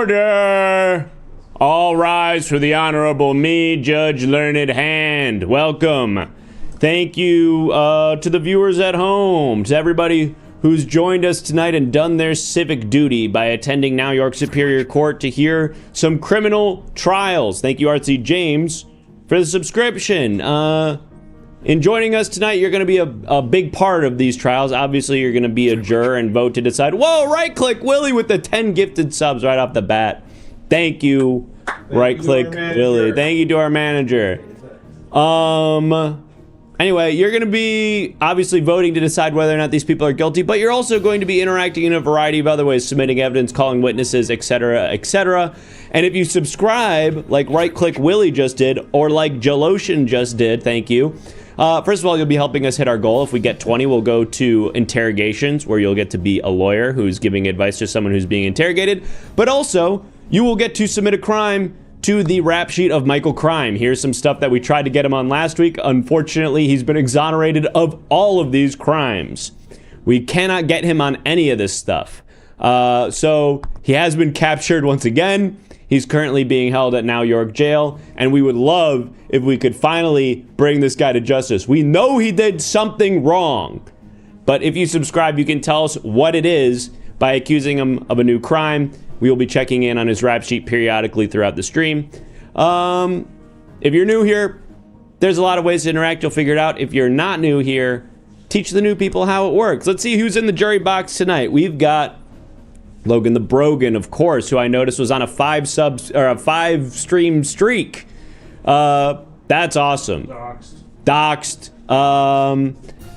Order! All rise for the Honorable me, Judge Learned Hand. Welcome. Thank you to the viewers at home, to everybody who's joined us tonight and done their civic duty by attending Now York Superior Court to hear some criminal trials. Thank you, Artsy James, for the subscription. In joining us tonight, you're going to be a big part of these trials. Obviously, you're going to be a juror and vote to decide. Whoa, right-click Willie with the 10 gifted subs right off the bat. Thank you, right-click Willie. Thank you to our manager. Anyway, you're going to be obviously voting to decide whether or not these people are guilty, but you're also going to be interacting in a variety of other ways, submitting evidence, calling witnesses, etc., etc. And if you subscribe, like right-click Willie just did, or like Jaloshin just did, thank you. First of all, you'll be helping us hit our goal. If we get 20, we'll go to interrogations, where you'll get to be a lawyer who's giving advice to someone who's being interrogated. But also, you will get to submit a crime to the rap sheet of Michael Crime. Here's some stuff that we tried to get him on last week. Unfortunately, he's been exonerated of all of these crimes. We cannot get him on any of this stuff. So he has been captured once again. He's currently being held at Now York Jail, and we would love if we could finally bring this guy to justice. We know he did something wrong, but if you subscribe, you can tell us what it is by accusing him of a new crime. We will be checking in on his rap sheet periodically throughout the stream. If you're new here, there's a lot of ways to interact. You'll figure it out. If you're not new here, teach the new people how it works. Let's see who's in the jury box tonight. We've got Logan the Brogan, of course, who I noticed was on a 5-stream streak. That's awesome. Doxed.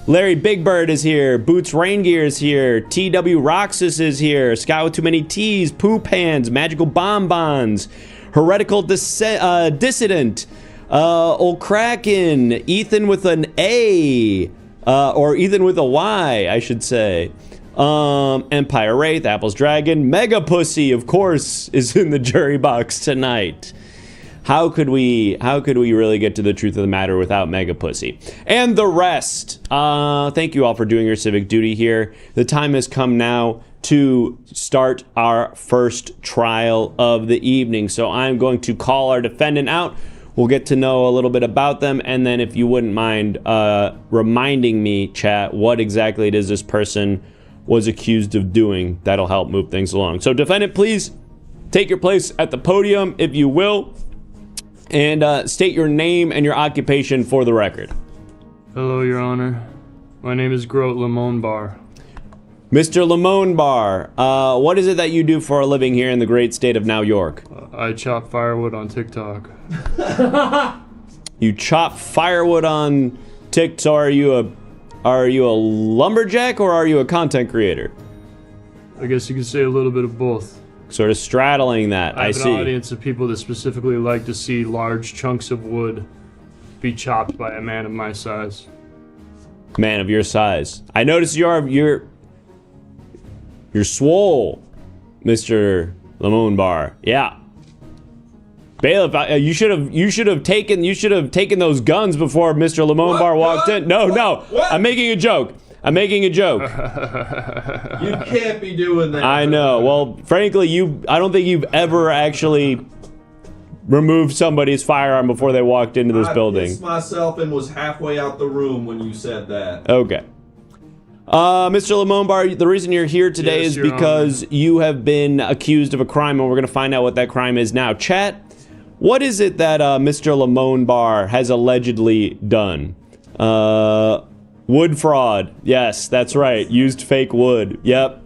Larry Big Bird is here. Boots Rain Gear is here. TW Roxas is here. Sky with Too Many T's. Poop Hands. Magical Bonbons. Heretical Dissident. Old Kraken. Ethan with an A. Or Ethan with a Y, I should say. Empire Wraith, Apple's Dragon, Mega Pussy, of course, is in the jury box tonight. How could we really get to the truth of the matter without Mega Pussy? And the rest. Thank you all for doing your civic duty here. The time has come now to start our first trial of the evening. So I'm going to call our defendant out. We'll get to know a little bit about them, and then if you wouldn't mind reminding me, chat, what exactly it is this person was accused of doing, that'll help move things along. So defendant, please take your place at the podium, if you will, and state your name and your occupation for the record. Hello, Your Honor. My name is Grote Lamonbar. Mr. Lamonbar, what is it that you do for a living here in the great state of Now York? I chop firewood on TikTok. You chop firewood on TikTok, so are you a lumberjack or are you a content creator? I guess you could say a little bit of both. Sort of straddling that, I see. I have an audience of people that specifically like to see large chunks of wood be chopped by a man of my size. Man of your size. I notice you're swole, Mr. Lamonbar. Yeah. Bailiff, you should have taken those guns before Mr. Lamonbar walked in. No. I'm making a joke. You can't be doing that. I know. Well, frankly, I don't think you've ever actually removed somebody's firearm before they walked into this building. I pissed myself and was halfway out the room when you said that. Okay. Mr. Lamonbar, the reason you're here today is because you have been accused of a crime, and we're going to find out what that crime is now. Chat, what is it that Mr. Lamonbar has allegedly done? Wood fraud. Yes, that's right. Used fake wood. Yep.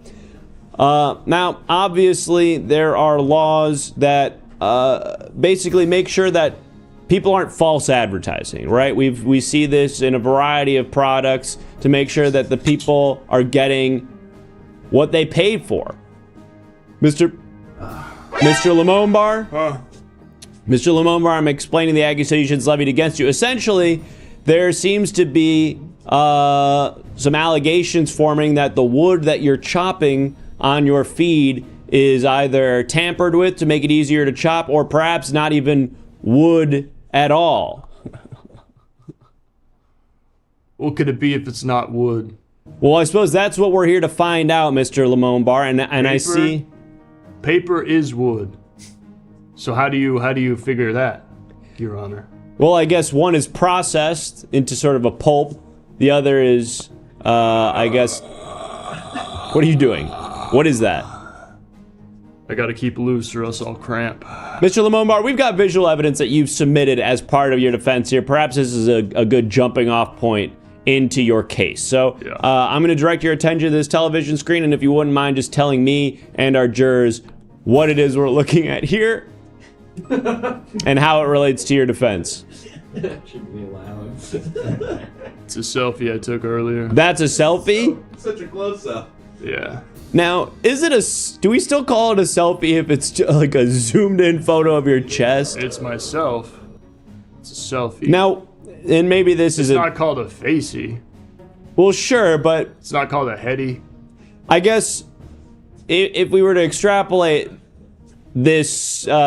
Now, obviously, there are laws that basically make sure that people aren't false advertising, right? We see this in a variety of products to make sure that the people are getting what they paid for. Mr. Lamonbar? Mr. Lamonbar, I'm explaining the accusations levied against you. Essentially, there seems to be some allegations forming that the wood that you're chopping on your feed is either tampered with to make it easier to chop, or perhaps not even wood at all. What could it be if it's not wood? Well, I suppose that's what we're here to find out, Mr. Lamonbar, and I see... paper is wood. So how do you figure that, Your Honor? Well, I guess one is processed into sort of a pulp. The other is, I guess... What are you doing? What is that? I gotta keep loose or else I'll cramp. Mr. Lamombar, we've got visual evidence that you've submitted as part of your defense here. Perhaps this is a good jumping off point into your case. So Yeah. I'm going to direct your attention to this television screen, and if you wouldn't mind just telling me and our jurors what it is we're looking at here and how it relates to your defense. Should be allowed. It's a selfie I took earlier. That's a selfie? Such a close-up. Yeah. Now, is it do we still call it a selfie if it's like a zoomed in photo of your chest? It's myself. It's a selfie. Now, and maybe this is it's not called a facey. well, sure, but It's not called a heady. I guess if we were to extrapolate this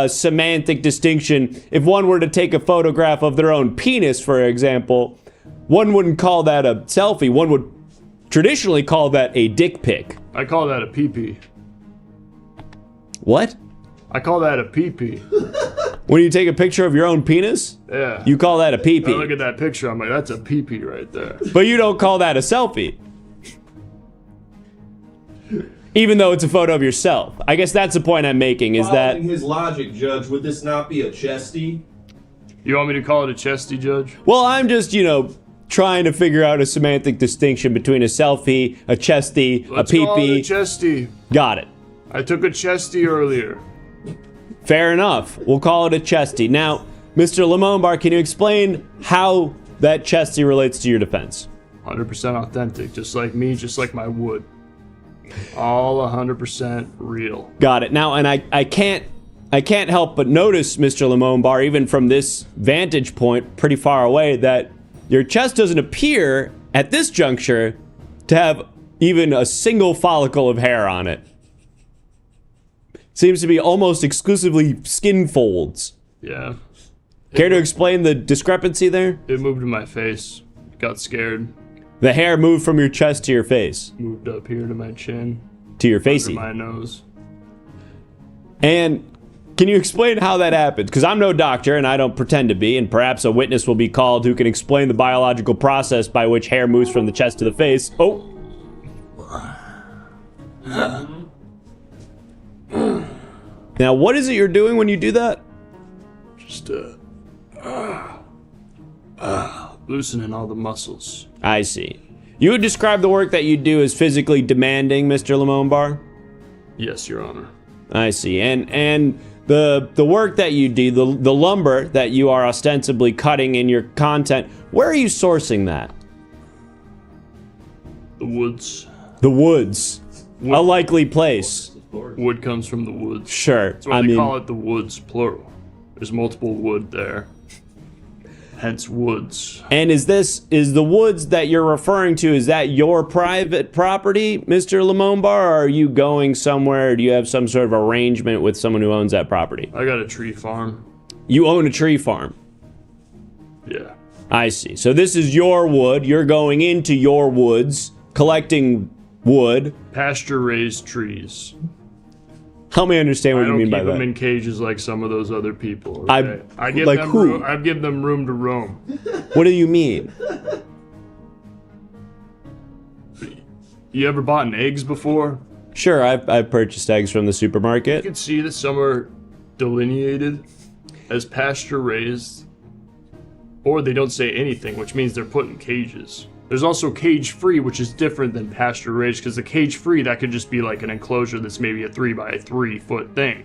semantic distinction, if one were to take a photograph of their own penis, for example, one wouldn't call that a selfie. One would traditionally call that a dick pic. I call that a pee-pee. What? I call that a pee-pee. When you take a picture of your own penis, Yeah. you call that a I look pee-pee. at that picture, I'm like, that's a pee-pee right there. But you don't call that a selfie. Even though it's a photo of yourself. I guess that's the point I'm making, is that... Following his logic, Judge, would this not be a chesty? You want me to call it a chesty, Judge? Well, I'm just, trying to figure out a semantic distinction between a selfie, a chesty, Let's a call it a pee-pee. chesty. Got it. I took a chesty earlier. Fair enough. We'll call it a chesty. Now, Mr. Lamombar, can you explain how that chesty relates to your defense? 100% authentic, just like me, just like my wood. All 100% real. Got it. Now, and I can't help but notice, Mr. Lamombar, even from this vantage point pretty far away, that your chest doesn't appear at this juncture to have even a single follicle of hair on it. Seems to be almost exclusively skin folds. Yeah. Care to explain the discrepancy there? It moved to my face. Got scared. The hair moved from your chest to your face, Moved up here to my chin. to your Under facey. my nose. And can you explain how that happened? Because I'm no doctor and I don't pretend to be, and perhaps a witness will be called who can explain the biological process by which hair moves from the chest to the face. Oh. Now, what is it you're doing when you do that? Just, loosening all the muscles. I see. You would describe the work that you do as physically demanding, Mr. Lamombar? Yes, Your Honor. I see. And the work that you do, the lumber that you are ostensibly cutting in your content, where are you sourcing that? The woods. The woods. A likely place. Wood comes from the woods. Sure. That's why they call it the woods, plural. There's multiple wood there. Hence woods. And is the woods that you're referring to, is that your private property, Mr. Lamombar, or are you going somewhere? Do you have some sort of arrangement with someone who owns that property? I got a tree farm. You own a tree farm. Yeah. I see. So this is your wood. You're going into your woods, collecting wood. Pasture-raised trees. Help me understand what I you don't mean by keep them that. in cages like some of those other people. I- Okay? I give like them who? I give them room to roam. What do you mean? You ever bought eggs before? Sure, I've purchased eggs from the You supermarket. can see that some are delineated as pasture raised, or they don't say anything, which means they're put in cages. There's also cage free, which is different than pasture raised, because the cage free, that could just be like an enclosure that's maybe a 3 by 3 foot thing.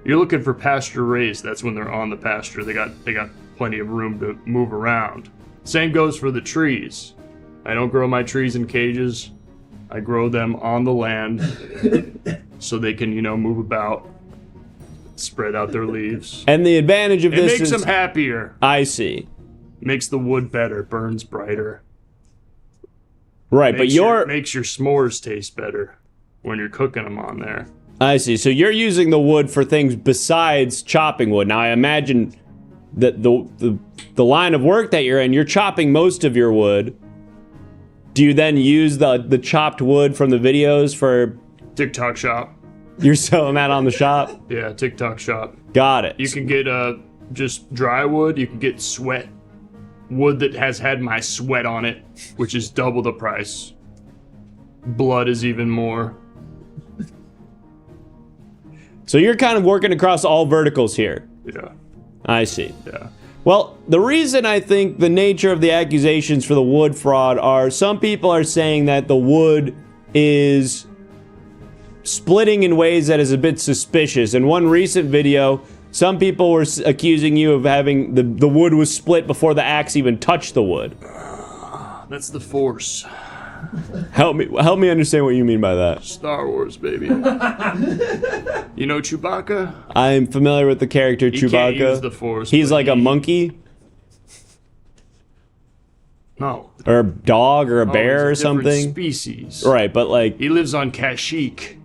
You're looking for pasture raised, that's when they're on the pasture. They got plenty of room to move around. Same goes for the trees. I don't grow my trees in cages. I grow them on the land so they can, move about, spread out their leaves. And the advantage of It this makes is... them happier. I see. Makes the wood better, burns brighter. Right, but makes your s'mores taste better when you're cooking them on there. I see. So you're using the wood for things besides chopping wood. Now, I imagine that the line of work that you're in, you're chopping most of your wood. Do you then use the chopped wood from the videos for... TikTok shop. You're selling that on the shop? Yeah, TikTok shop. Got it. You can get just dry wood. You can get sweat. Wood that has had my sweat on it, which is double the price. Blood is even more. So you're kind of working across all verticals here. Yeah. I see. Yeah. Well, the reason I think the nature of the accusations for the wood fraud are some people are saying that the wood is splitting in ways that is a bit suspicious. In one recent video, some people were accusing you of having the wood was split before the axe even touched the wood. That's the Force. Help me understand what you mean by that. Star Wars, baby. You know Chewbacca? I'm familiar with the character He Chewbacca. can't use the Force. He's but like a monkey No. or a dog or a bear or he's a different something. Species. Right, but like He lives on Kashyyyk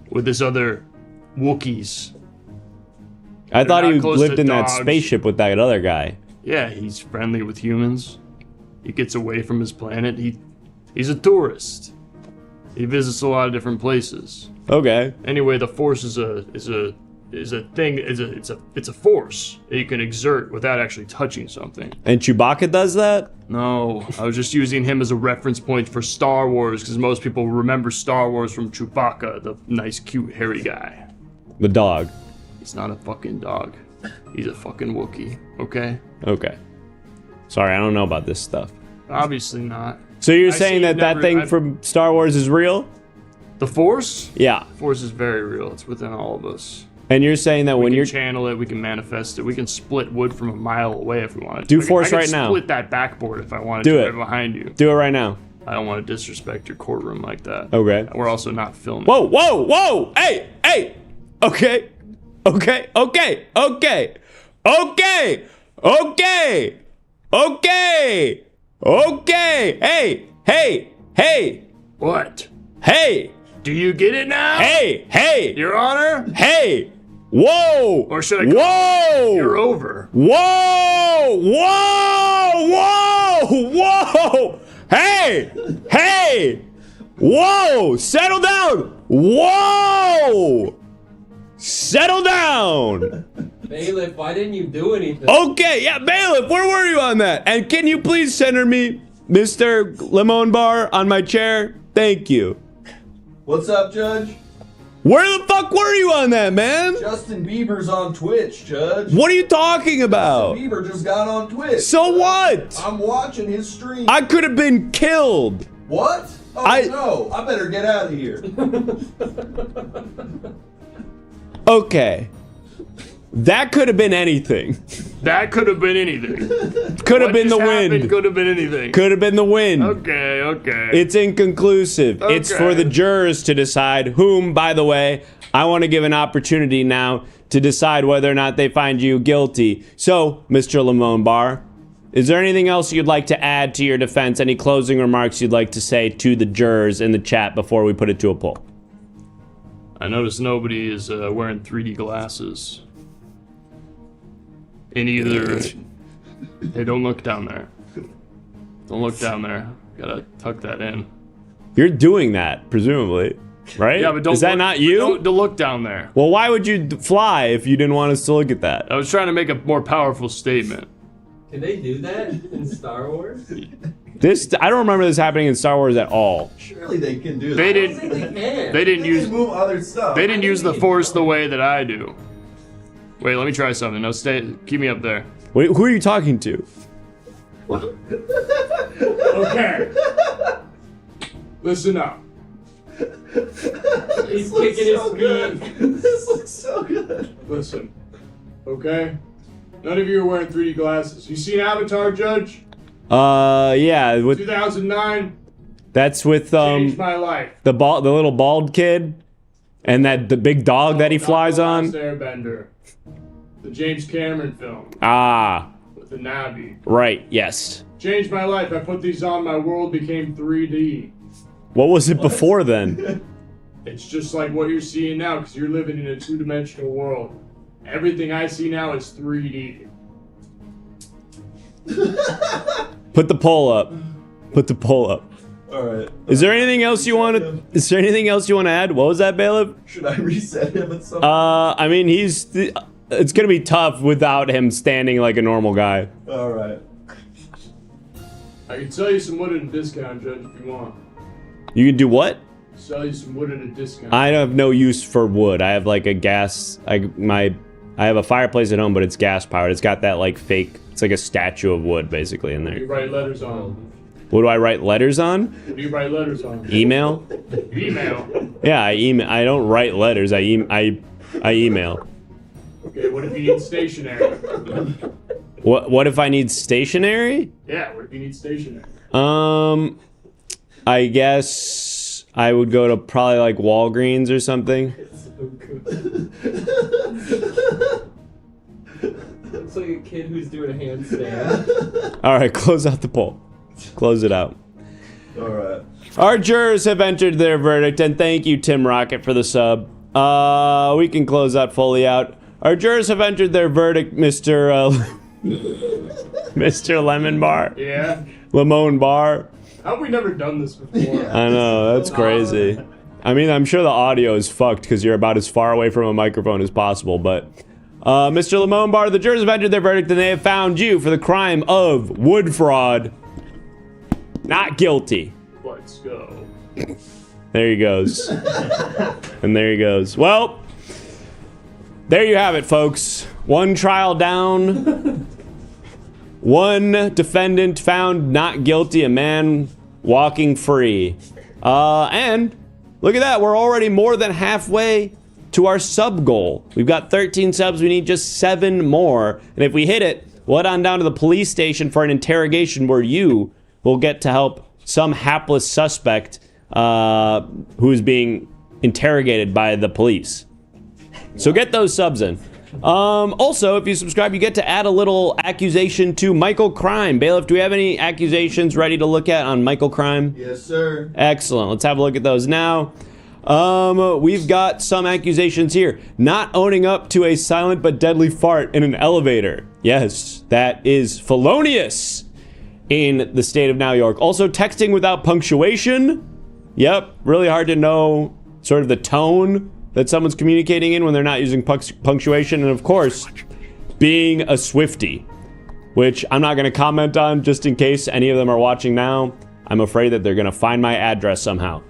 with his other Wookiees. I thought not he close lived to in that dogs. spaceship with that other guy. Yeah, he's friendly with humans. He gets away from his planet. He's a tourist. He visits a lot of different places. Okay. Anyway, the Force is a thing. It's a force that you can exert without actually touching something. And Chewbacca does that? No, I was just using him as a reference point for Star Wars because most people remember Star Wars from Chewbacca, the nice, cute, hairy guy. The dog. He's not a fucking dog. He's a fucking Wookiee, okay? Okay. Sorry, I don't know about this stuff. Obviously not. So you're I saying see that that never- thing I've- from Star Wars is real? The Force? Yeah. Force is very real. It's within all of us. And you're saying that We when can you're channel it, we can manifest it, we can split wood from a mile away if we wanted to. Do I can- Force I can right now. split that backboard if I wanted Do to it. right behind you. do it right now. I don't want to disrespect your courtroom like that. Okay. We're also not filming. Whoa, whoa, whoa! Hey, hey! Okay. Okay, okay, okay. Okay! Okay! Okay! Okay! Hey! Hey! Hey! What? Hey! Do you get it now? Hey! Hey! Your Honor? Hey! Whoa! Or should I call Whoa! You're over. Whoa! Whoa! Whoa! Whoa! Hey! Hey! Whoa! Settle down! Whoa! Settle down! Bailiff, why didn't you do anything? Okay, yeah, bailiff, where were you on that? And can you please center me Mr. Lemon Bar on my chair? Thank you. What's up, Judge? Where the fuck were you on that, man? Justin Bieber's on Twitch, Judge. What are you talking about? Bieber just got on Twitch. So what? I'm watching his stream. I could have been killed. What? Oh no, I better get out of here. Okay. That could have been anything. That could have been anything. Could have What been the just happened wind. Could have been anything. Could have been the wind. Okay, okay. It's inconclusive. It's Okay. for the jurors to decide, whom, by the way, I want to give an opportunity now to decide whether or not they find you guilty. So, Mr. Lemon Bar, is there anything else you'd like to add to your defense? Any closing remarks you'd like to say to the jurors in the chat before we put it to a poll? I noticed nobody is wearing 3D glasses. In either... Hey, don't look down there. Don't look down there. Gotta tuck that in. You're doing that, presumably, right? Yeah, but don't Is that look, not you? Don't look down there. Well, why would you fly if you didn't want us to look at that? I was trying to make a more powerful statement. Can they do that in Star Wars? I don't remember this happening in Star Wars at all. Surely they can do that. They I don't think didn't. they can. They didn't They use. can move other stuff. They didn't use the Force the way that I do. Wait, let me try something. No, stay. Keep me up there. Wait, who are you talking to? Okay. Listen up. He's This looks kicking his so feet. good. This looks so good. Listen. Okay. None of you are wearing 3D glasses. You seen Avatar, Judge? Yeah, with 2009. that's with Changed my life. the little bald kid, and the big dog that he flies on. Airbender. The James Cameron film Ah, with the Navi. right, yes. Changed my life. I put these on. My world became 3D. What was it before then? It's just like what you're seeing now because you're living in a two-dimensional world. Everything I see now is 3D. Put the poll up. Put the poll up. All right. Is there anything else you want to? Is there anything else you want to add? What was that, bailiff? Should I reset him at some? I mean, it's gonna be tough without him standing like a normal guy. All right. I can sell you some wood at a discount, Judge, if you want. You can do what? Sell you some wood at a discount. I have no use for wood. I have like a gas. I have a fireplace at home, but it's gas powered. It's got that like fake. It's like a statue of wood basically in You there. write letters on. What do I write letters on? What do you write letters on? Email? Email. Yeah, I email. I don't write letters. I email. Okay, what if you need stationery? What if I need stationery? Yeah, what if you need stationery? I guess I would go to probably like Walgreens or something. It's like a kid who's doing a handstand. All right, close out the poll. Close it out. All right. Our jurors have entered their verdict, and thank you, Tim Rocket, for the sub. We can close that fully out. Our jurors have entered their verdict, Mr. Mr. Lemon Bar. Yeah. Lemon Bar. How have we never done this before? I know, that's crazy. I mean, I'm sure the audio is fucked because you're about as far away from a microphone as possible, but... Mr. Lemon Bar, the jurors have entered their verdict, and they have found you for the crime of wood fraud. Not guilty. Let's go. There he goes. And there he goes. Well, there you have it, folks. One trial down. One defendant found not guilty. A man walking free. And look at that. We're already more than halfway to our sub goal. We've got 13 subs. We need just 7 more. And if we hit it, we'll head on down to the police station for an interrogation where you will get to help some hapless suspect who's being interrogated by the police. So get those subs in. Also, if you subscribe, you get to add a little accusation to Michael Crime. Bailiff, do we have any accusations ready to look at on Michael Crime? Yes, sir. Excellent. Let's have a look at those now. We've got some accusations here. Not owning up to a silent but deadly fart in an elevator. Yes, that is felonious in the state of New York. Also, texting without punctuation. Yep, really hard to know sort of the tone that someone's communicating in when they're not using punctuation. And of course, being a Swiftie, which I'm not going to comment on just in case any of them are watching now. I'm afraid that they're going to find my address somehow.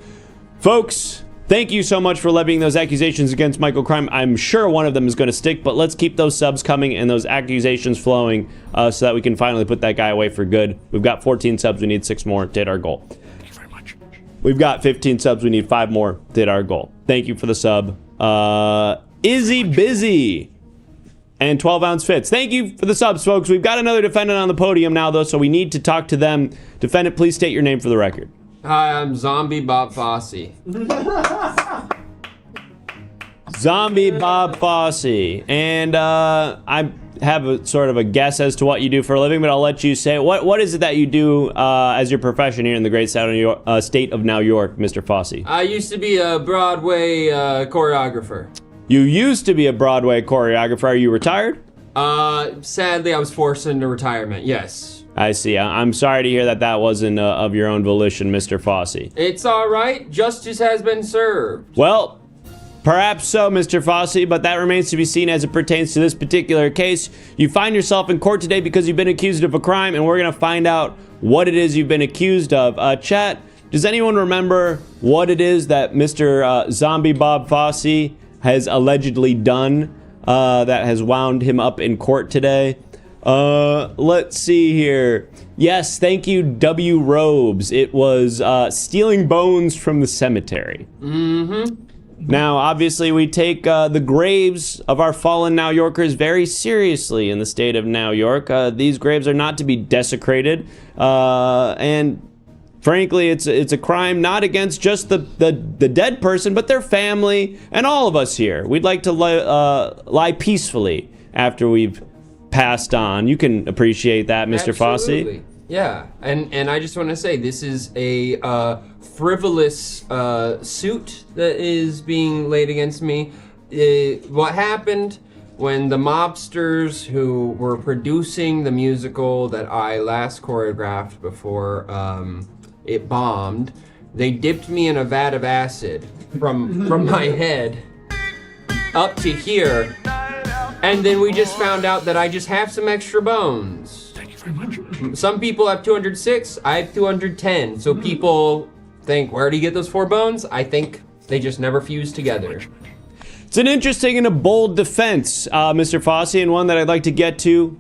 Folks, thank you so much for levying those accusations against Michael Crime. I'm sure one of them is going to stick, but let's keep those subs coming and those accusations flowing so that we can finally put that guy away for good. We've got 14 subs. We need 6 more to hit our goal. Thank you very much. We've got 15 subs. We need 5 more to hit our goal. Thank you for the sub. Izzy Busy and 12-ounce fits. Thank you for the subs, folks. We've got another defendant on the podium now, though, so we need to talk to them. Defendant, please state your name for the record. Hi, I'm Zombie Bob Fosse. Zombie Bob Fosse. And I have a sort of a guess as to what you do for a living, but I'll let you say what is it that you do as your profession here in the great state of New York, Mr. Fosse? I used to be a Broadway choreographer. You used to be a Broadway choreographer. Are you retired? Sadly, I was forced into retirement, yes. I see. I'm sorry to hear that that wasn't of your own volition, Mr. Fosse. It's all right. Justice has been served. Well, perhaps so, Mr. Fosse, but that remains to be seen as it pertains to this particular case. You find yourself in court today because you've been accused of a crime, and we're going to find out what it is you've been accused of. Chat, does anyone remember what it is that Mr. Zombie Bob Fosse has allegedly done that has wound him up in court today? Let's see here. Yes, thank you, W. Robes. It was stealing bones from the cemetery. Mm-hmm. Now, obviously, we take the graves of our fallen New Yorkers very seriously in the state of New York. These graves are not to be desecrated, and frankly, it's a crime not against just the dead person, but their family and all of us here. We'd like to lie peacefully after we've passed on. You can appreciate that, Mr. Absolutely. Fosse. Yeah, and I just want to say this is a frivolous suit that is being laid against me. What happened when the mobsters who were producing the musical that I last choreographed before It bombed. They dipped me in a vat of acid from my head up to here. And then we just found out that I just have some extra bones. Thank you very much. Some people have 206, I have 210. So people think, where do you get those 4 bones? I think they just never fused together. It's an interesting and a bold defense, Mr. Fosse, and one that I'd like to get to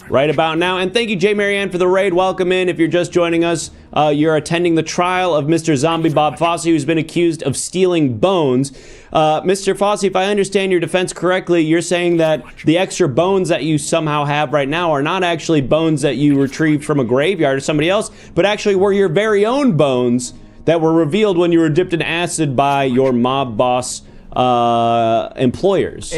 right about now. And thank you, J. Marianne, for the raid. Welcome in. If you're just joining us, you're attending the trial of Mr. Zombie Bob Fosse, who's been accused of stealing bones. Mr. Fosse, if I understand your defense correctly, you're saying that the extra bones that you somehow have right now are not actually bones that you retrieved from a graveyard or somebody else, but actually were your very own bones that were revealed when you were dipped in acid by your mob boss employers.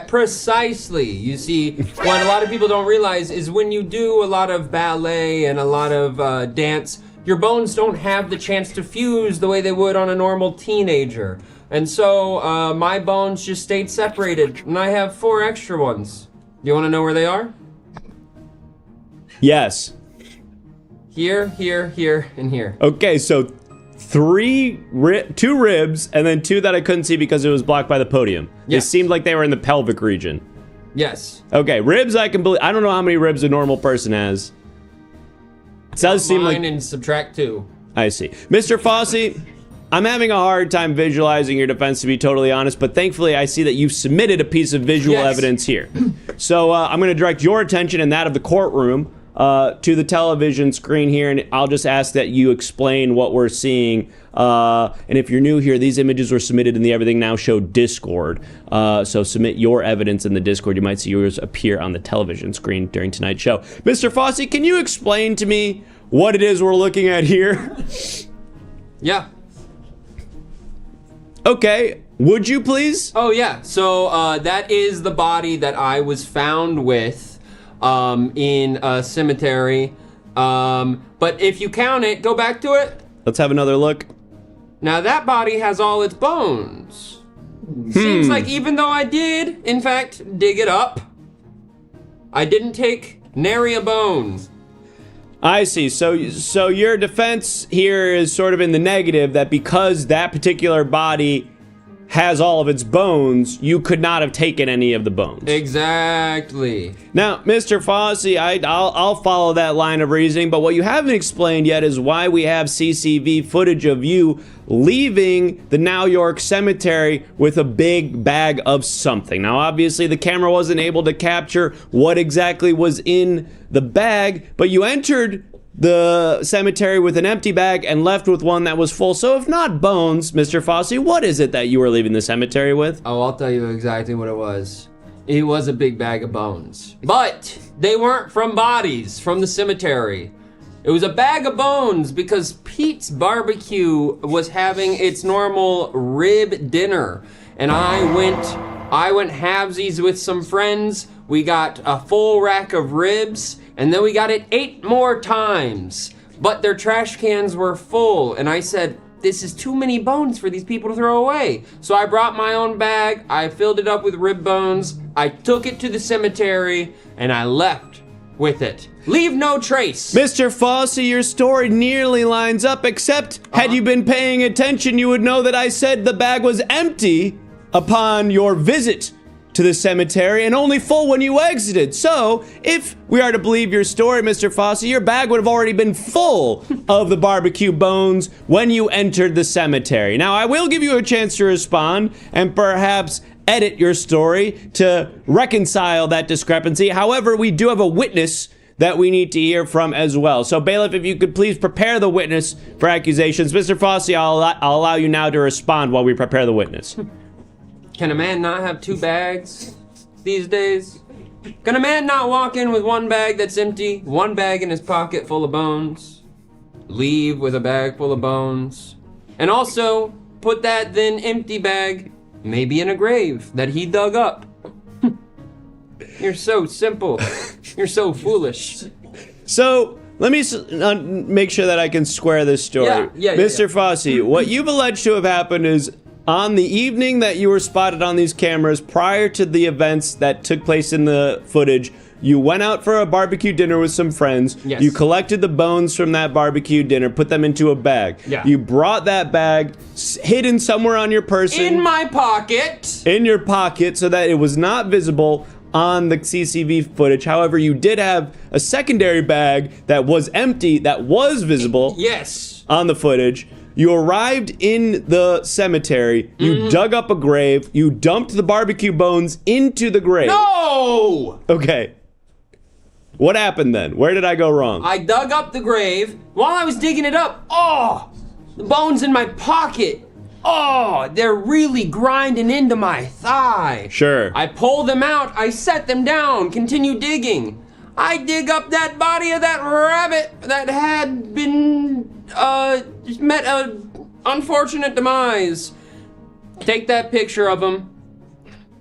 Precisely. You see, what a lot of people don't realize is when you do a lot of ballet and a lot of dance, your bones don't have the chance to fuse the way they would on a normal teenager. And so my bones just stayed separated, and I have 4 extra ones. Do you want to know where they are? Yes. Here, here, here, and here. Okay, so 2 ribs, and then 2 that I couldn't see because it was blocked by the podium. Yes. It seemed like they were in the pelvic region. Yes. Okay, ribs I can believe. I don't know how many ribs a normal person has. It does seem like... and subtract 2. I see. Mr. Fosse, I'm having a hard time visualizing your defense, to be totally honest, but thankfully I see that you've submitted a piece of visual evidence here. So I'm going to direct your attention and that of the courtroom to the television screen here, and I'll just ask that you explain what we're seeing. And if you're new here, these images were submitted in the Everything Now Show Discord. So submit your evidence in the Discord. You might see yours appear on the television screen during tonight's show. Mr. Fosse, can you explain to me what it is we're looking at here? Yeah. Okay, would you please? Oh yeah, so that is the body that I was found with in a cemetery. But if you count it, go back to it. Let's have another look. Now that body has all its bones. Seems like even though I did, in fact, dig it up, I didn't take nary a bone. I see. So your defense here is sort of in the negative, that because that particular body has all of its bones, you could not have taken any of the bones. Exactly. Now, Mr. Fosse, I'll follow that line of reasoning, but what you haven't explained yet is why we have CCV footage of you leaving the Now York Cemetery with a big bag of something. Now, obviously, the camera wasn't able to capture what exactly was in the bag, but you entered the cemetery with an empty bag and left with one that was full. So if not bones, Mr. Fosse, what is it that you were leaving the cemetery with? Oh, I'll tell you exactly what it was. It was a big bag of bones. But they weren't from bodies from the cemetery. It was a bag of bones because Pete's Barbecue was having its normal rib dinner. And I went halvesies with some friends. We got a full rack of ribs, and then we got it 8 more times. But their trash cans were full, and I said, this is too many bones for these people to throw away. So I brought my own bag, I filled it up with rib bones, I took it to the cemetery, and I left with it. Leave no trace. Mr. Fosse, your story nearly lines up, except had you been paying attention, you would know that I said the bag was empty upon your visit to the cemetery and only full when you exited. So, if we are to believe your story, Mr. Fosse, your bag would have already been full of the barbecue bones when you entered the cemetery. Now, I will give you a chance to respond and perhaps edit your story to reconcile that discrepancy. However, we do have a witness that we need to hear from as well. So, bailiff, if you could please prepare the witness for accusations. Mr. Fosse, I'll allow you now to respond while we prepare the witness. Can a man not have 2 bags these days? Can a man not walk in with 1 bag that's empty, 1 bag in his pocket full of bones, leave with a bag full of bones, and also put that then empty bag maybe in a grave that he dug up? You're so simple. You're so foolish. So, let me make sure that I can square this story. Yeah. Mr. Fosse, what you've alleged to have happened is on the evening that you were spotted on these cameras prior to the events that took place in the footage, you went out for a barbecue dinner with some friends. Yes. You collected the bones from that barbecue dinner, put them into a bag. Yeah. You brought that bag hidden somewhere on your person. In my pocket. In your pocket so that it was not visible on the CCTV footage. However, you did have a secondary bag that was empty that was visible Yes. on the footage. You arrived in the cemetery. You dug up a grave. You dumped the barbecue bones into the grave. No! Okay. What happened then? Where did I go wrong? I dug up the grave. While I was digging it up, the bones in my pocket. They're really grinding into my thigh. Sure. I pull them out, I set them down, continue digging. I dig up that body of that rabbit that had been, met a unfortunate demise. Take that picture of him.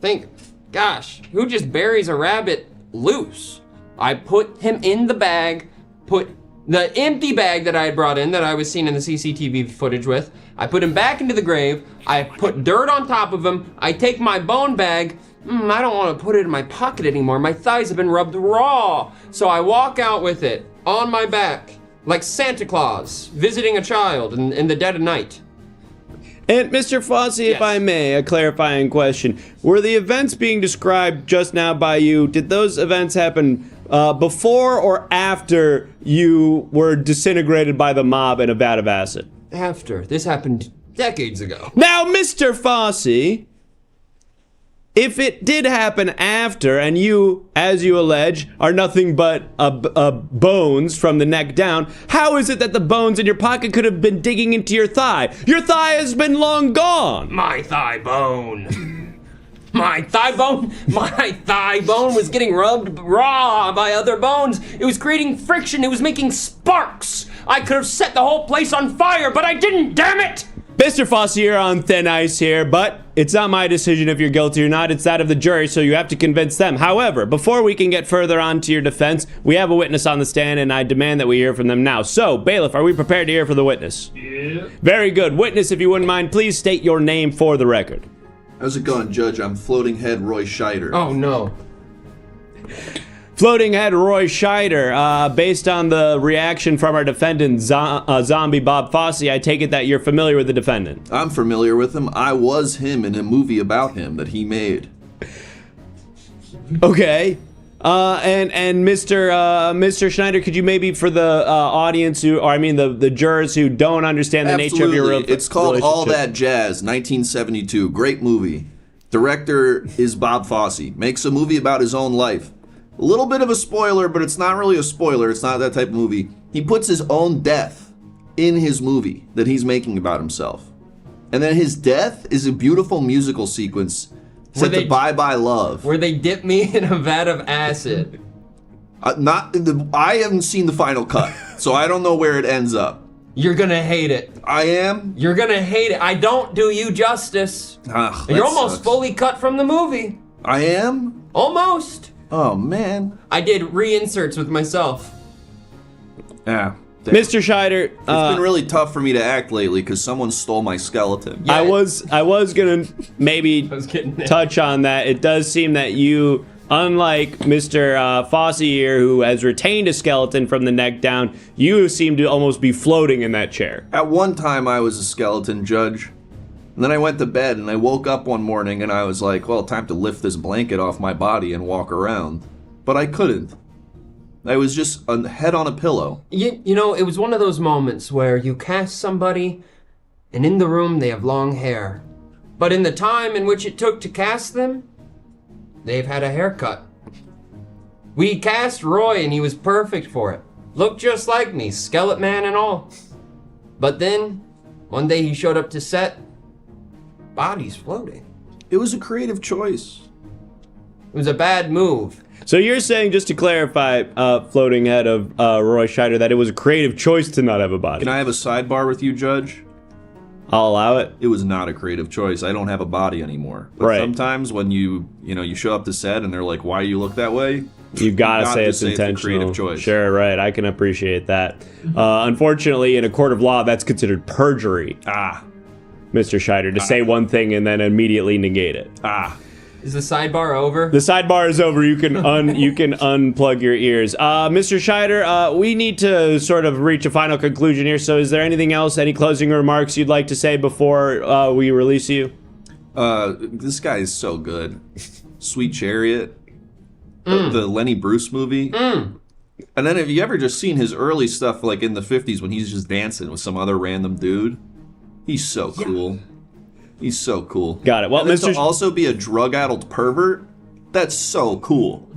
Think, gosh, who just buries a rabbit loose? I put him in the bag, put the empty bag that I had brought in that I was seen in the CCTV footage with. I put him back into the grave. I put dirt on top of him. I take my bone bag. I don't want to put it in my pocket anymore. My thighs have been rubbed raw. So I walk out with it on my back like Santa Claus visiting a child in the dead of night. And Mr. Fosse, if Yes. I may, a clarifying question. Were the events being described just now by you, did those events happen before or after you were disintegrated by the mob in a vat of acid? After. This happened decades ago. Now, Mr. Fosse, if it did happen after, and you, as you allege, are nothing but bones from the neck down, how is it that the bones in your pocket could have been digging into your thigh? Your thigh has been long gone. My thigh bone. My thigh bone was getting rubbed raw by other bones. It was creating friction. It was making sparks. I could have set the whole place on fire, but I didn't, damn it! Mr. Fosse, you're on thin ice here, but it's not my decision if you're guilty or not. It's that of the jury, so you have to convince them. However, before we can get further on to your defense, we have a witness on the stand, and I demand that we hear from them now. So, bailiff, are we prepared to hear from the witness? Yeah. Very good. Witness, if you wouldn't mind, please state your name for the record. How's it going, Judge? I'm Floating Head Roy Scheider. Oh no. Floating Head Roy Scheider, based on the reaction from our defendant, Zombie Bob Fosse, I take it that you're familiar with the defendant. I'm familiar with him. I was him in a movie about him that he made. Okay. And Mr. Schneider, could you maybe for the audience who, or I mean the jurors who don't understand the nature of your It's called All relationship. That Jazz, 1972. Great movie. Director is Bob Fosse. Makes a movie about his own life. A little bit of a spoiler, but it's not really a spoiler. It's not that type of movie. He puts his own death in his movie that he's making about himself. And then his death is a beautiful musical sequence set to Bye Bye Love. Where they dip me in a vat of acid. I haven't seen the final cut, so I don't know where it ends up. You're gonna hate it. I am? You're gonna hate it. I don't do you justice. You're almost fully cut from the movie. I am? Almost. Oh, man. I did reinserts with myself. Yeah. Mr. Scheider, It's been really tough for me to act lately because someone stole my skeleton. Yeah. I was gonna maybe I was getting it. touch on that. It does seem that you, unlike Mr. Fosse here, who has retained a skeleton from the neck down, you seem to almost be floating in that chair. At one time, I was a skeleton, Judge. And then I went to bed and I woke up one morning and I was like, well, time to lift this blanket off my body and walk around. But I couldn't. I was just a head on a pillow. You know, it was one of those moments where you cast somebody, and in the room they have long hair. But in the time in which it took to cast them, they've had a haircut. We cast Roy and he was perfect for it. Looked just like me, skeleton man and all. But then, one day he showed up to set, body's floating. It was a creative choice. It was a bad move. So you're saying, just to clarify, floating head of Roy Scheider, that it was a creative choice to not have a body. Can I have a sidebar with you, Judge? I'll allow it. It was not a creative choice. I don't have a body anymore. But Right. sometimes when you show up to set and they're like, why do you look that way? You gotta Got say to it's say it's a intentional. creative choice. Sure, right. I can appreciate that. Unfortunately, in a court of law, that's considered perjury, Ah. Mr. Scheider, to say one thing and then immediately negate it. Ah. Is the sidebar over? The sidebar is over. You can unplug your ears. Mr. Scheider, we need to sort of reach a final conclusion here. So is there anything else, any closing remarks you'd like to say before we release you? This guy is so good. Sweet Chariot. The Lenny Bruce movie. And then have you ever just seen his early stuff like in the 50s when he's just dancing with some other random dude? He's so cool. He's so cool. Got it. Well, and then Mr. to also be a drug-addled pervert, that's so cool.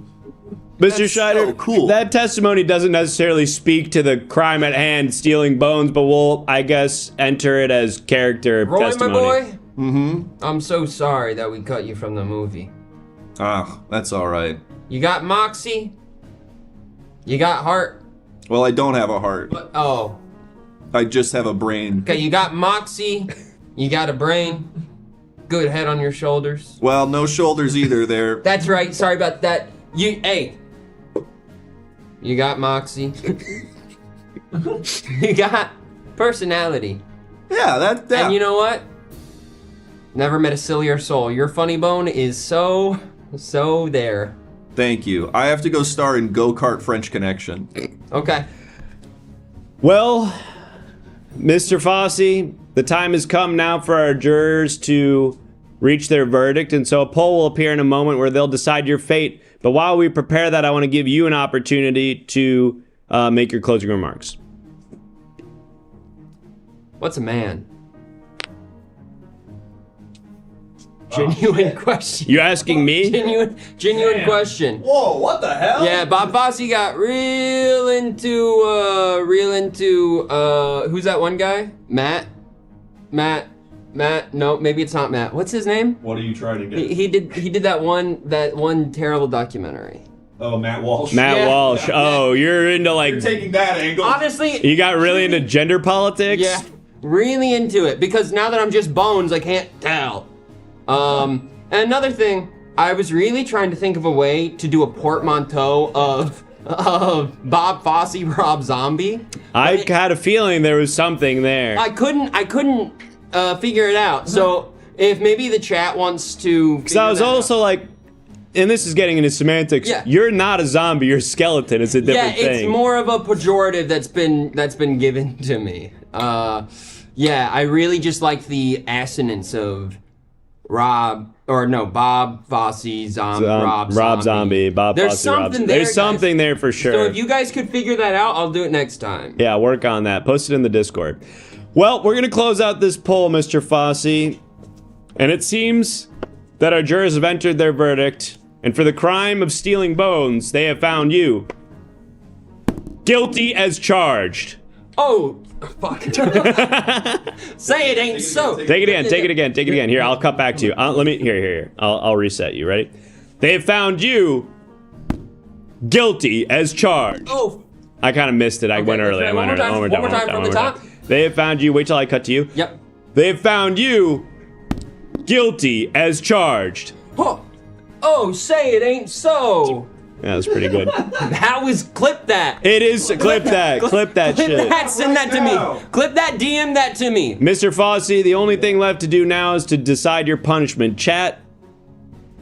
Mr. Scheider, so cool. That testimony doesn't necessarily speak to the crime at hand, stealing bones, but we'll, I guess, enter it as character Roy, testimony. my boy. Mm-hmm. I'm so sorry that we cut you from the movie. Ah, that's all right. You got moxie. You got heart. Well, I don't have a heart. Oh. I just have a brain. Okay, you got moxie. You got a brain. Good head on your shoulders. Well, no shoulders either there. That's right. Sorry about that. You got moxie. You got personality. Yeah, that. And you know what? Never met a sillier soul. Your funny bone is so there. Thank you. I have to go star in Go-Kart French Connection. Okay. Well, Mr. Fosse, the time has come now for our jurors to reach their verdict, and so a poll will appear in a moment where they'll decide your fate. But while we prepare that, I want to give you an opportunity to make your closing remarks. What's a man? Genuine question. You asking me? Genuine question. Whoa, what the hell? Yeah, Bob Fosse got real into who's that one guy? Matt? No, maybe it's not Matt. What's his name? What are you trying to get? He did that one terrible documentary. Oh, Matt Walsh. Matt Walsh. Yeah. Oh, you're into like... You're taking that angle. Honestly, You got really into gender politics? yeah, really into it because now that I'm just bones, I can't tell. And another thing, I was really trying to think of a way to do a portmanteau of Bob Fosse, Rob Zombie. I had a feeling there was something there. I couldn't figure it out. So if maybe the chat wants to, Because I was also like, and this is getting into semantics. Yeah. You're not a zombie. You're a skeleton. It's a different thing. It's more of a pejorative that's been given to me. Yeah, I really just like the assonance of Bob Fosse, Rob Zombie. Bob There's Fosse, something Rob. there, There's something there for sure. So if you guys could figure that out, I'll do it next time. Yeah, work on that. Post it in the Discord. Well, we're going to close out this poll, Mr. Fosse. And it seems that our jurors have entered their verdict. And for the crime of stealing bones, they have found you guilty as charged. Oh, fuck. Say it ain't so. Take it again. Here, I'll cut back to you. Here. I'll reset you. Ready? They have found you guilty as charged. Oh. I kind of missed it. I went early. One more time from the top. They have found you. Wait till I cut to you. Yep. They have found you guilty as charged. Oh, say it ain't so. Yeah, that's pretty good. How is clip that? It is. Clip that shit. Clip that. Send that to me. Clip that. DM that to me. Mr. Fosse, the only thing left to do now is to decide your punishment. Chat.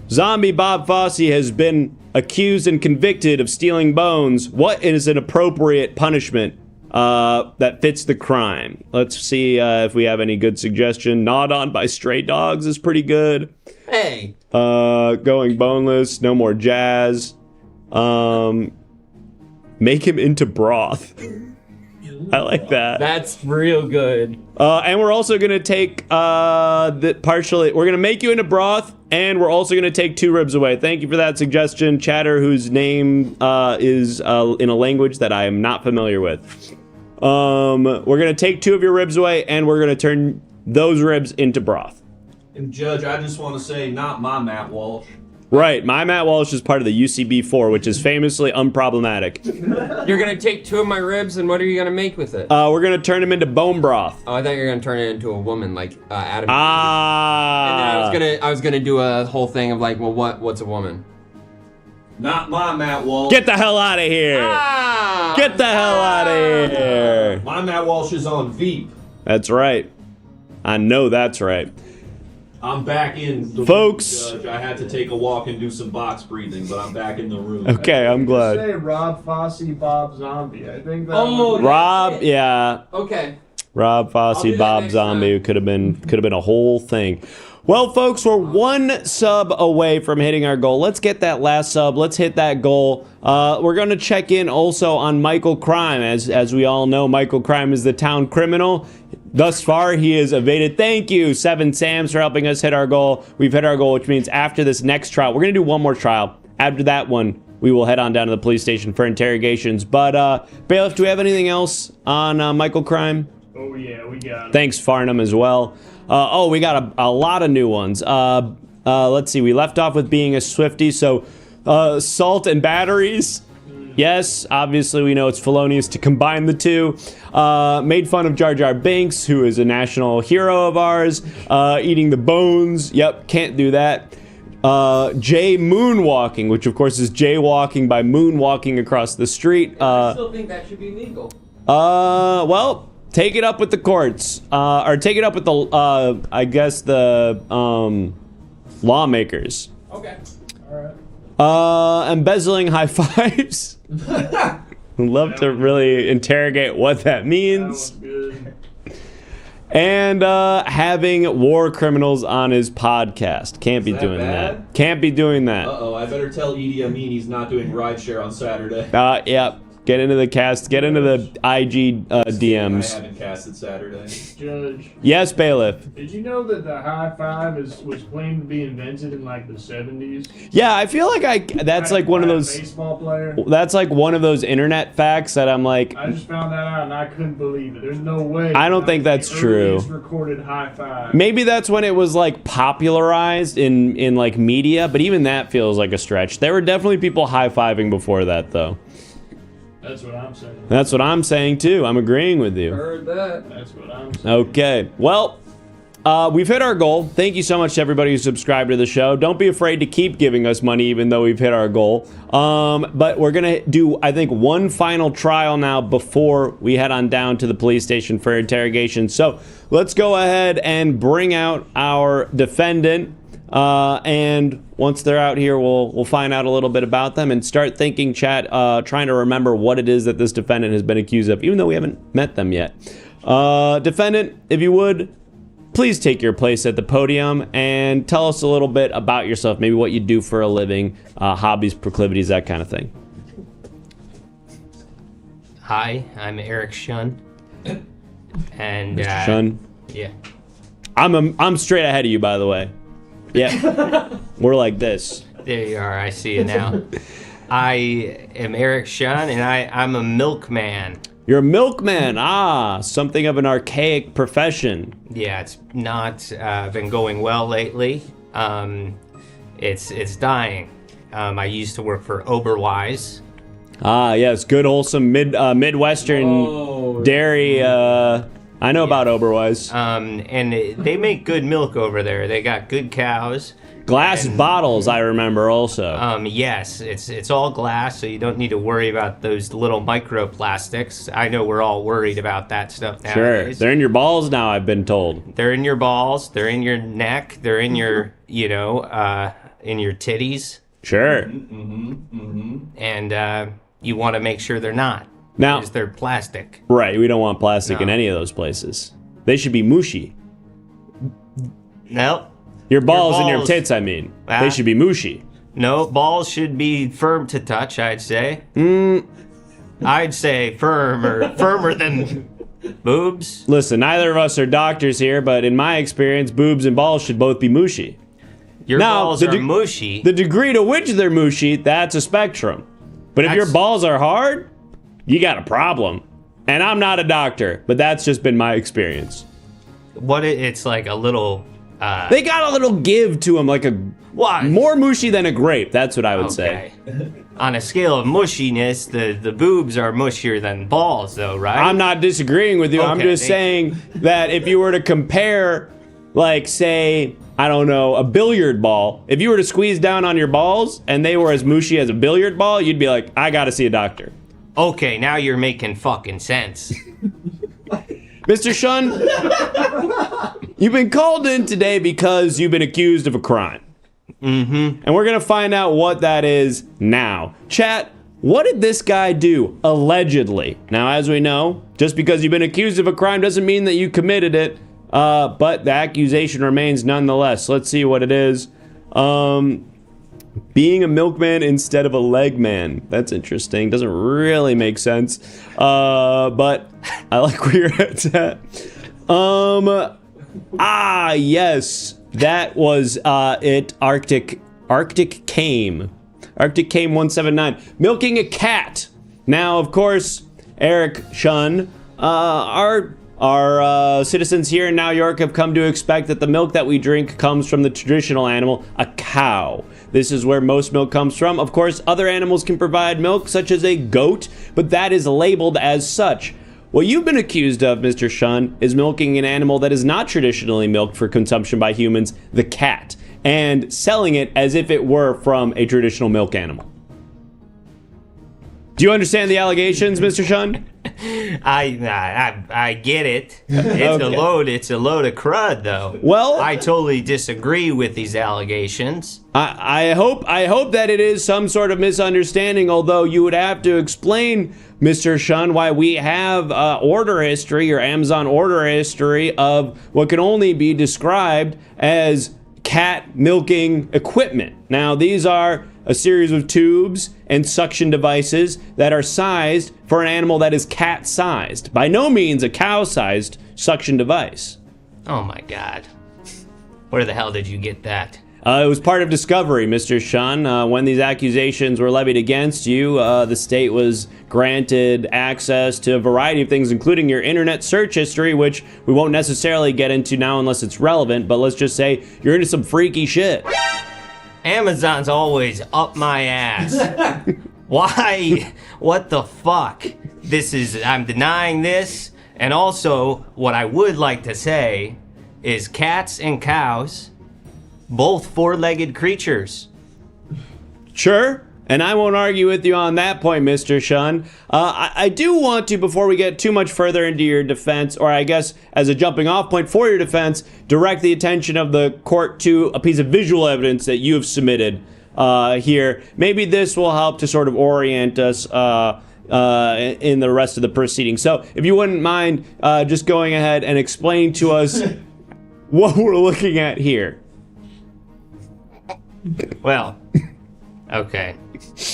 Zombie Bob Fosse has been accused and convicted of stealing bones. What is an appropriate punishment that fits the crime? Let's see if we have any good suggestion. Gnawed on by stray dogs is pretty good. Hey. Going boneless. No more jazz. Make him into broth. I like that. That's real good. And we're also gonna take we're gonna make you into broth, and we're also gonna take 2 ribs away. Thank you for that suggestion, chatter, whose name is in a language that I am not familiar with. We're gonna take 2 of your ribs away, and we're gonna turn those ribs into broth. And Judge, I just want to say, not my Matt Walsh. Right, my Matt Walsh is part of the UCB4, which is famously unproblematic. You're gonna take 2 of my ribs, and what are you gonna make with it? We're gonna turn him into bone broth. Oh, I thought you were gonna turn it into a woman, like Adam. Ah. And then I was gonna do a whole thing of like, well, what's a woman? Not my Matt Walsh. Get the hell out of here! Get the hell out of here! My Matt Walsh is on Veep. That's right. I know that's right. I'm back in the Folks. room, Judge. I had to take a walk and do some box breathing, but I'm back in the room. Okay, I'm glad. Say Rob Fosse, Bob Zombie. I think that. Oh, Rob, yeah. Okay. Rob I'll Fosse, do that Bob next Zombie time. could have been a whole thing. Well, folks, we're one sub away from hitting our goal. Let's get that last sub. Let's hit that goal. We're going to check in also on Michael Crime. As we all know, Michael Crime is the town criminal. Thus far, he has evaded. Thank you, Seven Sams, for helping us hit our goal. We've hit our goal, which means after this next trial, we're going to do one more trial. After that one, we will head on down to the police station for interrogations. But, Bailiff, do we have anything else on Michael Crime? Oh yeah, we got it. Thanks, Farnham, as well. We got a lot of new ones. Let's see. We left off with being a Swiftie, so salt and batteries. Yes, obviously we know it's felonious to combine the two. Made fun of Jar Jar Binks, who is a national hero of ours. Eating the bones. Yep, can't do that. Jay moonwalking, which of course is jaywalking by moonwalking across the street. I still think that should be legal. Well, take it up with the courts, or take it up with the, I guess the lawmakers. Okay. Embezzling high fives. I'd love to really interrogate what that means. Good. And having war criminals on his podcast. Can't be that doing bad? that. Can't be doing that. Uh-oh, I better tell Edie Amin he's not doing rideshare on Saturday. Yep. Get into the cast. Get into the IG I DMs. haven't casted Saturday. Judge, Yes, bailiff. did you know that the high five was claimed to be invented in like the 70s? Yeah, I feel like that's like one of By a those. baseball player. That's like one of those internet facts that I'm like, I just found that out and I couldn't believe it. There's no way. I don't that think was that's the true. earliest recorded high five. maybe that's when it was like popularized in like media, but even that feels like a stretch. There were definitely people high-fiving before that, though. That's what I'm saying. That's what I'm saying too. I'm agreeing with you. Heard that. That's what I'm saying. Okay. Well, we've hit our goal. Thank you so much to everybody who subscribed to the show. Don't be afraid to keep giving us money even though we've hit our goal. But we're going to do, I think, one final trial now before we head on down to the police station for interrogation. So let's go ahead and bring out our defendant. And once they're out here, we'll find out a little bit about them and start thinking, chat, trying to remember what it is that this defendant has been accused of, even though we haven't met them yet. Defendant, if you would, please take your place at the podium and tell us a little bit about yourself, maybe what you do for a living, hobbies, proclivities, that kind of thing. Hi, I'm Eric Shun. And Mr. Shun, yeah. I'm straight ahead of you, by the way. Yeah, we're like this. There you are, I see you now. I am Eric Shun and I'm a milkman. You're a milkman. Something of an archaic profession. Yeah, it's not been going well lately. It's dying. I used to work for Oberweis. Yes, good wholesome Midwestern Oh, dairy. I know about Oberweis. And they make good milk over there. They got good cows. Glass bottles, I remember also. Yes, it's all glass, so you don't need to worry about those little microplastics. I know we're all worried about that stuff Sure, nowadays. they're in your balls now, I've been told. They're in your balls. They're in your neck. They're in your, in your titties. Sure. And you want to make sure they're not. Now, Because they're plastic. right, we don't want plastic in No. any of those places. They should be mushy. Nope. Your balls and your balls. tits, I mean. They Ah. should be mushy. No, balls should be firm to touch, I'd say. I'd say firmer than boobs. Listen, neither of us are doctors here, but in my experience, boobs and balls should both be mushy. Your Now, balls the are de- mushy. The degree to which they're mushy, that's a spectrum. But if your That's- balls are hard, you got a problem. And I'm not a doctor, but that's just been my experience. It's like a little. They got a little give to them, like a What? more mushy than a grape. That's what I would say. Okay. On a scale of mushiness, the boobs are mushier than balls, though, right? I'm not disagreeing with you. I'm Okay, just thank saying that if you were to compare, like, say, I don't know, a billiard ball, if you were to squeeze down on your balls and they were as mushy as a billiard ball, you'd be like, I gotta see a doctor. Okay, now you're making fucking sense. Mr. Shun, you've been called in today because you've been accused of a crime. Mm-hmm. And we're going to find out what that is now. Chat, what did this guy do, allegedly? Now, as we know, just because you've been accused of a crime doesn't mean that you committed it, but the accusation remains nonetheless. Let's see what it is. Being a milkman instead of a leg man. That's interesting. Doesn't really make sense. But I like where you're at. Yes. That was it. Arctic Came 179. Milking a cat. Now, of course, Eric Shun, our citizens here in New York have come to expect that the milk that we drink comes from the traditional animal, a cow. This is where most milk comes from. Of course, other animals can provide milk, such as a goat, but that is labeled as such. What you've been accused of, Mr. Shun, is milking an animal that is not traditionally milked for consumption by humans, the cat, and selling it as if it were from a traditional milk animal. Do you understand the allegations, Mr. Shun? I get it. It's a load of crud, though. Well, I totally disagree with these allegations. I hope that it is some sort of misunderstanding, although you would have to explain, Mr. Shun, why we have order history or Amazon order history of what can only be described as cat milking equipment. Now, these are a series of tubes and suction devices that are sized for an animal that is cat-sized. By no means a cow-sized suction device. Oh my God. Where the hell did you get that? It was part of discovery, Mr. Shun. When these accusations were levied against you, the state was granted access to a variety of things, including your internet search history, which we won't necessarily get into now unless it's relevant, but let's just say you're into some freaky shit. Amazon's always up my ass. Why? What the fuck? I'm denying this. And also, what I would like to say is cats and cows, both four-legged creatures. Sure, and I won't argue with you on that point, Mr. Shun. I do want to, before we get too much further into your defense, or I guess as a jumping off point for your defense, direct the attention of the court to a piece of visual evidence that you have submitted here. Maybe this will help to sort of orient us in the rest of the proceedings. So if you wouldn't mind just going ahead and explaining to us what we're looking at here. Well, okay.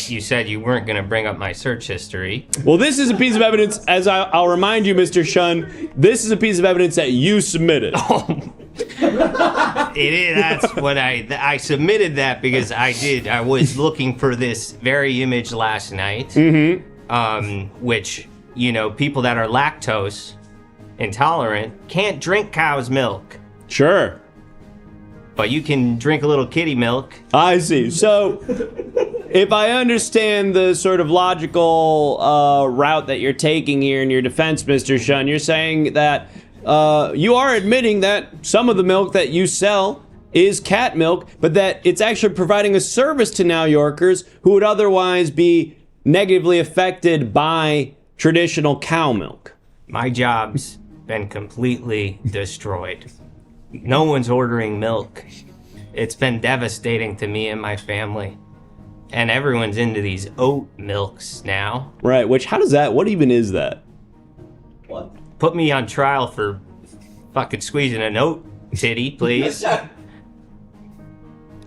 You said you weren't going to bring up my search history. Well, this is a piece of evidence, as I'll remind you, Mr. Shun, this is a piece of evidence that you submitted. It is. That's what I submitted that because I was looking for this very image last night. Mm-hmm. Which, people that are lactose intolerant can't drink cow's milk. Sure. But you can drink a little kitty milk. I see. So, if I understand the sort of logical route that you're taking here in your defense, Mr. Shun, you're saying that you are admitting that some of the milk that you sell is cat milk, but that it's actually providing a service to New Yorkers who would otherwise be negatively affected by traditional cow milk. My job's been completely destroyed. No one's ordering milk. It's been devastating to me and my family. And everyone's into these oat milks now. Right, what even is that? What? Put me on trial for fucking squeezing an oat titty, please.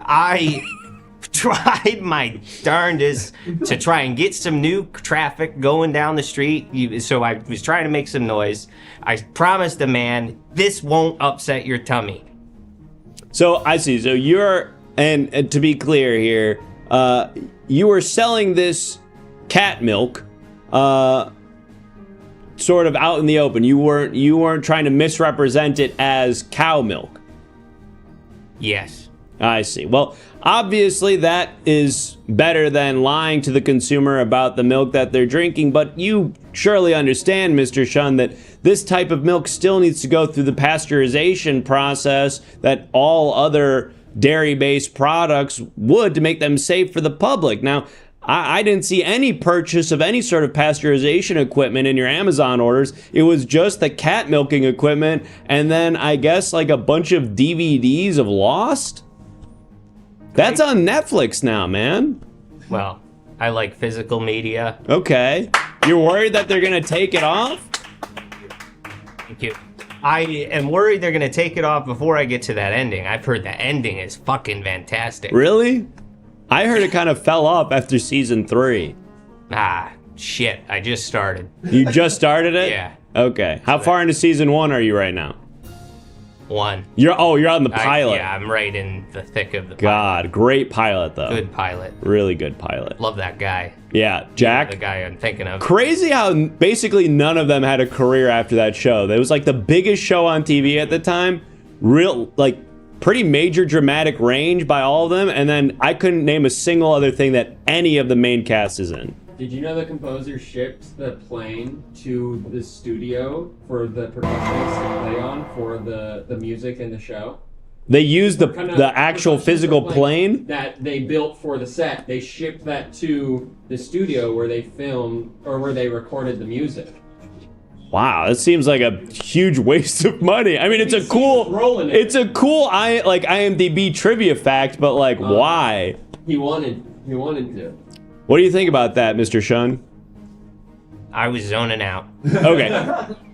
I tried my darndest to try and get some new traffic going down the street. So I was trying to make some noise. I promised the man, this won't upset your tummy. So I see. So you're, and to be clear here, you were selling this cat milk, sort of out in the open. You weren't trying to misrepresent it as cow milk. Yes. I see. Well, obviously that is better than lying to the consumer about the milk that they're drinking, but you surely understand, Mr. Shun, that this type of milk still needs to go through the pasteurization process that all other dairy-based products would to make them safe for the public. Now, I didn't see any purchase of any sort of pasteurization equipment in your Amazon orders. It was just the cat milking equipment, and then I guess like a bunch of DVDs of Lost. That's on Netflix now, man. Well, I like physical media. Okay. You're worried that they're gonna take it off? Thank you. I am worried they're gonna take it off before I get to that ending. I've heard the ending is fucking fantastic. Really? I heard it kind of fell off after season 3. Ah, shit. I just started. You just started it? Yeah. Okay. How far into season 1 are you right now? 1. You're on the pilot. Yeah, I'm right in the thick of the God, great pilot though. Good pilot. Really good pilot. Love that guy. Yeah, Jack. The guy I'm thinking of. Crazy how basically none of them had a career after that show. It was like the biggest show on TV at the time. Real, like, pretty major dramatic range by all of them. And then I couldn't name a single other thing that any of the main cast is in. Did you know the composer shipped the plane to the studio for the percussionists to play on for the music in the show? They used the Kind of actual physical plane? that they built for the set. They shipped that to the studio where they filmed or where they recorded the music. Wow, that seems like a huge waste of money. I mean, it's a cool IMDb trivia fact, but like, why? He wanted to. What do you think about that, Mr. Shun? I was zoning out. Okay,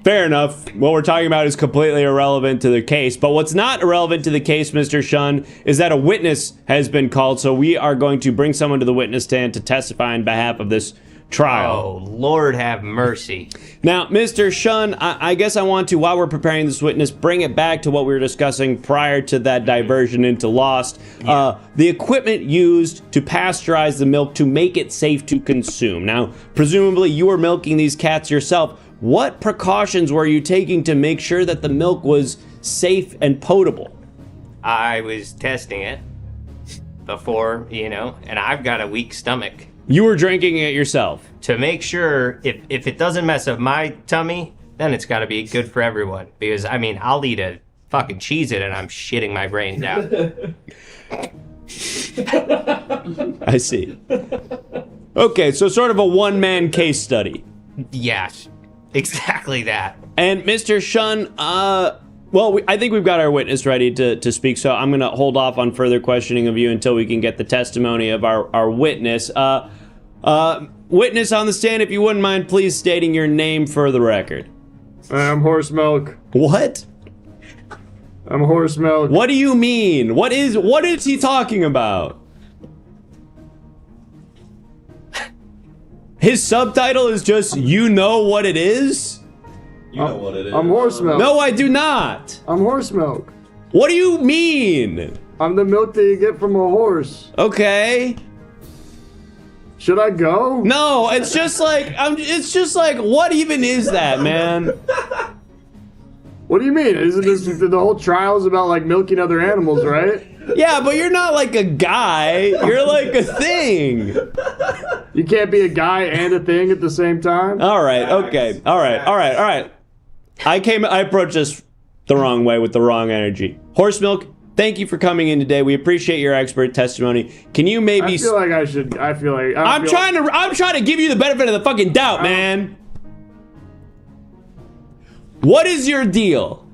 fair enough. What we're talking about is completely irrelevant to the case, but what's not irrelevant to the case, Mr. Shun, is that a witness has been called, so we are going to bring someone to the witness stand to testify on behalf of this trial. Oh, Lord have mercy. Now, Mr. Shun, I guess I want to, while we're preparing this witness, bring it back to what we were discussing prior to that diversion into Lost. The equipment used to pasteurize the milk to make it safe to consume. Now, presumably you were milking these cats yourself. What precautions were you taking to make sure that the milk was safe and potable? I was testing it before, and I've got a weak stomach. You were drinking it yourself. To make sure if it doesn't mess up my tummy, then it's got to be good for everyone. Because, I mean, I'll eat a fucking Cheez-It and I'm shitting my brains out. I see. Okay, so sort of a one-man case study. Yes, exactly that. And Mr. Shun, I think we've got our witness ready to speak, so I'm going to hold off on further questioning of you until we can get the testimony of our witness. Witness on the stand, if you wouldn't mind, please stating your name for the record. I'm Horse Milk. What? I'm Horse Milk. What do you mean? What is he talking about? His subtitle is just, you know what it is? You know what it is. I'm Horse Milk. No, I do not. I'm Horse Milk. What do you mean? I'm the milk that you get from a horse. Okay. Should I go? No, it's just like, what even is that, man? What do you mean? Isn't this the whole trial is about like milking other animals, right? Yeah, but you're not like a guy. You're like a thing. You can't be a guy and a thing at the same time. All right. Okay. All right. I approached this the wrong way with the wrong energy. Horse Milk, thank you for coming in today. We appreciate your expert testimony. Can you maybe? I'm trying to give you the benefit of the fucking doubt, man. What is your deal?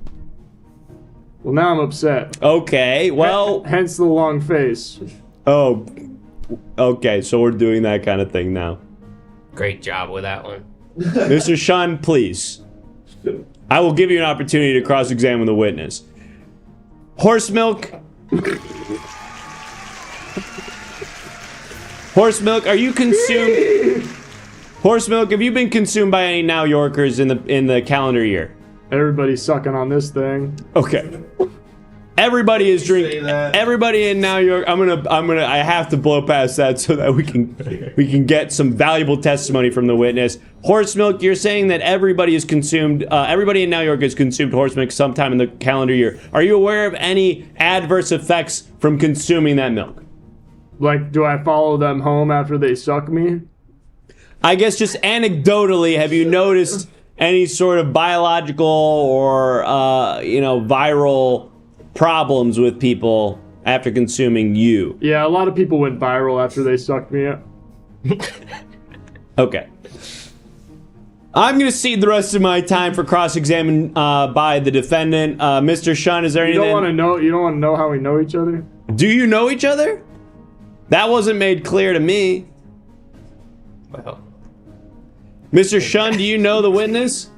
Well, now I'm upset. Okay. Well. Hence the long face. Oh. Okay. So we're doing that kind of thing now. Great job with that one. Mr. Shun, please. I will give you an opportunity to cross-examine the witness. Horse Milk. Horse Milk, are you consumed? Horse Milk, have you been consumed by any Now Yorkers in the calendar year? Everybody's sucking on this thing. Okay. Everybody is drinking. Everybody in Now York. I have to blow past that so that we can get some valuable testimony from the witness. Horse Milk, you're saying that everybody is consumed. Everybody in Now York has consumed horse milk sometime in the calendar year. Are you aware of any adverse effects from consuming that milk? Like, do I follow them home after they suck me? I guess just anecdotally, have you noticed any sort of biological or viral problems with people after consuming you? Yeah, a lot of people went viral after they sucked me up. Okay. I'm going to cede the rest of my time for cross-examination by the defendant. Mr. Shun, is there You anything... don't want to know. You don't want to know how we know each other. Do you know each other? That wasn't made clear to me. Well, Mr. Shun, do you know the witness?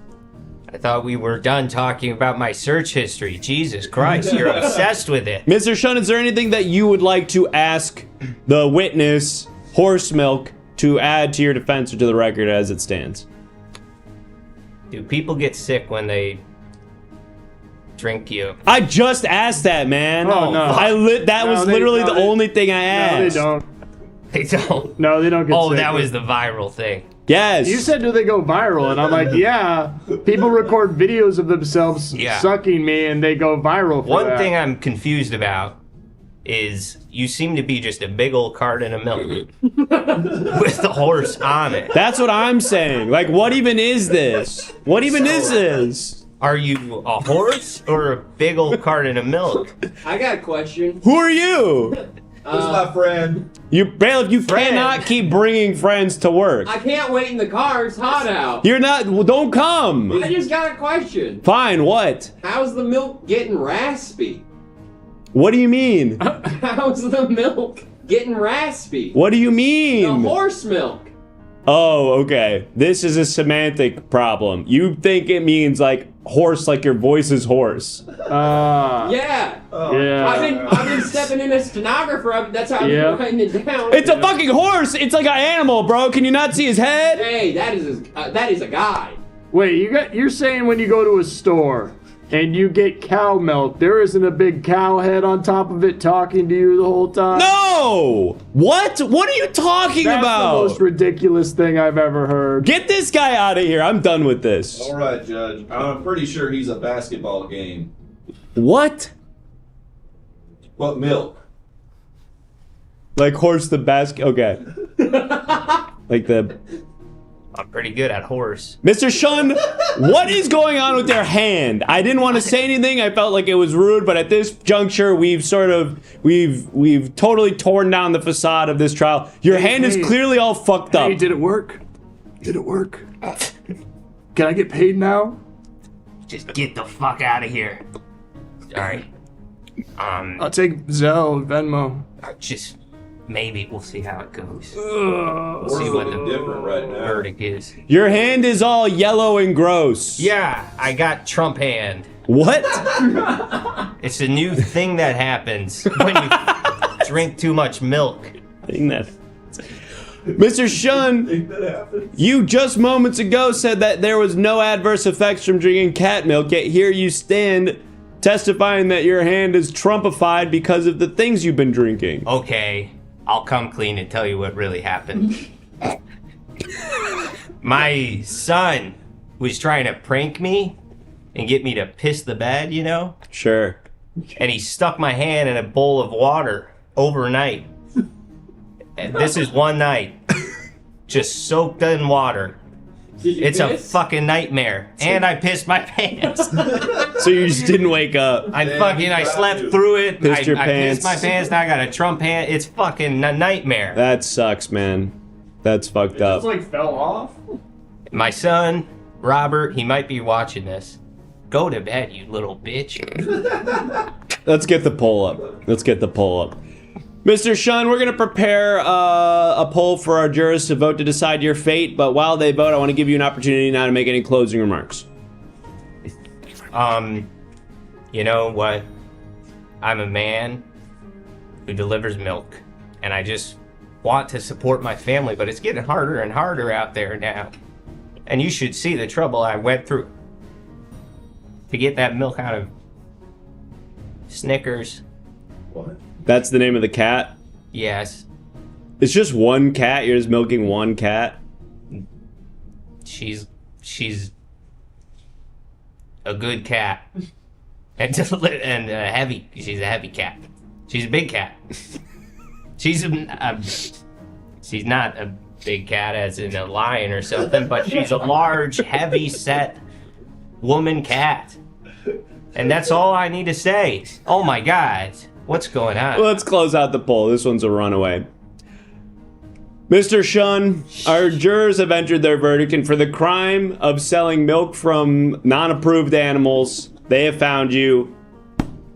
I thought we were done talking about my search history. Jesus Christ, you're obsessed with it. Mr. Shun, is there anything that you would like to ask the witness, Horse Milk, to add to your defense or to the record as it stands? Do people get sick when they drink you? I just asked that, man. Oh, no. That was literally the only thing I asked. No, they don't. They don't. No, they don't get Oh, sick. that was the viral thing. Yes. You said, do they go viral? And I'm like, yeah. People record videos of themselves sucking me, and they go viral for One that. thing I'm confused about is you seem to be just a big old carton of milk with the horse on it. That's what I'm saying. Like, what even is this? What even is this? Are you a horse or a big old carton of milk? I got a question. Who are you? Who's my friend? You, bailiff, you Friend. cannot keep bringing friends to work. I can't wait in the car. It's hot out. You're not, well, don't come. I just got a question. Fine, what? How's the milk getting raspy? What do you mean? How's the milk getting raspy? What do you The mean? horse milk. Oh, okay. This is a semantic problem. You think it means like horse, like your voice is hoarse. Yeah. Yeah. I've been stepping in as stenographer. That's how I've Yeah. been writing it down. It's a fucking horse. It's like an animal, bro. Can you not see his head? Hey, that is a guy. Wait, you're saying when you go to a store and you get cow milk, there isn't a big cow head on top of it talking to you the whole time? No! What? What are you talking That's about? the most ridiculous thing I've ever heard. Get this guy out of here. I'm done with this. All right, Judge. I'm pretty sure he's a basketball game. What? What milk? Like horse the basket. Okay. Like the... I'm pretty good at horse. Mr. Shun, what is going on with your hand? I didn't want to say anything. I felt like it was rude, but at this juncture, we've totally torn down the facade of this trial. Your hand is hey. clearly all fucked up. Hey, did it work? Did it work? Can I get paid now? Just get the fuck out of here. Alright. I'll take Zelle, Venmo. Just maybe we'll see how it goes. We're See what looking the different right now. verdict is. Your hand is all yellow and gross. Yeah, I got Trump hand. What? It's a new thing that happens when you drink too much milk. Thing that... Mr. Shun, you just moments ago said that there was no adverse effects from drinking cat milk, yet here you stand testifying that your hand is Trumpified because of the things you've been drinking. Okay, I'll come clean and tell you what really happened. My son was trying to prank me and get me to piss the bed, you know? Sure. And he stuck my hand in a bowl of water overnight. And this is one night. Just soaked in water. Did you It's a piss? fucking nightmare. And I pissed my pants. So you just didn't wake up. I slept through it. Pissed your I pants. pissed my pants. Now I got a Trump hand. It's fucking a nightmare. That sucks, man. That's fucked It's up. like fell off? My son, Robert, he might be watching this. Go to bed, you little bitch. Let's get the poll up. Let's get the poll up. Mr. Shun, we're going to prepare a poll for our jurors to vote to decide your fate, but while they vote, I want to give you an opportunity now to make any closing remarks. You know what? I'm a man who delivers milk, and I just want to support my family, but it's getting harder and harder out there now. And you should see the trouble I went through to get that milk out of Snickers. What? That's the name of the cat? Yes, It's just one cat? You're just milking one cat? she's a good cat. And a heavy. She's a heavy cat. She's a big cat. She's not a big cat as in a lion or something, but she's a large, heavy set woman cat. And that's all I need to say. Oh my God, what's going on? Let's close out the poll. This one's a runaway. Mr. Shun, our jurors have entered their verdict, and for the crime of selling milk from non-approved animals, they have found you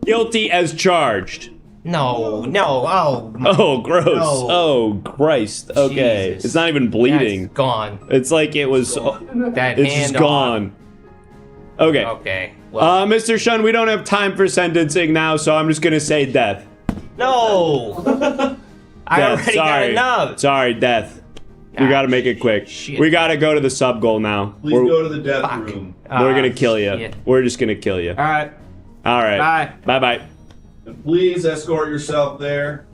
guilty as charged. No, oh. Oh, gross. No. Oh, Christ. Okay. Jesus. It's not even bleeding. That's gone. It's like it was... That It's hand just gone. Okay. Okay. Well, Mr. Shun, we don't have time for sentencing now, so I'm just gonna say death. no. I Death. already Sorry. got enough. Sorry, death. We gotta make it quick. Shit. We gotta go to the sub goal now. Please go to the death room. We're gonna kill you. Shit. We're just gonna kill you. All right. All right. Bye. Bye. And please escort yourself there.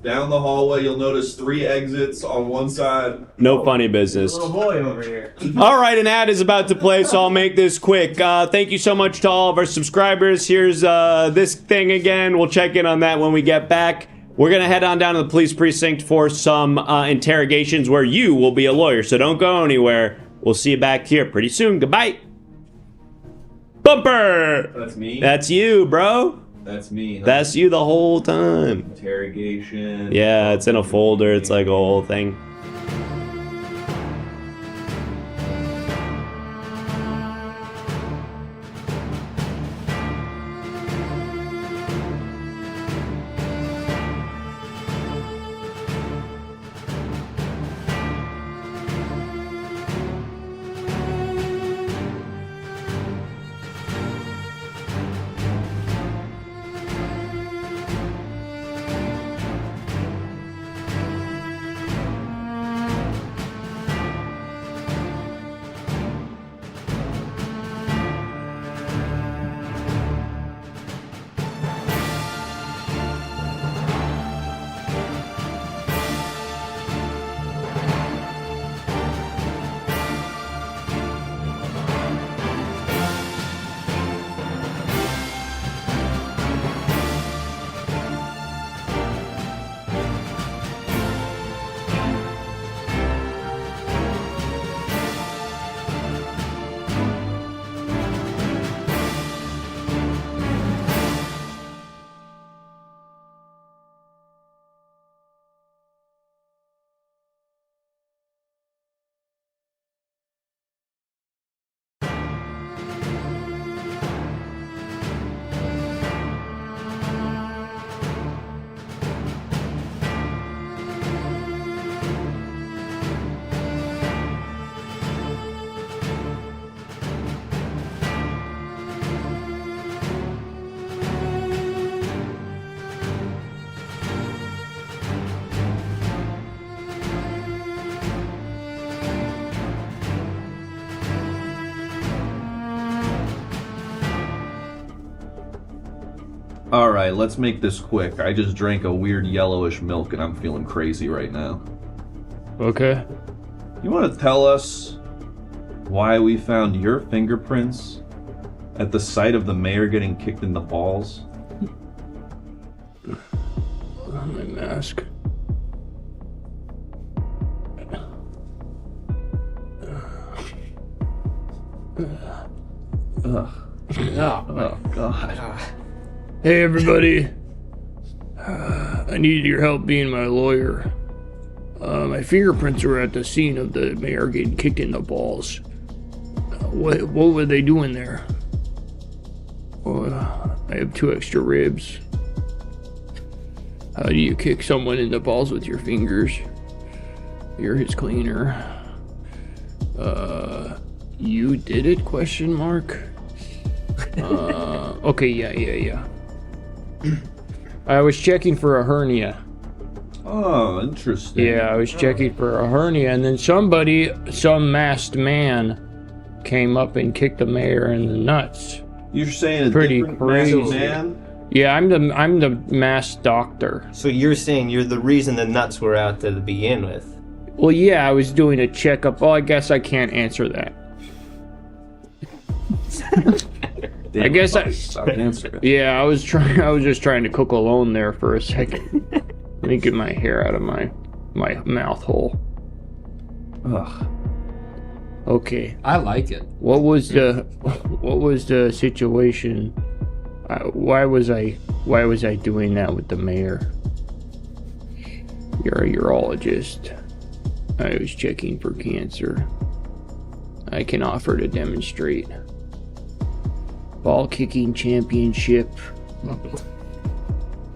Down the hallway, you'll notice 3 exits on one side. No funny business. Little boy over here. All right, an ad is about to play, so I'll make this quick. Thank you so much to all of our subscribers. Here's this thing again. We'll check in on that when we get back. We're going to head on down to the police precinct for some interrogations where you will be a lawyer, so don't go anywhere. We'll see you back here pretty soon. Goodbye. Bumper! That's me. That's you, bro. That's me. Huh? That's you the whole time. Interrogation. Yeah, it's in a folder. It's like a whole thing. Alright, let's make this quick. I just drank a weird yellowish milk and I'm feeling crazy right now. Okay. You want to tell us why we found your fingerprints at the site of the mayor getting kicked in the balls? My mask. Ugh. Oh, God. Hey, everybody. I need your help being my lawyer. My fingerprints were at the scene of the mayor getting kicked in the balls. What were they doing there? I have 2 extra ribs. How do you kick someone in the balls with your fingers? You're his cleaner. You did it? Question mark. Okay, yeah. I was checking for a hernia. Oh, interesting. Yeah, I was checking for a hernia, and then some masked man, came up and kicked the mayor in the nuts. You're saying a Pretty different crazy. masked man? Yeah, I'm the masked doctor. So you're saying you're the reason the nuts were out to begin with? Well, yeah, I was doing a checkup. Oh, I guess I can't answer that. Damn, I guess I- Stop answering. Yeah, I was just trying to cook alone there for a second. Let me get my hair out of my mouth hole. Ugh. Okay. I like it. What was the situation? Why was I doing that with the mayor? You're a urologist. I was checking for cancer. I can offer to demonstrate. Ball kicking championship.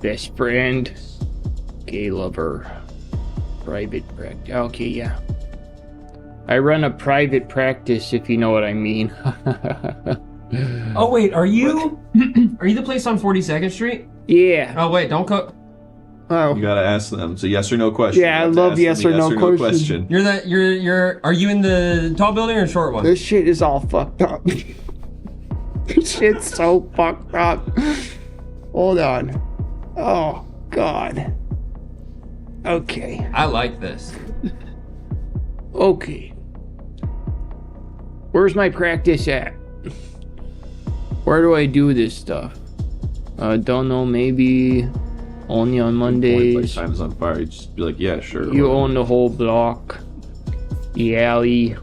Best friend. Gay lover. Private practice. Okay, yeah. I run a private practice, if you know what I mean. Oh wait, are you the place on 42nd Street? Yeah. Oh wait, don't go. Oh. You gotta ask them. It's a yes or no question. Yeah, You have I to love ask yes them or a no question. You're are you in the tall building or short one? This shit is all fucked up. This shit's so fucked up. Hold on. Oh, God. Okay. I like this. Okay. Where's my practice at? Where do I do this stuff? Don't know, maybe only on Mondays. Like time's on fire. You just be like, yeah, sure. You own the whole block. The alley.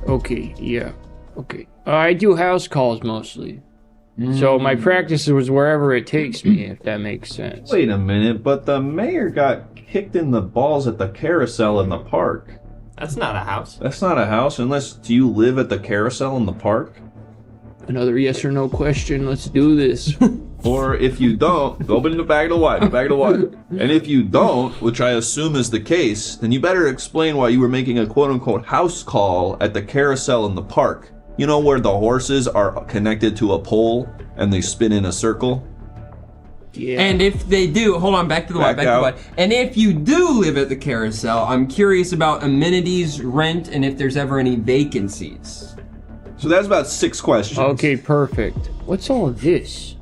Okay, yeah. Okay. I do house calls mostly. So my practice was wherever it takes me, if that makes sense. Wait a minute, but the mayor got kicked in the balls at the carousel in the park. That's not a house. That's not a house, do you live at the carousel in the park? Another yes or no question. Let's do this. Or if you don't, go in the bag of the white, And if you don't, which I assume is the case, then you better explain why you were making a quote-unquote house call at the carousel in the park. You know where the horses are connected to a pole and they spin in a circle? Yeah. And if they do, hold on, back to the white, back to the white. And if you do live at the carousel, I'm curious about amenities, rent, and if there's ever any vacancies. So that's about 6 questions. Okay, perfect. What's all of this?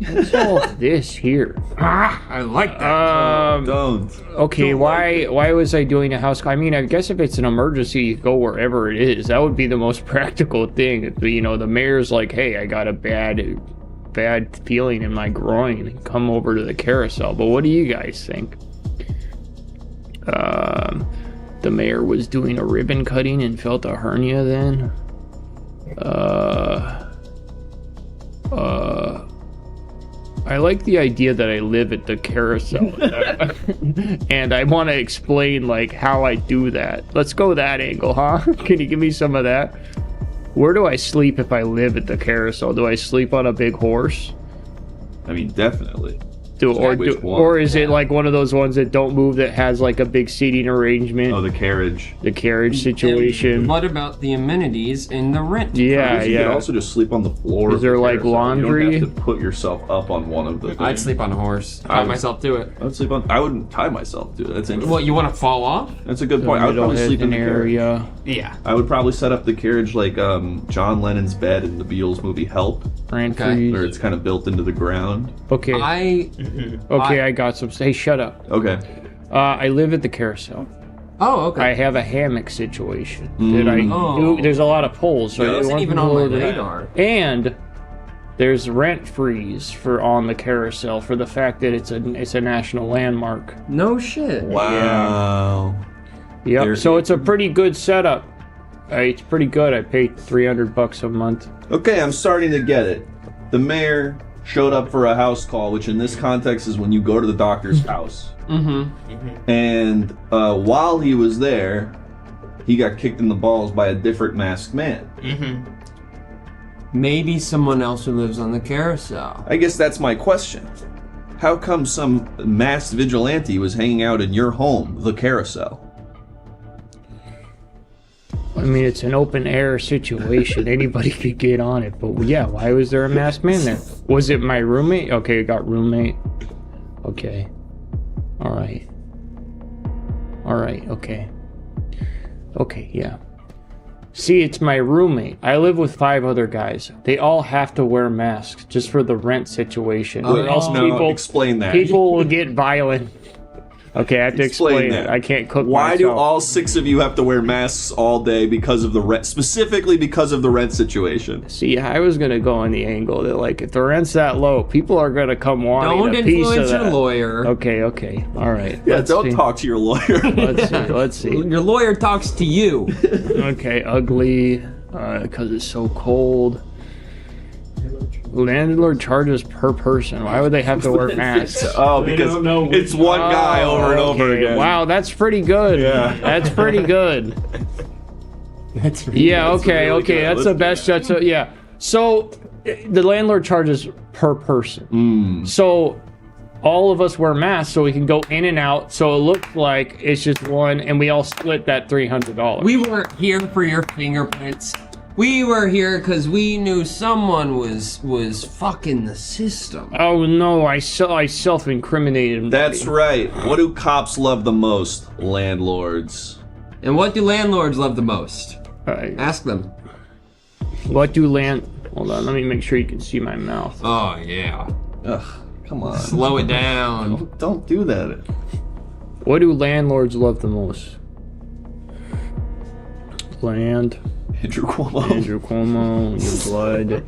What's all of this here? I like that. Don't. Okay, why was I doing a house call? I mean, I guess if it's an emergency, you go wherever it is. That would be the most practical thing. You know, the mayor's like, hey, I got a bad feeling in my groin. Come over to the carousel. But what do you guys think? The mayor was doing a ribbon cutting and felt a hernia then. I like the idea that I live at the carousel. And I want to explain, like, how I do that. Let's go that angle, huh? Can you give me some of that? Where do I sleep if I live at the carousel? Do I sleep on a big horse? I mean, definitely. Or is it like one of those ones that don't move that has like a big seating arrangement? Oh, the carriage. The carriage situation. And what about the amenities and the rent? Yeah, You could also just sleep on the floor. Is there, like, You laundry? don't have to put yourself up on one of the things. I'd sleep on a horse. Tie myself to it. I wouldn't tie myself to it. That's interesting. What, you want to fall off? That's a good point. I would probably sleep in the carriage. area. Yeah. I would probably set up the carriage like John Lennon's bed in the Beatles movie Help, Rent-free. where it's kind of built into the ground. Okay. I got some. Hey, shut up. Okay. I live at the carousel. Oh, okay. I have a hammock situation that I do. There's a lot of poles. So That isn't even on my radar. And there's rent freeze on the carousel for the fact that it's a national landmark. No shit. Wow. Yep. So it's a pretty good setup. It's pretty good. I pay $300 a month. Okay, I'm starting to get it. The mayor showed up for a house call, which in this context is when you go to the doctor's house. And while he was there, he got kicked in the balls by a different masked man. Maybe someone else who lives on the carousel. I guess that's my question. How come some masked vigilante was hanging out in your home, the carousel? I mean, it's an open air situation. Anybody could get on it. But yeah, why was there a masked man there? Was it my roommate? Okay, I got roommate. Okay. All right. Okay. Okay, yeah. See, it's my roommate. I live with 5 other guys. They all have to wear masks just for the rent situation. Or else explain that. people will get violent. Okay, I have to explain that. it. I can't cook Why myself. do all 6 of you have to wear masks all day because of the rent, specifically because of the rent situation? See, I was gonna go on the angle that, like, if the rent's that low, people are gonna come wanting Don't a piece of influence your that. lawyer. Okay, all right. Yeah, Let's don't see. talk to your lawyer. Let's see. Your lawyer talks to you. Okay, ugly, because it's so cold. Landlord charges per person. Why would they have to wear masks? Oh, because don't know it's one guy over and over Okay, again. Wow, that's pretty good. Yeah. That's pretty good. That's Yeah, okay, really okay. good. That's Let's the do best. that. That's yeah. So the landlord charges per person. So all of us wear masks so we can go in and out. So it looks like it's just one, and we all split that $300. We weren't here for your fingerprints. We were here because we knew someone was fucking the system. Oh no, I self-incriminated. That's right. What do cops love the most? Landlords. And what do landlords love the most? Right. Ask them. What do Hold on, let me make sure you can see my mouth. Oh yeah. Ugh, come on. Slow it down. Don't do that. What do landlords love the most? Land. Andrew Cuomo. Andrew Cuomo, your blood,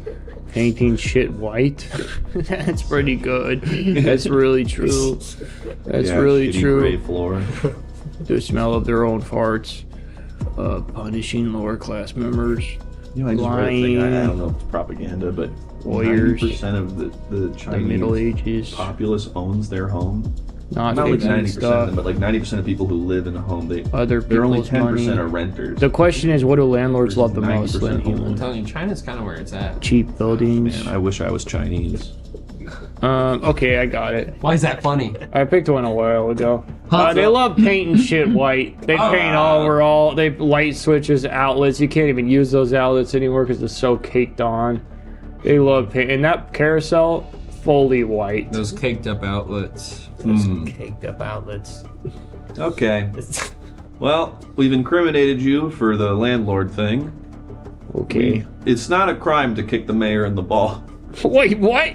painting shit white. That's pretty good. That's really true. That's Yeah, really shitty true. gray floor. The smell of their own farts. Punishing lower class members. You know, I just read a thing. I Lying. don't know if it's propaganda, but Warriors. 90% of the The Chinese Middle Ages. populace owns their home. Not Not like fixing 90%, of stuff. them, but like 90% of people who live in a home, Other they're only people's 10% money. are renters. The question is, what do landlords love the most? 90% Lynn of them. I'm Human? telling you, China's kind of where it's at. Cheap buildings. Man, I wish I was Chinese. Okay, I got it. Why is that funny? I picked one a while ago. Huh? They love painting shit white. They paint all. They light switches, outlets. You can't even use those outlets anymore because they're so caked on. They love paint. And that carousel, fully white. Those caked up outlets. Caked up outlets. Okay. Well, we've incriminated you for the landlord thing. Okay. It's not a crime to kick the mayor in the ball. Wait, what?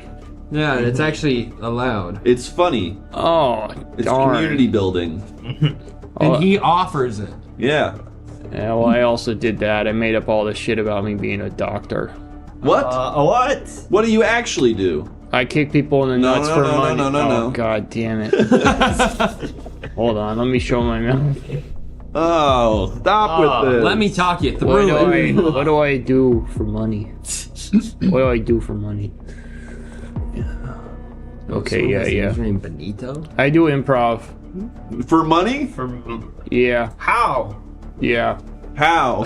Yeah, it's actually allowed. It's funny. Oh, It's darn. community building. And he offers it. Yeah. Yeah, well, I also did that. I made up all this shit about me being a doctor. What? What? What do you actually do? I kick people in the nuts no, for no, money. no, no, Oh, no. God damn it. Hold on, let me show my mouth. Oh, stop with this. Let me talk you What through it. what do I do for money? What do I do for money? Okay, yeah. Username Benito? I do improv. For money? Yeah, How? yeah. How?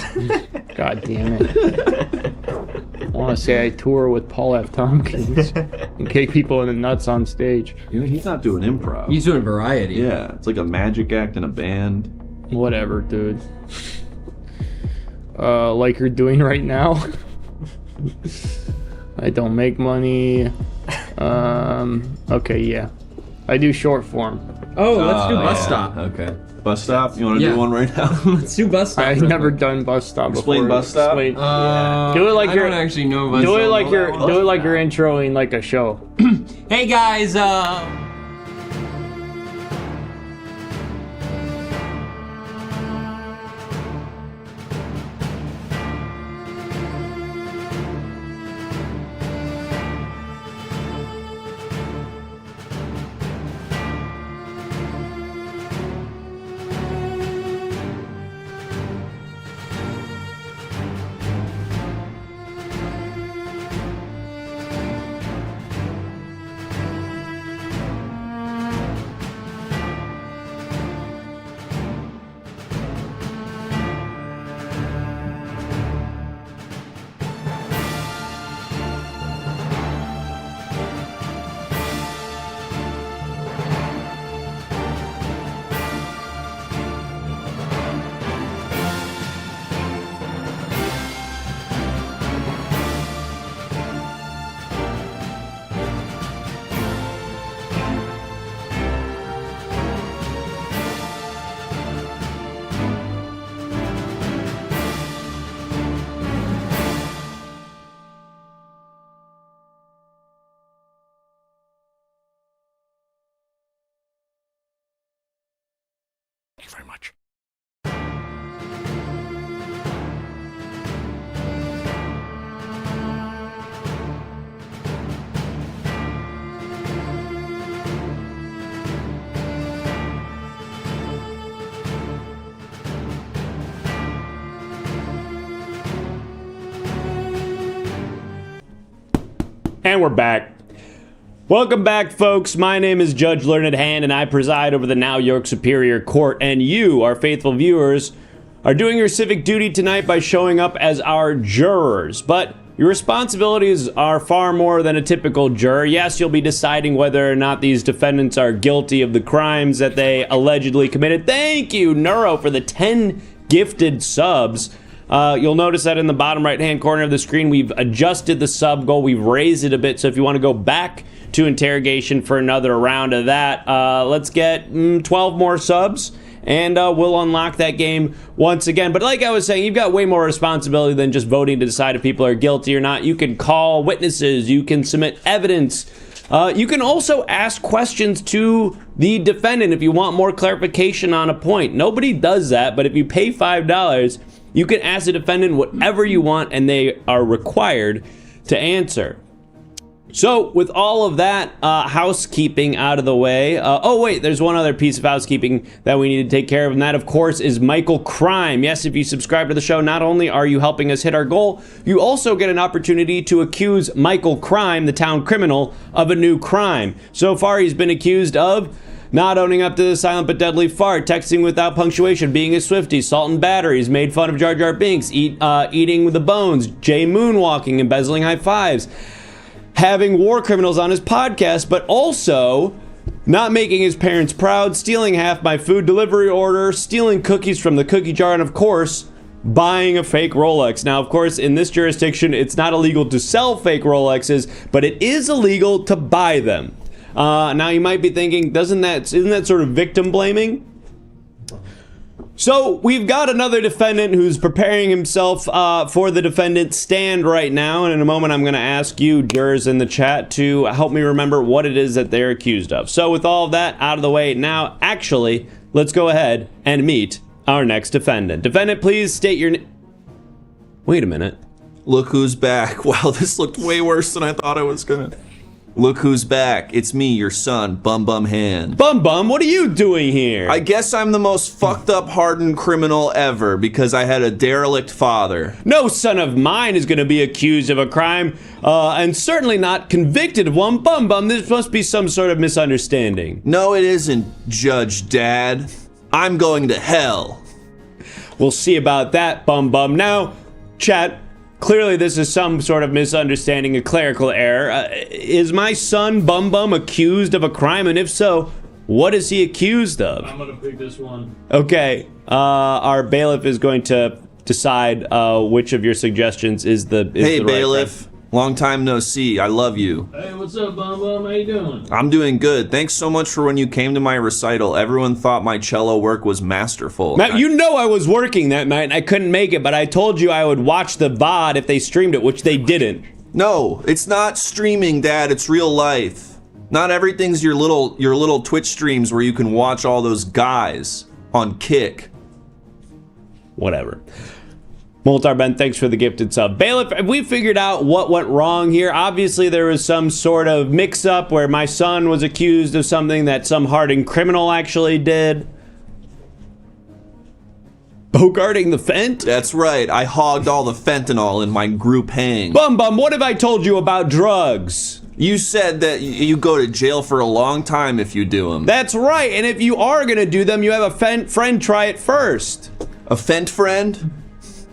God damn it. I want to say I tour with Paul F. Tompkins and kick people in the nuts on stage. You know, he's not doing improv. He's doing variety. Yeah, it's like a magic act in a band. Whatever, dude. Like you're doing right now. I don't make money. Okay, yeah. I do short form. Oh, let's do bus yeah. stop. Okay. Bus stop? You want to Yeah. do one right now? Let's do bus stop. I've real never quick. done bus stop Explain before. bus stop? Explain- Do it like I you're- don't actually know bus Do it stop. like you're introing like a show. Hey guys, And we're back. Welcome back, folks. My name is Judge Learned Hand, and I preside over the now York Superior Court. And you, our faithful viewers, are doing your civic duty tonight by showing up as our jurors. But your responsibilities are far more than a typical juror. Yes, you'll be deciding whether or not these defendants are guilty of the crimes that they allegedly committed. Thank you, Neuro, for the 10 gifted subs. You'll notice that in the bottom right-hand corner of the screen, we've adjusted the sub goal. We've raised it a bit. So if you want to go back to interrogation for another round of that, let's get 12 more subs, and we'll unlock that game once again. But like I was saying, you've got way more responsibility than just voting to decide if people are guilty or not. You can call witnesses. You can submit evidence. You can also ask questions to the defendant if you want more clarification on a point. Nobody does that, but if you pay $5, you can ask the defendant whatever you want, and they are required to answer. So, with all of that housekeeping out of the way, oh wait, there's one other piece of housekeeping that we need to take care of, and that, of course, is Michael Crime. Yes, if you subscribe to the show, not only are you helping us hit our goal, you also get an opportunity to accuse Michael Crime, the town criminal, of a new crime. So far, he's been accused of not owning up to the silent but deadly fart, texting without punctuation, being a Swiftie, salt and batteries, made fun of Jar Jar Binks, eating the bones, Jay moonwalking, embezzling high fives, having war criminals on his podcast, but also not making his parents proud, stealing half my food delivery order, stealing cookies from the cookie jar, and of course, buying a fake Rolex. Now, of course, in this jurisdiction, it's not illegal to sell fake Rolexes, but it is illegal to buy them. Now you might be thinking, isn't that sort of victim blaming? So we've got another defendant who's preparing himself for the defendant's stand right now, and in a moment I'm going to ask you, jurors in the chat, to help me remember what it is that they're accused of. So with all of that out of the way now, actually, let's go ahead and meet our next defendant. Defendant, please state your name. Wait a minute. Look who's back. Wow, this looked way worse than I thought it was gonna. Look who's back. It's me, your son, Bum Bum Hand. Bum Bum, what are you doing here? I guess I'm the most fucked up hardened criminal ever because I had a derelict father. No son of mine is going to be accused of a crime, and certainly not convicted of one. Bum Bum, this must be some sort of misunderstanding. No, it isn't, Judge Dad. I'm going to hell. We'll see about that, Bum Bum. Now, chat, clearly this is some sort of misunderstanding, a clerical error. Is my son, Bum Bum, accused of a crime? And if so, what is he accused of? I'm gonna pick this one. Okay, our bailiff is going to decide which of your suggestions is the Hey, the right bailiff. crime. Long time no see. I love you. Hey, what's up, Bum Bum? How you doing? I'm doing good. Thanks so much for when you came to my recital. Everyone thought my cello work was masterful. Now, you know I was working that night and I couldn't make it, but I told you I would watch the VOD if they streamed it, which they didn't. No, it's not streaming, Dad. It's real life. Not everything's your little Twitch streams where you can watch all those guys on Kick. Whatever. Moltar Ben, thanks for the gifted sub. Bailiff, have we figured out what went wrong here? Obviously, there was some sort of mix-up where my son was accused of something that some hardened criminal actually did. Bogarting the fent? That's right. I hogged all the fentanyl in my group hang. Bum Bum, what have I told you about drugs? You said that you go to jail for a long time if you do them. That's right, and if you are going to do them, you have a friend try it first. A fent friend?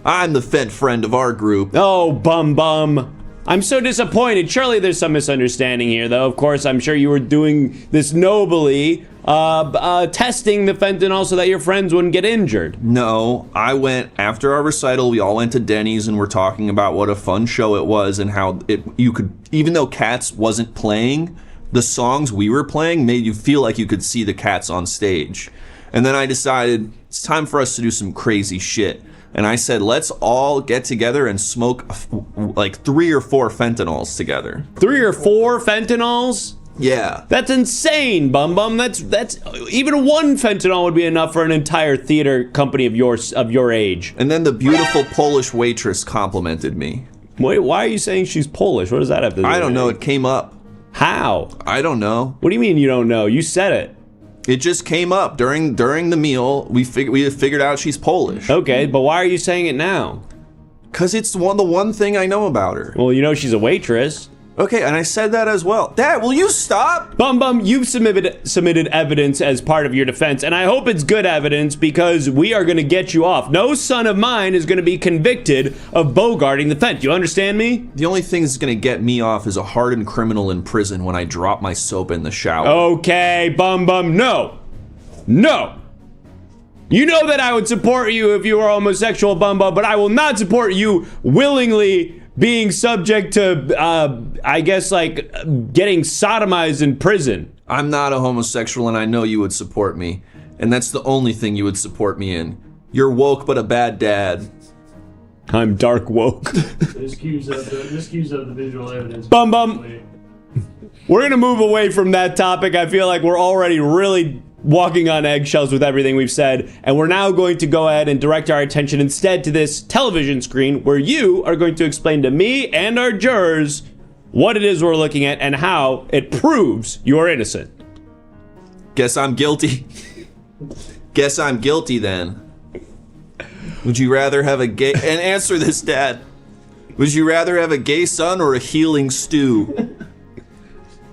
I'm the fent friend of our group. Oh, Bum Bum. I'm so disappointed. Surely there's some misunderstanding here, though. Of course, I'm sure you were doing this nobly, testing the fentanyl so that your friends wouldn't get injured. No, I went, after our recital, we all went to Denny's and we're talking about what a fun show it was and how you could, even though Cats wasn't playing, the songs we were playing made you feel like you could see the Cats on stage. And then I decided it's time for us to do some crazy shit. And I said, let's all get together and smoke like 3 or 4 fentanyls together. 3 or 4 fentanyls? Yeah. That's insane, Bum Bum. That's even 1 fentanyl would be enough for an entire theater company of your age. And then the beautiful Polish waitress complimented me. Wait, why are you saying she's Polish? What does that have to do with I don't know. anything? It came up. How? I don't know. What do you mean you don't know? You said it. It just came up during the meal. We figured out she's Polish. Okay, but why are you saying it now? Cause it's the one thing I know about her. Well, you know she's a waitress. Okay, and I said that as well. Dad, will you stop? Bum, you've submitted evidence as part of your defense, and I hope it's good evidence because we are going to get you off. No son of mine is going to be convicted of bogarting the fence. You understand me? The only thing that's going to get me off is a hardened criminal in prison when I drop my soap in the shower. Okay, Bum, no. No. You know that I would support you if you were homosexual, Bum, but I will not support you willingly being subject to, I guess, like, getting sodomized in prison. I'm not a homosexual, and I know you would support me. And that's the only thing you would support me in. You're woke, but a bad dad. I'm dark woke. This cues up the visual evidence. Bum. We're going to move away from that topic. I feel like we're already really walking on eggshells with everything we've said, and we're now going to go ahead and direct our attention instead to this television screen where you are going to explain to me and our jurors what it is we're looking at and how it proves you're innocent. Guess I'm guilty. Guess I'm guilty then. Would you rather have a gay... And answer this, Dad. Would you rather have a gay son or a healing stew?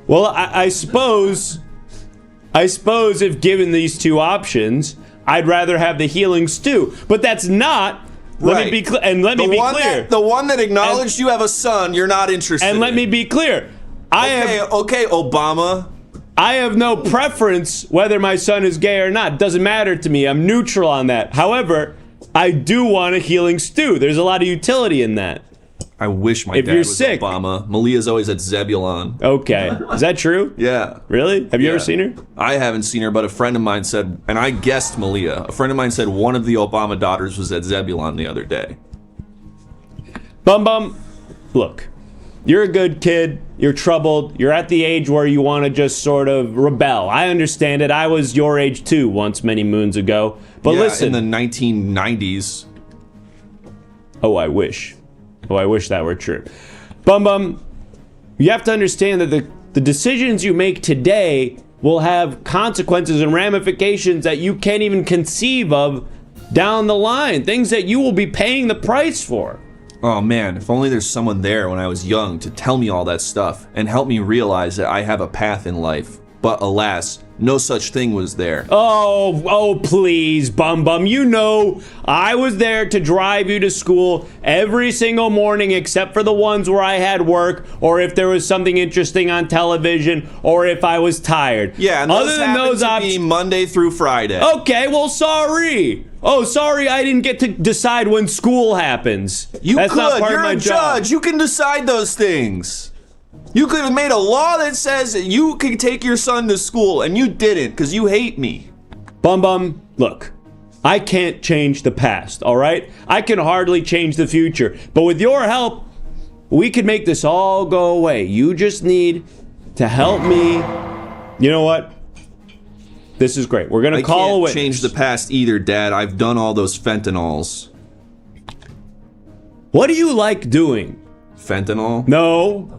Well, I suppose if given these two options, I'd rather have the healing stew. But that's not. Let me be clear. The one that acknowledged you have a son, you're not interested in. And let me be clear. Okay, Obama. I have no preference whether my son is gay or not. It doesn't matter to me. I'm neutral on that. However, I do want a healing stew. There's a lot of utility in that. I wish my dad was sick. Obama. Malia's always at Zebulon. Okay. Is that true? Yeah. Really? Have you ever seen her? I haven't seen her, but a friend of mine said, and I guessed Malia. A friend of mine said one of the Obama daughters was at Zebulon the other day. Bum, look. You're a good kid. You're troubled. You're at the age where you want to just sort of rebel. I understand it. I was your age too once many moons ago. But listen. In the 1990s. Oh, I wish. Oh, I wish that were true. Bum, you have to understand that the decisions you make today will have consequences and ramifications that you can't even conceive of down the line. Things that you will be paying the price for. Oh man, if only there's someone there when I was young to tell me all that stuff and help me realize that I have a path in life. But alas, no such thing was there. Oh, please, Bum. You know, I was there to drive you to school every single morning except for the ones where I had work or if there was something interesting on television or if I was tired. Yeah, and other than those options, Monday through Friday. Okay, well, sorry. Oh, sorry, I didn't get to decide when school happens. That's not part of my job. You're a judge. You can decide those things. You could have made a law that says that you can take your son to school, and you didn't because you hate me. Bum, look, I can't change the past, all right? I can hardly change the future, but with your help, we could make this all go away. You just need to help me. You know what? This is great. We're gonna call a witness. I can't change the past either, Dad. I've done all those fentanyls. What do you like doing? Fentanyl? No.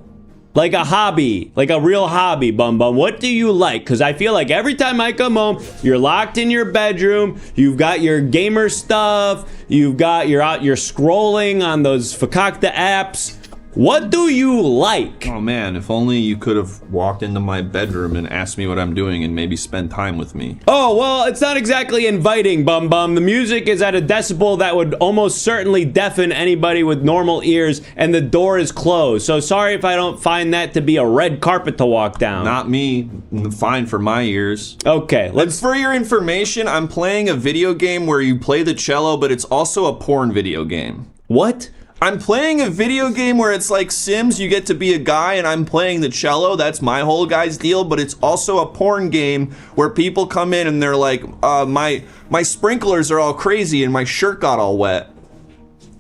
Like a hobby, like a real hobby, Bum. What do you like? Because I feel like every time I come home, you're locked in your bedroom, you've got your gamer stuff, you're scrolling on those fakakta apps. What do you like? Oh man, if only you could have walked into my bedroom and asked me what I'm doing and maybe spend time with me. Oh, well, it's not exactly inviting, Bum. The music is at a decibel that would almost certainly deafen anybody with normal ears, and the door is closed. So sorry if I don't find that to be a red carpet to walk down. Not me. Fine for my ears. Okay, For your information, I'm playing a video game where you play the cello, but it's also a porn video game. What? I'm playing a video game where it's like Sims, you get to be a guy and I'm playing the cello. That's my whole guy's deal, but it's also a porn game where people come in and they're like, my sprinklers are all crazy and my shirt got all wet.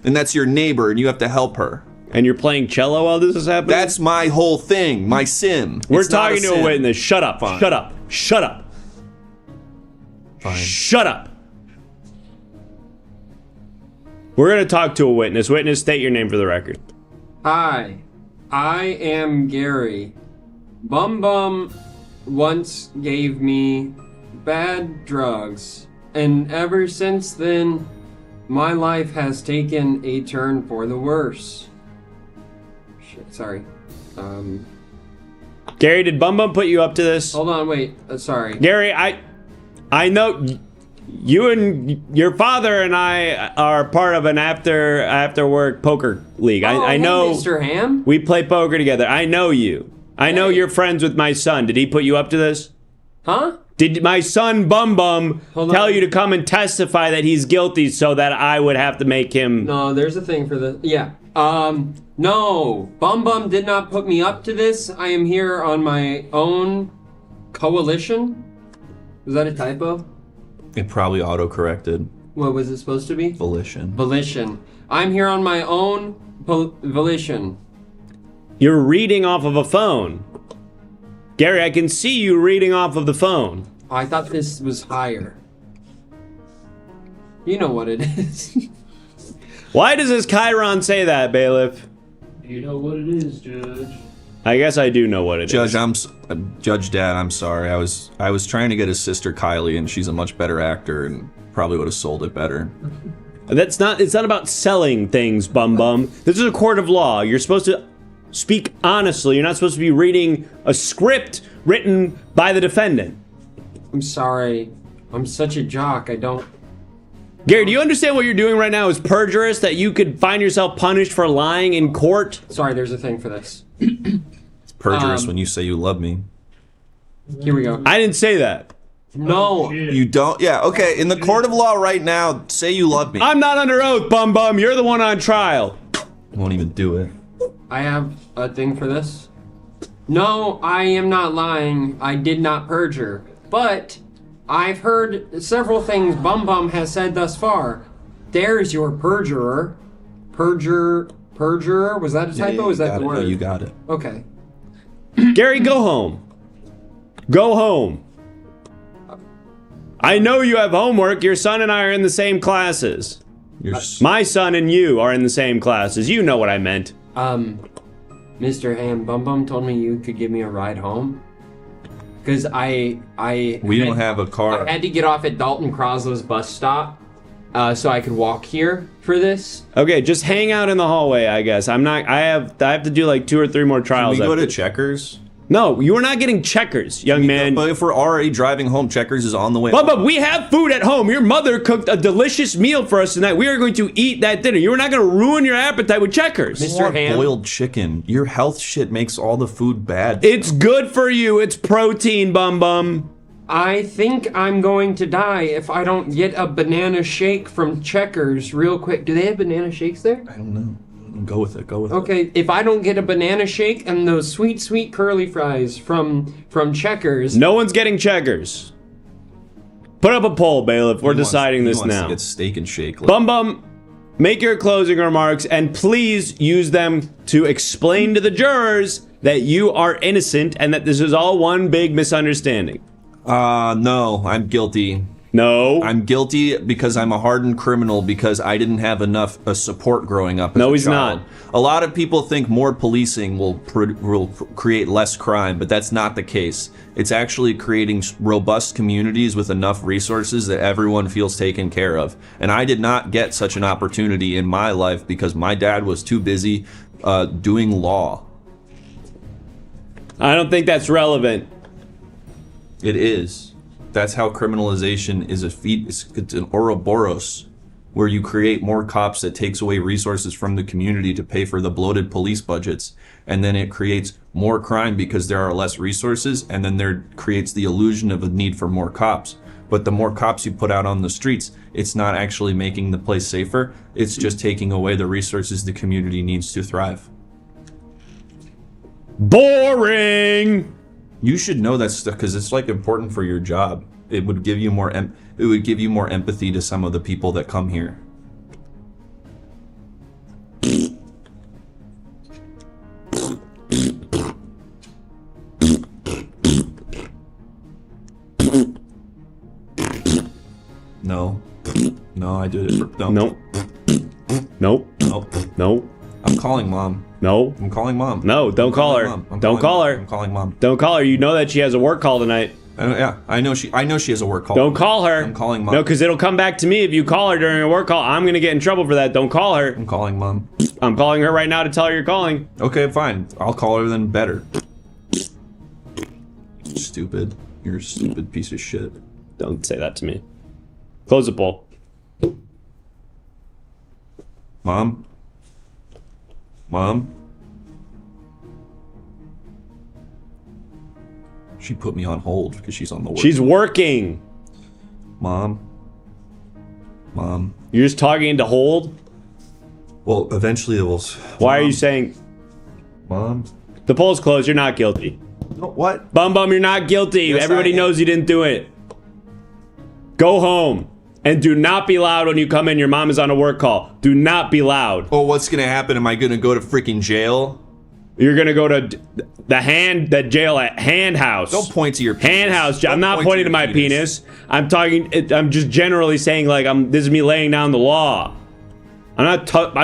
And that's your neighbor and you have to help her. And you're playing cello while this is happening? That's my whole thing, my sim. We're talking to a witness. Shut up. Fine. Shut up. Shut up. Fine. Shut up. We're going to talk to a witness. Witness, state your name for the record. Hi, I am Gary. Bum once gave me bad drugs, and ever since then, my life has taken a turn for the worse. Sorry. Gary, did Bum Bum put you up to this? Hold on, wait. Sorry. Gary, I know you and your father and I are part of an after work poker league. I hey, know Mr. Ham. we play poker together. I know you. I know you're friends with my son. Did he put you up to this? Huh? Did my son Bum Bum Hold tell on. you to come and testify that he's guilty so that I would have to make him? No, there's a thing for this. Yeah. No. Bum Bum did not put me up to this. I am here on my own coalition. Was that a typo? It probably auto-corrected. What was it supposed to be? Volition. Volition. I'm here on my own volition. You're reading off of a phone. Gary, I can see you reading off of the phone. I thought this was higher. You know what it is. Why does this Chiron say that, bailiff? You know what it is, Judge. I guess I do know what it is. Judge Dad, I'm sorry. I was trying to get his sister Kylie, and she's a much better actor, and probably would have sold it better. It's not about selling things, Bum Bum. This is a court of law. You're supposed to speak honestly. You're not supposed to be reading a script written by the defendant. I'm sorry. I'm such a jock. I don't... Gary, do you understand what you're doing right now is perjurous, that you could find yourself punished for lying in court? Sorry, there's a thing for this. It's perjurous when you say you love me. Here we go. I didn't say that. No. You don't? Yeah, okay. In the court of law right now, say you love me. I'm not under oath, Bum Bum. You're the one on trial. Won't even do it. I have a thing for this. No, I am not lying. I did not perjure. But I've heard several things Bum Bum has said thus far. There's your perjurer. Perjurer? Was that a typo? Is that the word? No, you got it. Okay. Gary, go home. Go home. I know you have homework. Your son and I are in the same classes. My son and you are in the same classes. You know what I meant. Mr. Ham, Bum Bum told me you could give me a ride home. Because We don't have a car. I had to get off at Dalton Croslow's bus stop, so I could walk here for this. Okay, just hang out in the hallway, I guess. I have to do like 2 or 3 more Can trials. we go after- to Checkers? No, you are not getting Checkers, young man. But if we're already driving home, Checkers is on the way. But we have food at home. Your mother cooked a delicious meal for us tonight. We are going to eat that dinner. You are not going to ruin your appetite with Checkers. Mr. Want Ham? boiled chicken. Your health shit makes all the food bad. It's good for you. It's protein, Bum Bum. I think I'm going to die if I don't get a banana shake from Checkers real quick. Do they have banana shakes there? I don't know. Go with it. Go with it. Okay, if I don't get a banana shake and those sweet, sweet curly fries from Checkers. No one's getting Checkers. Put up a poll, bailiff. We're deciding this He wants now. to get steak and shake. Bum Bum, make your closing remarks and please use them to explain to the jurors that you are innocent and that this is all one big misunderstanding. No, I'm guilty. No. I'm guilty because I'm a hardened criminal because I didn't have enough support growing up as No, a he's child. not. A lot of people think more policing will create less crime, but that's not the case. It's actually creating robust communities with enough resources that everyone feels taken care of. And I did not get such an opportunity in my life because my dad was too busy doing law. I don't think that's relevant. It is. That's how criminalization is it's an Ouroboros, where you create more cops that takes away resources from the community to pay for the bloated police budgets. And then it creates more crime because there are less resources, and then there creates the illusion of a need for more cops. But the more cops you put out on the streets, it's not actually making the place safer. It's just taking away the resources the community needs to thrive. Boring. You should know that stuff because it's like important for your job. It would give you more. It would give you more empathy to some of the people that come here. No, I did it. No. Nope. Nope. Nope. Nope. I'm calling mom. No. I'm calling mom. No, don't call her. Don't call her. I'm calling mom. Don't call her. You know that she has a work call tonight. Yeah, I know she has a work call. Don't call her. I'm calling Mom. No, because it'll come back to me if you call her during a work call. I'm gonna get in trouble for that. Don't call her. I'm calling Mom. I'm calling her right now to tell her you're calling. Okay, fine. I'll call her then better. Stupid. You're a stupid piece of shit. Don't say that to me. Close the poll. Mom? Mom? She put me on hold because she's on the work. She's working. Mom? Mom? You're just talking to hold? Well, eventually it will... Why are you saying... Mom? The poll's closed. You're not guilty. No, what? Bum Bum, you're not guilty. Yes, Everybody I am. knows you didn't do it. Go home. And do not be loud when you come in. Your mom is on a work call. Do not be loud. Oh, what's gonna happen? Am I gonna go to freaking jail? You're gonna go to the jail at Hand House. Don't point to your penis. Hand House. I'm Don't not point pointing to your my penis. I'm just generally saying like this is me laying down the law. I'm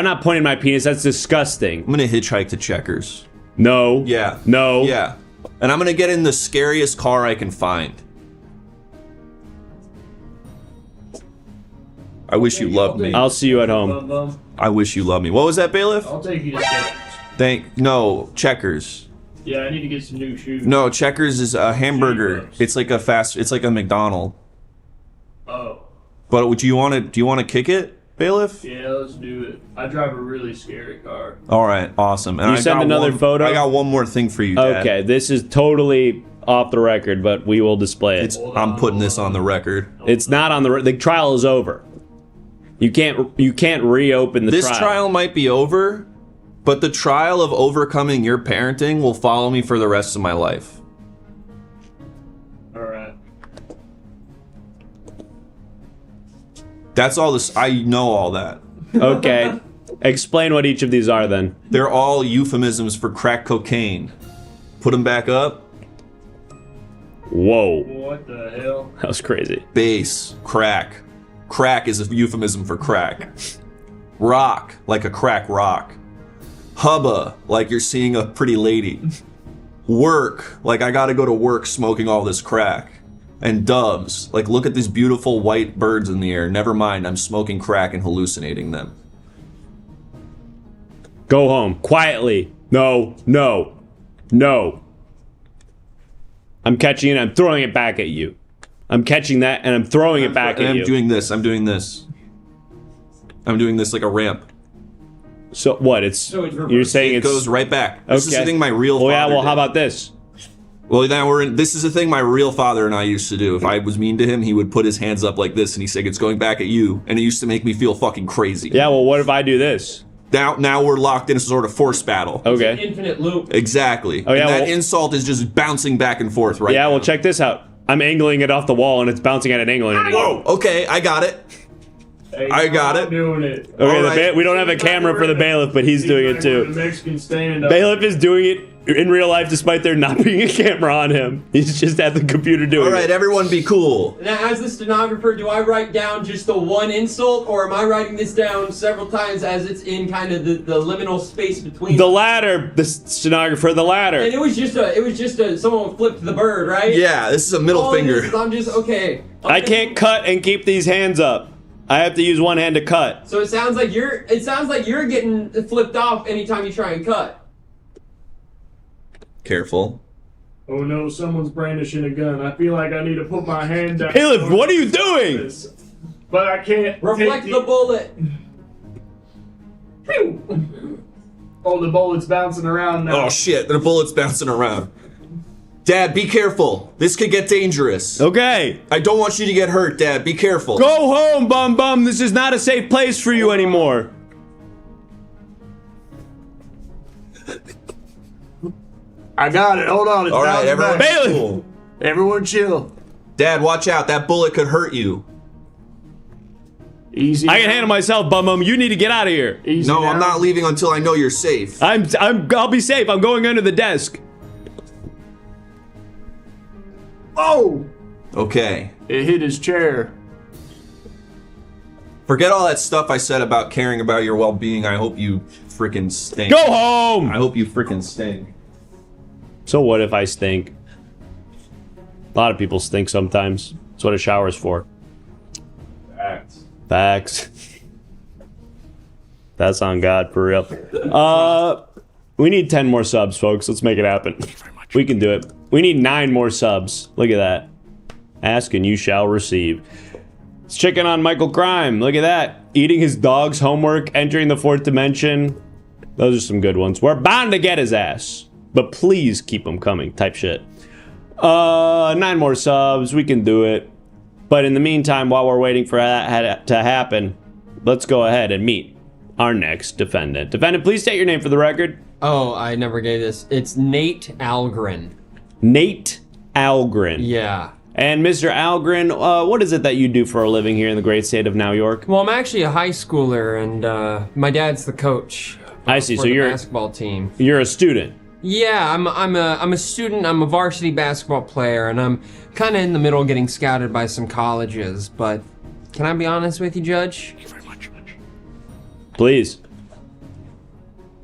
not pointing to my penis. That's disgusting. I'm gonna hitchhike to Checkers. No. Yeah. No. Yeah. And I'm gonna get in the scariest car I can find. I wish you loved me. I'll see you at home. I wish you loved me. What was that, bailiff? I'll take you to Checkers. No, Checkers. Yeah, I need to get some new shoes. No, Checkers is a hamburger. It's like a McDonald's. Oh. But do you want to kick it, bailiff? Yeah, let's do it. I drive a really scary car. All right, awesome. And You send another photo? I got one more thing for you, Dad. Okay, this is totally off the record, but we will display it. I'm putting this on the record. It's not on the trial is over. You can't reopen the This trial. trial might be over, but the trial of overcoming your parenting will follow me for the rest of my life. Alright. That's all this. I know all that. Okay. Explain what each of these are then. They're all euphemisms for crack cocaine. Put them back up. Whoa. What the hell? That was crazy. Base, crack. Crack is a euphemism for crack. Rock, like a crack rock. Hubba, like you're seeing a pretty lady. Work, like I gotta go to work smoking all this crack. And doves, like look at these beautiful white birds in the air. Never mind, I'm smoking crack and hallucinating them. Go home. Quietly. No. I'm catching it, I'm throwing it back at you. I'm catching that and I'm throwing it back at you. I'm doing this like a ramp. So what? You're saying It it's goes right back. This is the thing my real Oh yeah, father well how did. about this? Well, now this is the thing my real father and I used to do. If I was mean to him, he would put his hands up like this and he'd say, it's going back at you. And it used to make me feel fucking crazy. Yeah, well what if I do this? Now we're locked in a sort of force battle. Okay. Infinite loop. Exactly. Oh, yeah, and that well- insult is just bouncing back and forth right Yeah, now. well check this out. I'm angling it off the wall and it's bouncing at an angle. Whoa, okay, I got it. Hey, I got I'm it. doing it. Okay, All right. we don't have a camera for the bailiff, but he's doing it The too. Mexican stand-up. Bailiff is doing it in real life despite there not being a camera on him. He's just at the computer doing All right, it. everyone be cool. Now, as the stenographer, do I write down just the one insult, or am I writing this down several times as it's in kind of the liminal space between? The ladder, the stenographer, the And ladder. it was just someone flipped the bird, right? Yeah, this is a middle All it finger. is I'm just okay. I can't cut and keep these hands up. I have to use one hand to cut. So it sounds like you're getting flipped off anytime you try and cut. Careful. Oh no, someone's brandishing a gun. I feel like I need to put my hand down. Bailiff, what are you doing? But I can't. Reflect take the bullet. Oh, the bullet's bouncing around now. Oh shit, the bullet's bouncing around. Dad, be careful. This could get dangerous. Okay. I don't want you to get hurt, Dad. Be careful. Go home, bum bum. This is not a safe place for you anymore. I got it. Hold on. It's All right, bouncing everyone. back. Bailiff! Cool. Everyone chill. Dad, watch out. That bullet could hurt you. Easy. I can handle myself, bum bum. You need to get out of here. Easy No, now. I'm not leaving until I know you're safe. I'll be safe. I'm going under the desk. Oh! Okay. It hit his chair. Forget all that stuff I said about caring about your well-being. I hope you freaking stink. Go home. I hope you freaking stink. So what if I stink? A lot of people stink sometimes. That's what a shower's for. Facts. That's on God, for real. We need 10 more subs, folks. Let's make it happen. We can do it. We need 9 more subs. Look at that. Ask and you shall receive. It's chicken on Michael Crime. Look at that. Eating his dog's homework, entering the 4th dimension. Those are some good ones. We're bound to get his ass. But please keep them coming. Type shit. 9 more subs. We can do it. But in the meantime, while we're waiting for that to happen, let's go ahead and meet our next defendant. Defendant, please state your name for the record. Oh, I never gave this. It's Nate Algren. Nate Algren. Yeah. And Mr. Algren, what is it that you do for a living here in the great state of New York? Well, I'm actually a high schooler, and my dad's the coach. I see. For So the you're basketball team. You're a student. Yeah, I'm a student. I'm a varsity basketball player, and I'm kind of in the middle, getting scouted by some colleges. But can I be honest with you, Judge? Thank you very much, Judge. Please.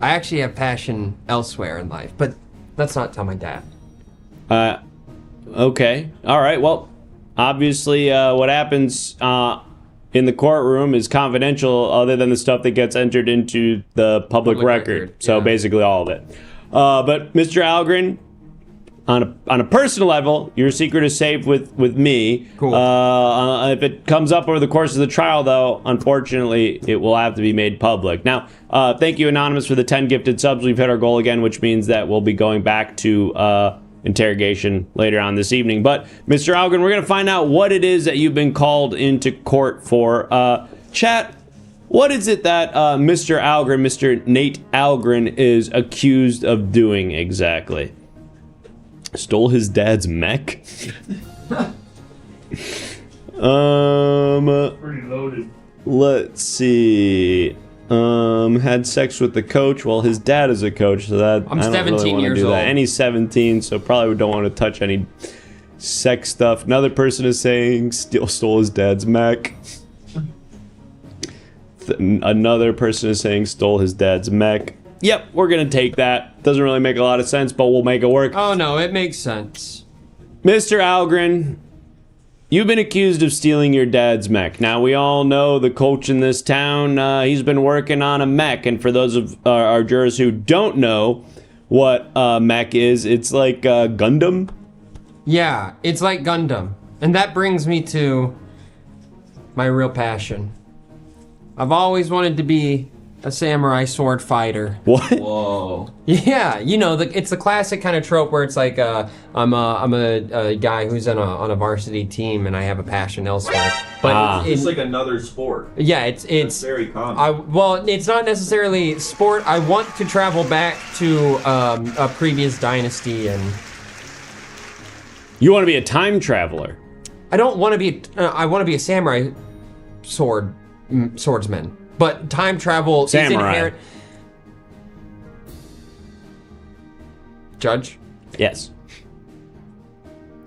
I actually have passion elsewhere in life, but let's not tell my dad. Okay. All right. Well, obviously, what happens in the courtroom is confidential, other than the stuff that gets entered into the public record. So yeah. basically, all of it. But Mr. Algren, on a personal level, your secret is safe with me. Cool. If it comes up over the course of the trial, though, unfortunately, it will have to be made public. Now, thank you, Anonymous, for the 10 gifted subs. We've hit our goal again, which means that we'll be going back to interrogation later on this evening. But, Mr. Algren, we're going to find out what it is that you've been called into court for. Chat, what is it that Mr. Algren, Mr. Nate Algren, is accused of doing exactly? Stole his dad's mech? Pretty loaded. Let's see. Had sex with the coach. Well, his dad is a coach, so that I'm I don't 17 really want to years do that. old. And he's 17, so probably don't want to touch any sex stuff. Another person is saying stole his dad's mech. Another person is saying stole his dad's mech. Yep, we're gonna take that. Doesn't really make a lot of sense, but we'll make it work. Oh no, it makes sense. Mr. Algren, you've been accused of stealing your dad's mech. Now, we all know the coach in this town, he's been working on a mech. And for those of our jurors who don't know what mech is, it's like Gundam. Yeah, it's like Gundam. And that brings me to my real passion. I've always wanted to be a samurai sword fighter. What? Whoa. Yeah, you know, it's the classic kind of trope where it's like, I'm a guy who's on a varsity team and I have a passion elsewhere. But It's like another sport. yeah, it's Very common. well, it's not necessarily sport. I want to travel back to a previous dynasty, and You want to be a time traveler? I don't want to be. I want to be a samurai swordsman. But time travel is Samurai. inherent. Judge, Yes.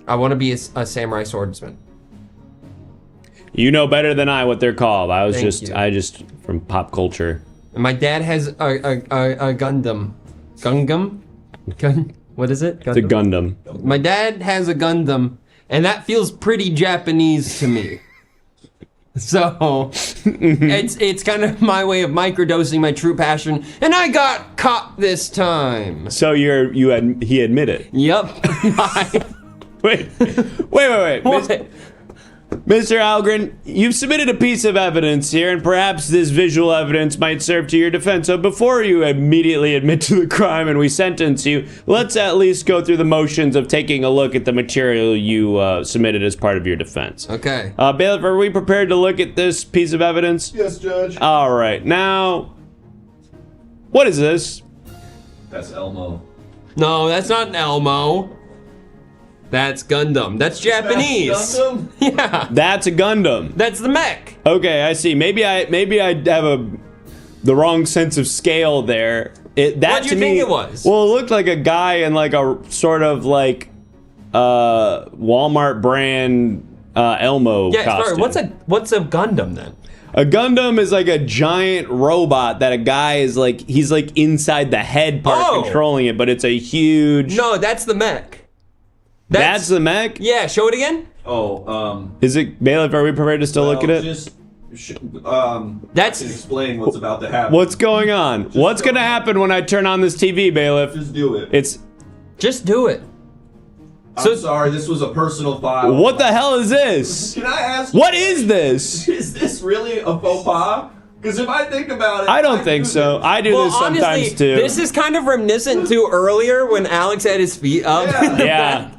I want to be a samurai swordsman. You know better than I what they're called. Thank you. I just from pop culture. And my dad has a Gundam. What is it? The Gundam. My dad has a Gundam, and that feels pretty Japanese to me. So it's kind of my way of microdosing my true passion, and I got caught this time. So he admitted. Yep. Wait. What? Mr. Algren, you've submitted a piece of evidence here, and perhaps this visual evidence might serve to your defense. So before you immediately admit to the crime and we sentence you, let's at least go through the motions of taking a look at the material you submitted as part of your defense. Okay. Bailiff, are we prepared to look at this piece of evidence? Yes, Judge. All right. Now, what is this? That's Elmo. No, that's not an Elmo. That's Gundam. That's Japanese. Gundam? Yeah, That's a Gundam. that's the mech. Okay, I see. Maybe I have the wrong sense of scale there. That What do to you me, think it was? Well, it looked like a guy in like a sort of like Walmart brand Elmo Yeah, costume. sorry. What's a Gundam then? A Gundam is like a giant robot that a guy is like he's like inside the head part Oh. controlling it, but it's a huge. No, that's the mech. That's the mech? Yeah, show it again. Oh, Is it, Bailiff, are we prepared to still look at it? That's I can explain what's about to happen. What's going on? What's going to happen when I turn on this TV, Bailiff? Just do it. It's, just do it. I'm sorry, this was a personal file. what the hell is this? Can I ask? What is this? Is this really a faux pas? Because if I think about it, I don't think so. I do this sometimes honestly, too. this is kind of reminiscent to earlier when Alex had his feet up. Yeah. Yeah.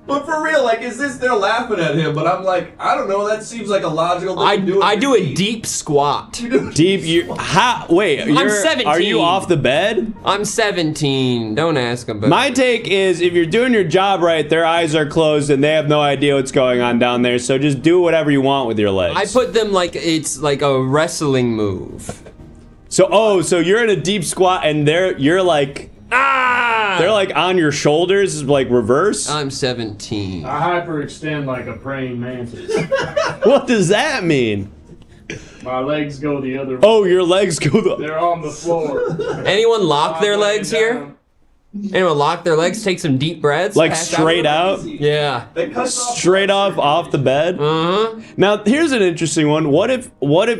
But for real, like, is this? They're laughing at him, but I'm like, I don't know. That seems like a logical thing to do. I do a deep squat. Deep, you, how, wait, I'm 17. Are you off the bed? I'm 17. Don't ask him. But My take is if you're doing your job right, their eyes are closed and they have no idea what's going on down there, so just do whatever you want with your legs. I put them like it's like a wrestling move. So, so you're in a deep squat and you're like, they're like on your shoulders, like reverse? I'm 17. I hyperextend like a praying mantis. What does that mean? My legs go the other way. Oh, your legs go the... They're on the floor. Anyone lock their I'm laying legs here? down. Anyone lock their legs? Take some deep breaths. Like pass straight out? Yeah. They cut Straight off the bed? Uh-huh. Now, here's an interesting one. What if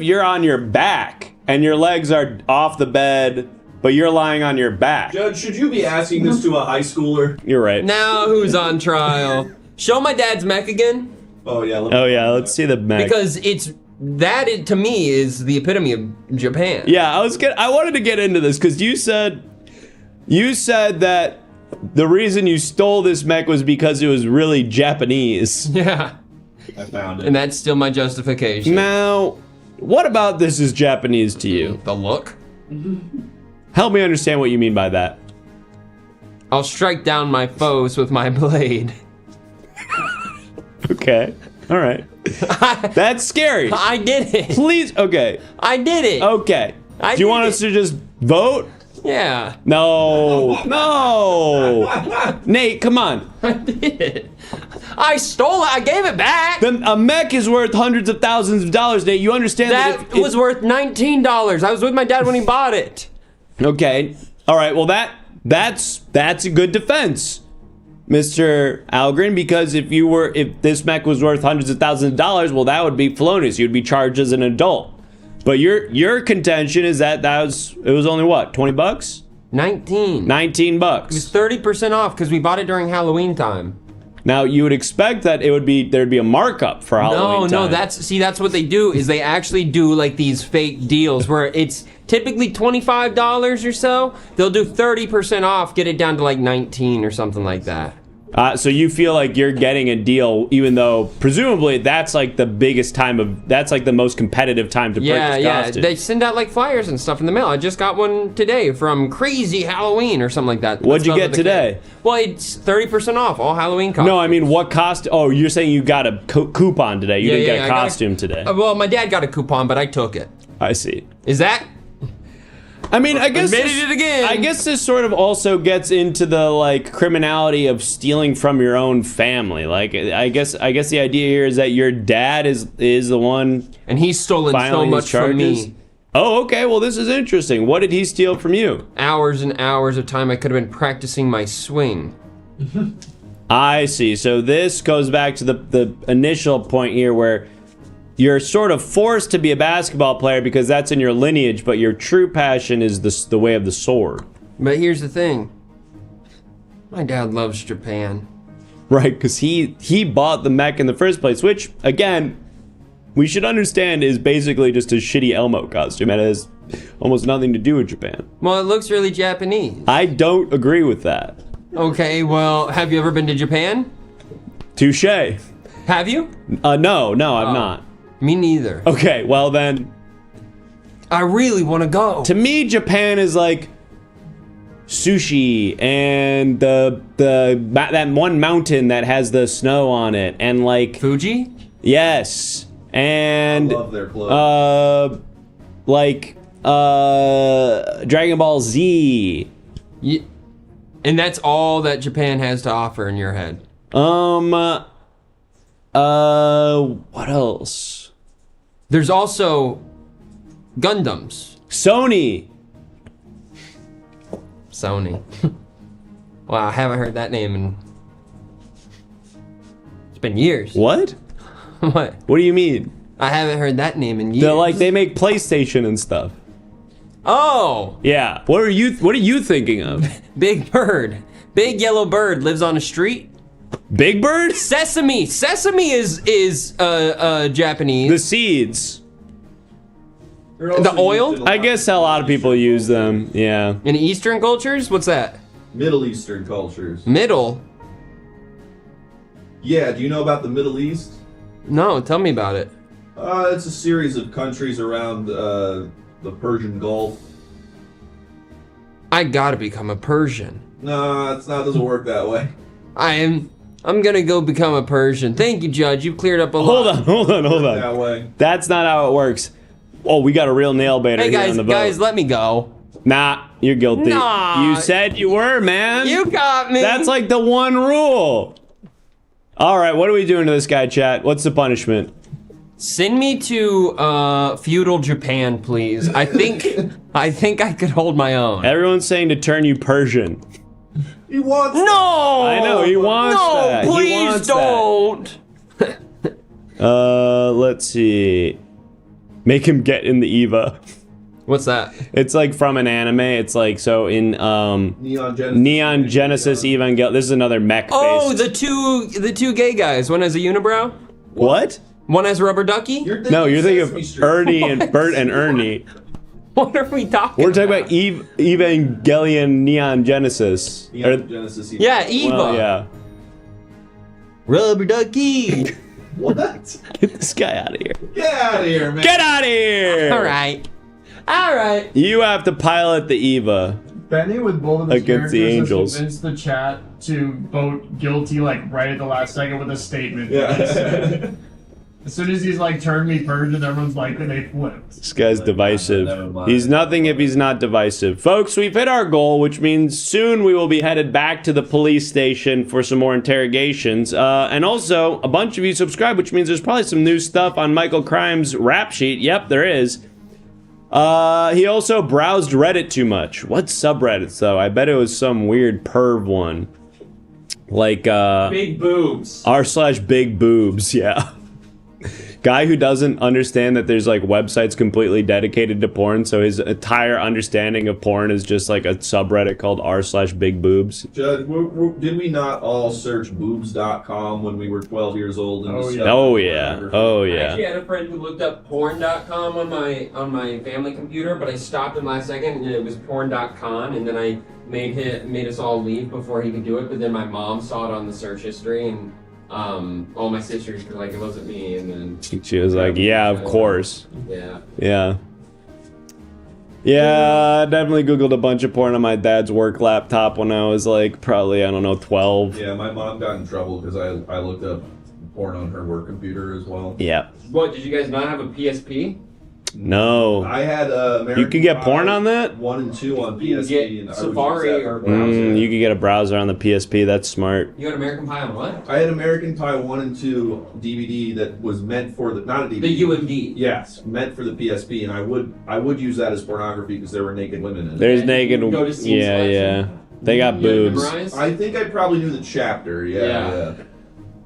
you're on your back and your legs are off the bed, but you're lying on your back? Judge, should you be asking this to a high schooler? You're right. Now who's on trial? Show my dad's mech again, Oh yeah. Oh yeah, let's see the mech. because to me is the epitome of Japan. Yeah, I wanted to get into this because you said that the reason you stole this mech was because it was really Japanese. Yeah. I found And it. that's still my justification. Now, what about this is Japanese to you? The look. Help me understand what you mean by that. I'll strike down my foes with my blade. Okay. All right. That's scary. I did it. Please. Okay. I did it. Okay. I Do you did want it. us to just vote? Yeah. No. No. Nate, come on. I did it. I stole it. I gave it back. Then a mech is worth hundreds of thousands of dollars, Nate. You understand that? That was worth $19. I was with my dad when he bought it. Okay. All right. Well, that's a good defense, Mr. Algren, because if this mech was worth hundreds of thousands of dollars, well, that would be felonious. You'd be charged as an adult. But your contention is that it was only what, 20 bucks? 19. 19 It was bucks. 30% off because we bought it during Halloween time. Now you would expect that there'd be a markup for Halloween No, time. that's what they do is they actually do like these fake deals where it's typically $25 or so. They'll do 30% off, get it down to like 19 or something like that. So you feel like you're getting a deal, even though presumably that's like the most competitive time to purchase costumes. They send out like flyers and stuff in the mail. I just got one today from Crazy Halloween or something like that. What'd you Spelled get with a today? K. Well, it's 30% off all Halloween costumes. No, I mean what cost? Oh, you're saying you got a coupon today. You didn't get a I got costume today. Well, my dad got a coupon, but I took it. I see. Is that? I mean, I guess Admitted it again. I guess this sort of also gets into the like criminality of stealing from your own family. Like, I guess the idea here is that your dad is the one And he's stolen so filing his much from charges. me. Oh, okay. Well, this is interesting. What did he steal from you? Hours and hours of time I could have been practicing my swing. I see. So this goes back to the initial point here where you're sort of forced to be a basketball player because that's in your lineage, but your true passion is the way of the sword. But here's the thing. My dad loves Japan. Right, because he bought the mech in the first place, which, again, we should understand is basically just a shitty Elmo costume. It has almost nothing to do with Japan. Well, it looks really Japanese. I don't agree with that. Okay, well, have you ever been to Japan? Touche. Have you? No, I've not. Me neither. Okay, well then, I really want to go. to me, Japan is like sushi and that one mountain that has the snow on it, and like Fuji? yes, and I love their clothes. Dragon Ball Z. And that's all that Japan has to offer in your head. What else? There's also Gundams. Sony. Sony. Wow, I haven't heard that name in It's been years. What? What? What do you mean? I haven't heard that name in years. They make PlayStation and stuff. Oh, Yeah. What are you thinking of? Big Bird. Big yellow bird lives on a street. Big Bird? Sesame. Sesame is Japanese. The seeds. They're also The used oil? in a lot I guess a lot of people use them. Yeah. In Eastern cultures, what's that? Middle Eastern cultures. Middle. Yeah, do you know about the Middle East? No, tell me about it. It's a series of countries around the Persian Gulf. I gotta become a Persian. No, it doesn't work that way. I'm gonna go become a Persian. Thank you, Judge. You've cleared up a lot. Hold on. That way. That's not how it works. Oh, we got a real nail baiter Hey here guys, on the vote. guys, let me go. Nah, you're guilty. Nah. You said you were, man. You got me. That's like the one rule. All right, what are we doing to this guy, chat? What's the punishment? Send me to feudal Japan, please. I think I could hold my own. Everyone's saying to turn you Persian. He wants No! I know, he wants that. No, He please wants that. don't. Let's see. Make him get in the Eva. What's that? It's like from an anime. It's like so in Neon Genesis. Evangelion. This is another mech. Oh, based. the two gay guys. One has a unibrow. What? One has rubber ducky. You're No, Sesame you're thinking of Street. Ernie and Bert and Ernie. What are we talking? We're talking about Evangelion Neon Genesis. Neon Genesis. Yeah, Eva. Well, yeah. Rubber ducky. What? Get this guy out of here. Get out of here, man. Get out of here. All right. All right. You have to pilot the Eva. Benny with both of his Against the characters Angels. has convinced the chat to vote guilty like right at the last second with a statement. Yeah. As soon as he's like turned me Persian, everyone's like they flipped. This guy's divisive. Never mind. He's nothing if he's not divisive. Folks, we've hit our goal, which means soon we will be headed back to the police station for some more interrogations. And also, a bunch of you subscribe, which means there's probably some new stuff on Michael Crime's rap sheet. Yep, there is. He also browsed Reddit too much. What subreddits, though? I bet it was some weird perv one. Like, Big boobs. r/big boobs, yeah. Guy who doesn't understand that there's like websites completely dedicated to porn, so his entire understanding of porn is just like a subreddit called r/big boobs. Judge, did we not all search boobs.com when we were 12 years old? And Oh, yeah. discovered Oh yeah, pornography? oh I yeah. actually had a friend who looked up porn.com on my family computer, but I stopped him last second and it was porn.con, and then I made us all leave before he could do it. But then my mom saw it on the search history, and all my sisters were like, it wasn't me, and then She was like, yeah, of course. yeah. Yeah. Yeah, I definitely Googled a bunch of porn on my dad's work laptop when I was like probably, I don't know, 12. Yeah, my mom got in trouble because I looked up porn on her work computer as well. Yeah. What, did you guys not have a PSP? No. I had American You could get porn Pie on that? 1 and 2 on You PSP. can and get I would Safari use that or for browsing. You could get a browser on the PSP. That's smart. You got American Pie on what? I had American Pie 1 and 2 DVD that was meant for not a DVD. The UMD. Yes, meant for the PSP, and I would use that as pornography because there were naked women in it. There's Yeah, naked. you can go to scene Yeah, selection. yeah. They got You had it boobs. memorized? I think I probably knew the chapter. Yeah. Yeah.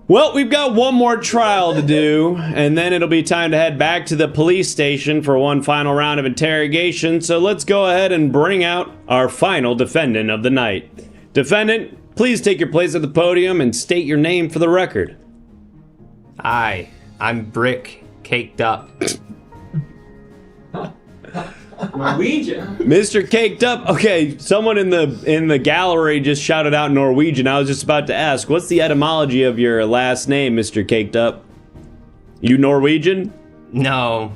Well, we've got one more trial to do, and then it'll be time to head back to the police station for one final round of interrogation. So let's go ahead and bring out our final defendant of the night. Defendant, please take your place at the podium and state your name for the record. Hi, I'm Brick Caked Up. Norwegian. Mr. Caked Up. Okay, someone in the gallery just shouted out Norwegian. I was just about to ask, what's the etymology of your last name, Mr. Caked Up? You Norwegian? No.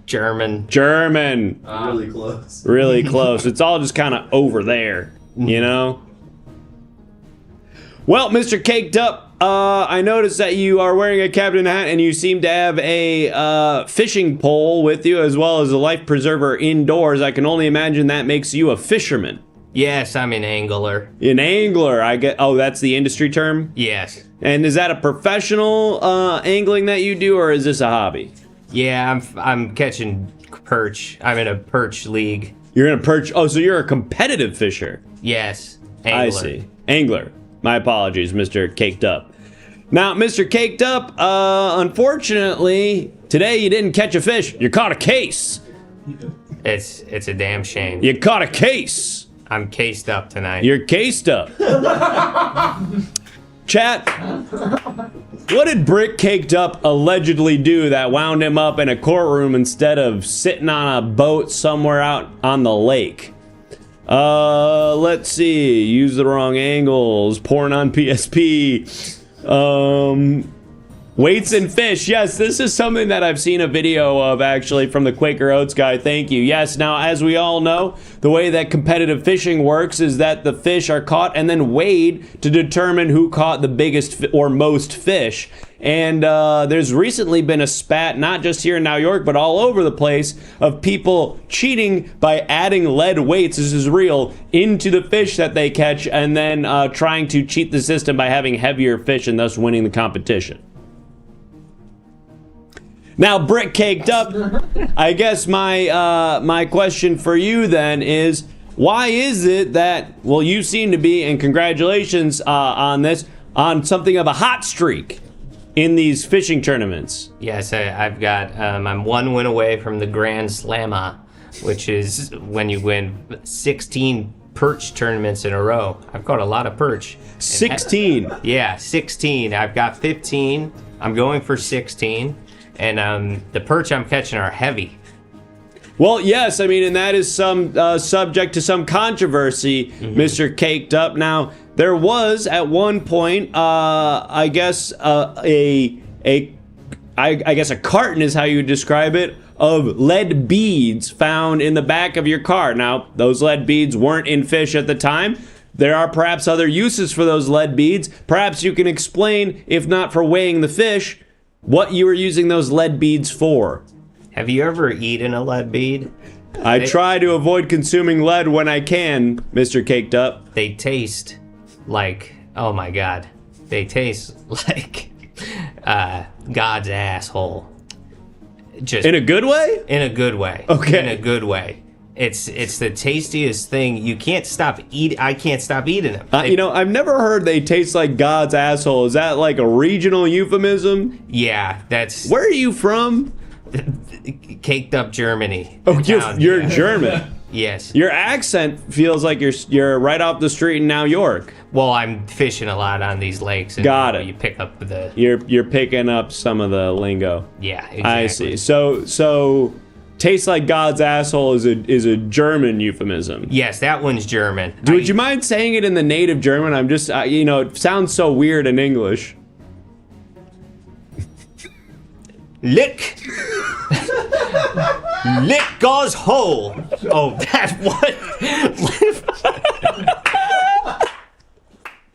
German. German. Really close. Really close. It's all just kind of over there, you know? Well, Mr. Caked Up, I noticed that you are wearing a captain hat and you seem to have a fishing pole with you as well as a life preserver indoors. I can only imagine that makes you a fisherman. Yes, I'm an angler. An angler, I get. Oh, that's the industry term? Yes. And is that a professional angling that you do, or is this a hobby? Yeah, I'm catching perch. I'm in a perch league. You're in a perch. Oh, so you're a competitive fisher. Yes. Angler. I see. Angler. My apologies, Mr. Caked Up. Now, Mr. Caked Up, unfortunately, today you didn't catch a fish. You caught a case. It's a damn shame. You caught a case. I'm cased up tonight. You're cased up. Chat, what did Brick Caked Up allegedly do that wound him up in a courtroom instead of sitting on a boat somewhere out on the lake? Let's see. Use the wrong angles. Porn on PSP. Weights and fish. Yes, this is something that I've seen a video of actually from the Quaker Oats guy. Thank you. Yes, now as we all know, the way that competitive fishing works is that the fish are caught and then weighed to determine who caught the biggest or most fish. And there's recently been a spat, not just here in New York, but all over the place, of people cheating by adding lead weights, this is real, into the fish that they catch, and then trying to cheat the system by having heavier fish and thus winning the competition. Now, Brick Caked Up, I guess my question for you then is, why is it that, well, you seem to be, and congratulations on this, on something of a hot streak in these fishing tournaments? Yes, I've got, I'm one win away from the Grand Slamma, which is when you win 16 perch tournaments in a row. I've caught a lot of perch. 16? Yeah, 16. I've got 15. I'm going for 16. And the perch I'm catching are heavy. Well, yes, I mean, and that is some subject to some controversy, Mr. Caked Up. Now, there was at one point, I guess, I guess a carton is how you would describe it, of lead beads found in the back of your car. Now, those lead beads weren't in fish at the time. There are perhaps other uses for those lead beads. Perhaps you can explain, if not for weighing the fish, what you were using those lead beads for. Have you ever eaten a lead bead? I try to avoid consuming lead when I can, Mr. Caked Up. They taste like, oh my god, they taste like God's asshole. Just In a good way? in a good way. Okay. In a good way. It's the tastiest thing. You can't stop I can't stop eating them. You know, I've never heard they taste like God's asshole. Is that like a regional euphemism? Yeah, that's Where are you from? Caked Up Germany. Oh, The town. you're German. Yes. Your accent feels like you're right off the street in New York. Well, I'm fishing a lot on these lakes. And, Got you know, it. You pick up the You're picking up some of the lingo. yeah. Exactly. I see. So taste like God's asshole is a German euphemism. Yes, that one's German. Would you mind saying it in the native German? I'm just, you know, it sounds so weird in English. Lick. Lick God's hole. Oh, that what?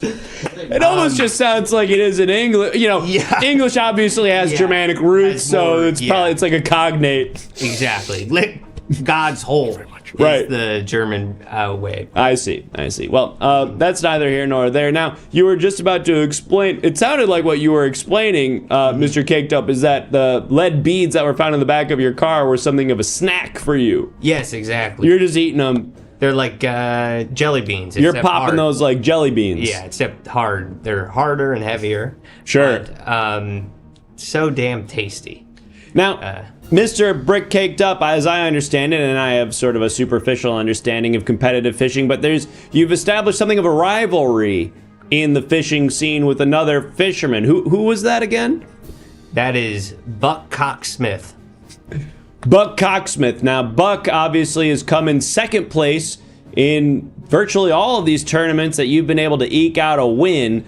It almost just sounds like it is in English. You know, Yeah. English obviously has Yeah. Germanic roots, Has so more, it's yeah. probably it's like a cognate. Exactly. Lick God's hole. Right. Is the German way. I see. Well, that's neither here nor there. Now, you were just about to explain. It sounded like what you were explaining, Mr. Caked Up, is that the lead beads that were found in the back of your car were something of a snack for you. Yes, exactly. You're just eating them. They're like jelly beans. You're except popping hard. those like jelly beans. Yeah, except hard. They're harder and heavier. Sure. But, so damn tasty. Now, Mr. Brick Caked Up, as I understand it, and I have sort of a superficial understanding of competitive fishing, but you've established something of a rivalry in the fishing scene with another fisherman. Who was that again? That is Buck Cocksmith. Buck Cocksmith. Now, Buck obviously has come in second place in virtually all of these tournaments that you've been able to eke out a win.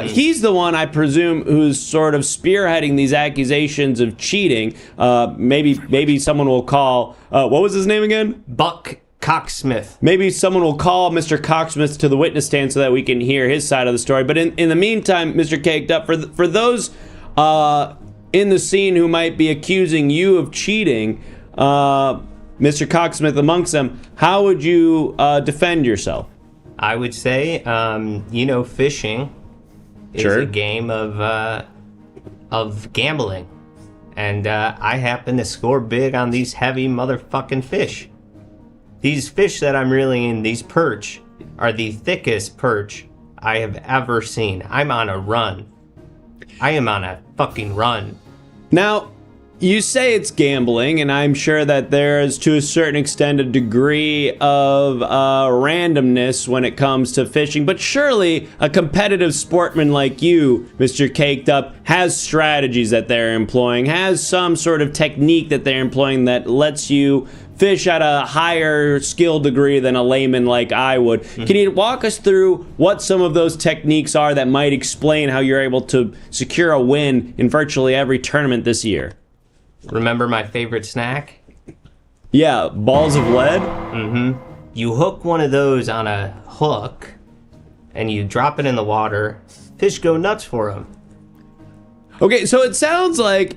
He's the one, I presume, who's sort of spearheading these accusations of cheating. Maybe someone will call, what was his name again? Buck Cocksmith. Maybe someone will call Mr. Cocksmith to the witness stand so that we can hear his side of the story. But in the meantime, Mr. Caked Up, for those in the scene who might be accusing you of cheating, Mr. Cocksmith amongst them, how would you defend yourself? I would say, fishing is Sure. a game of gambling. And I happen to score big on these heavy motherfucking fish. These fish that I'm reeling in, these perch, are the thickest perch I have ever seen. I'm on a run. I am on a fucking run. Now, you say it's gambling, and I'm sure that there is, to a certain extent, a degree of randomness when it comes to fishing. But surely a competitive sportsman like you, Mr. Caked Up, has strategies that they're employing, has some sort of technique that they're employing that lets you fish at a higher skill degree than a layman like I would. Mm-hmm. Can you walk us through what some of those techniques are that might explain how you're able to secure a win in virtually every tournament this year? Remember my favorite snack? Yeah, balls of lead? Mm-hmm. You hook one of those on a hook, and you drop it in the water. Fish go nuts for them. Okay, so it sounds like,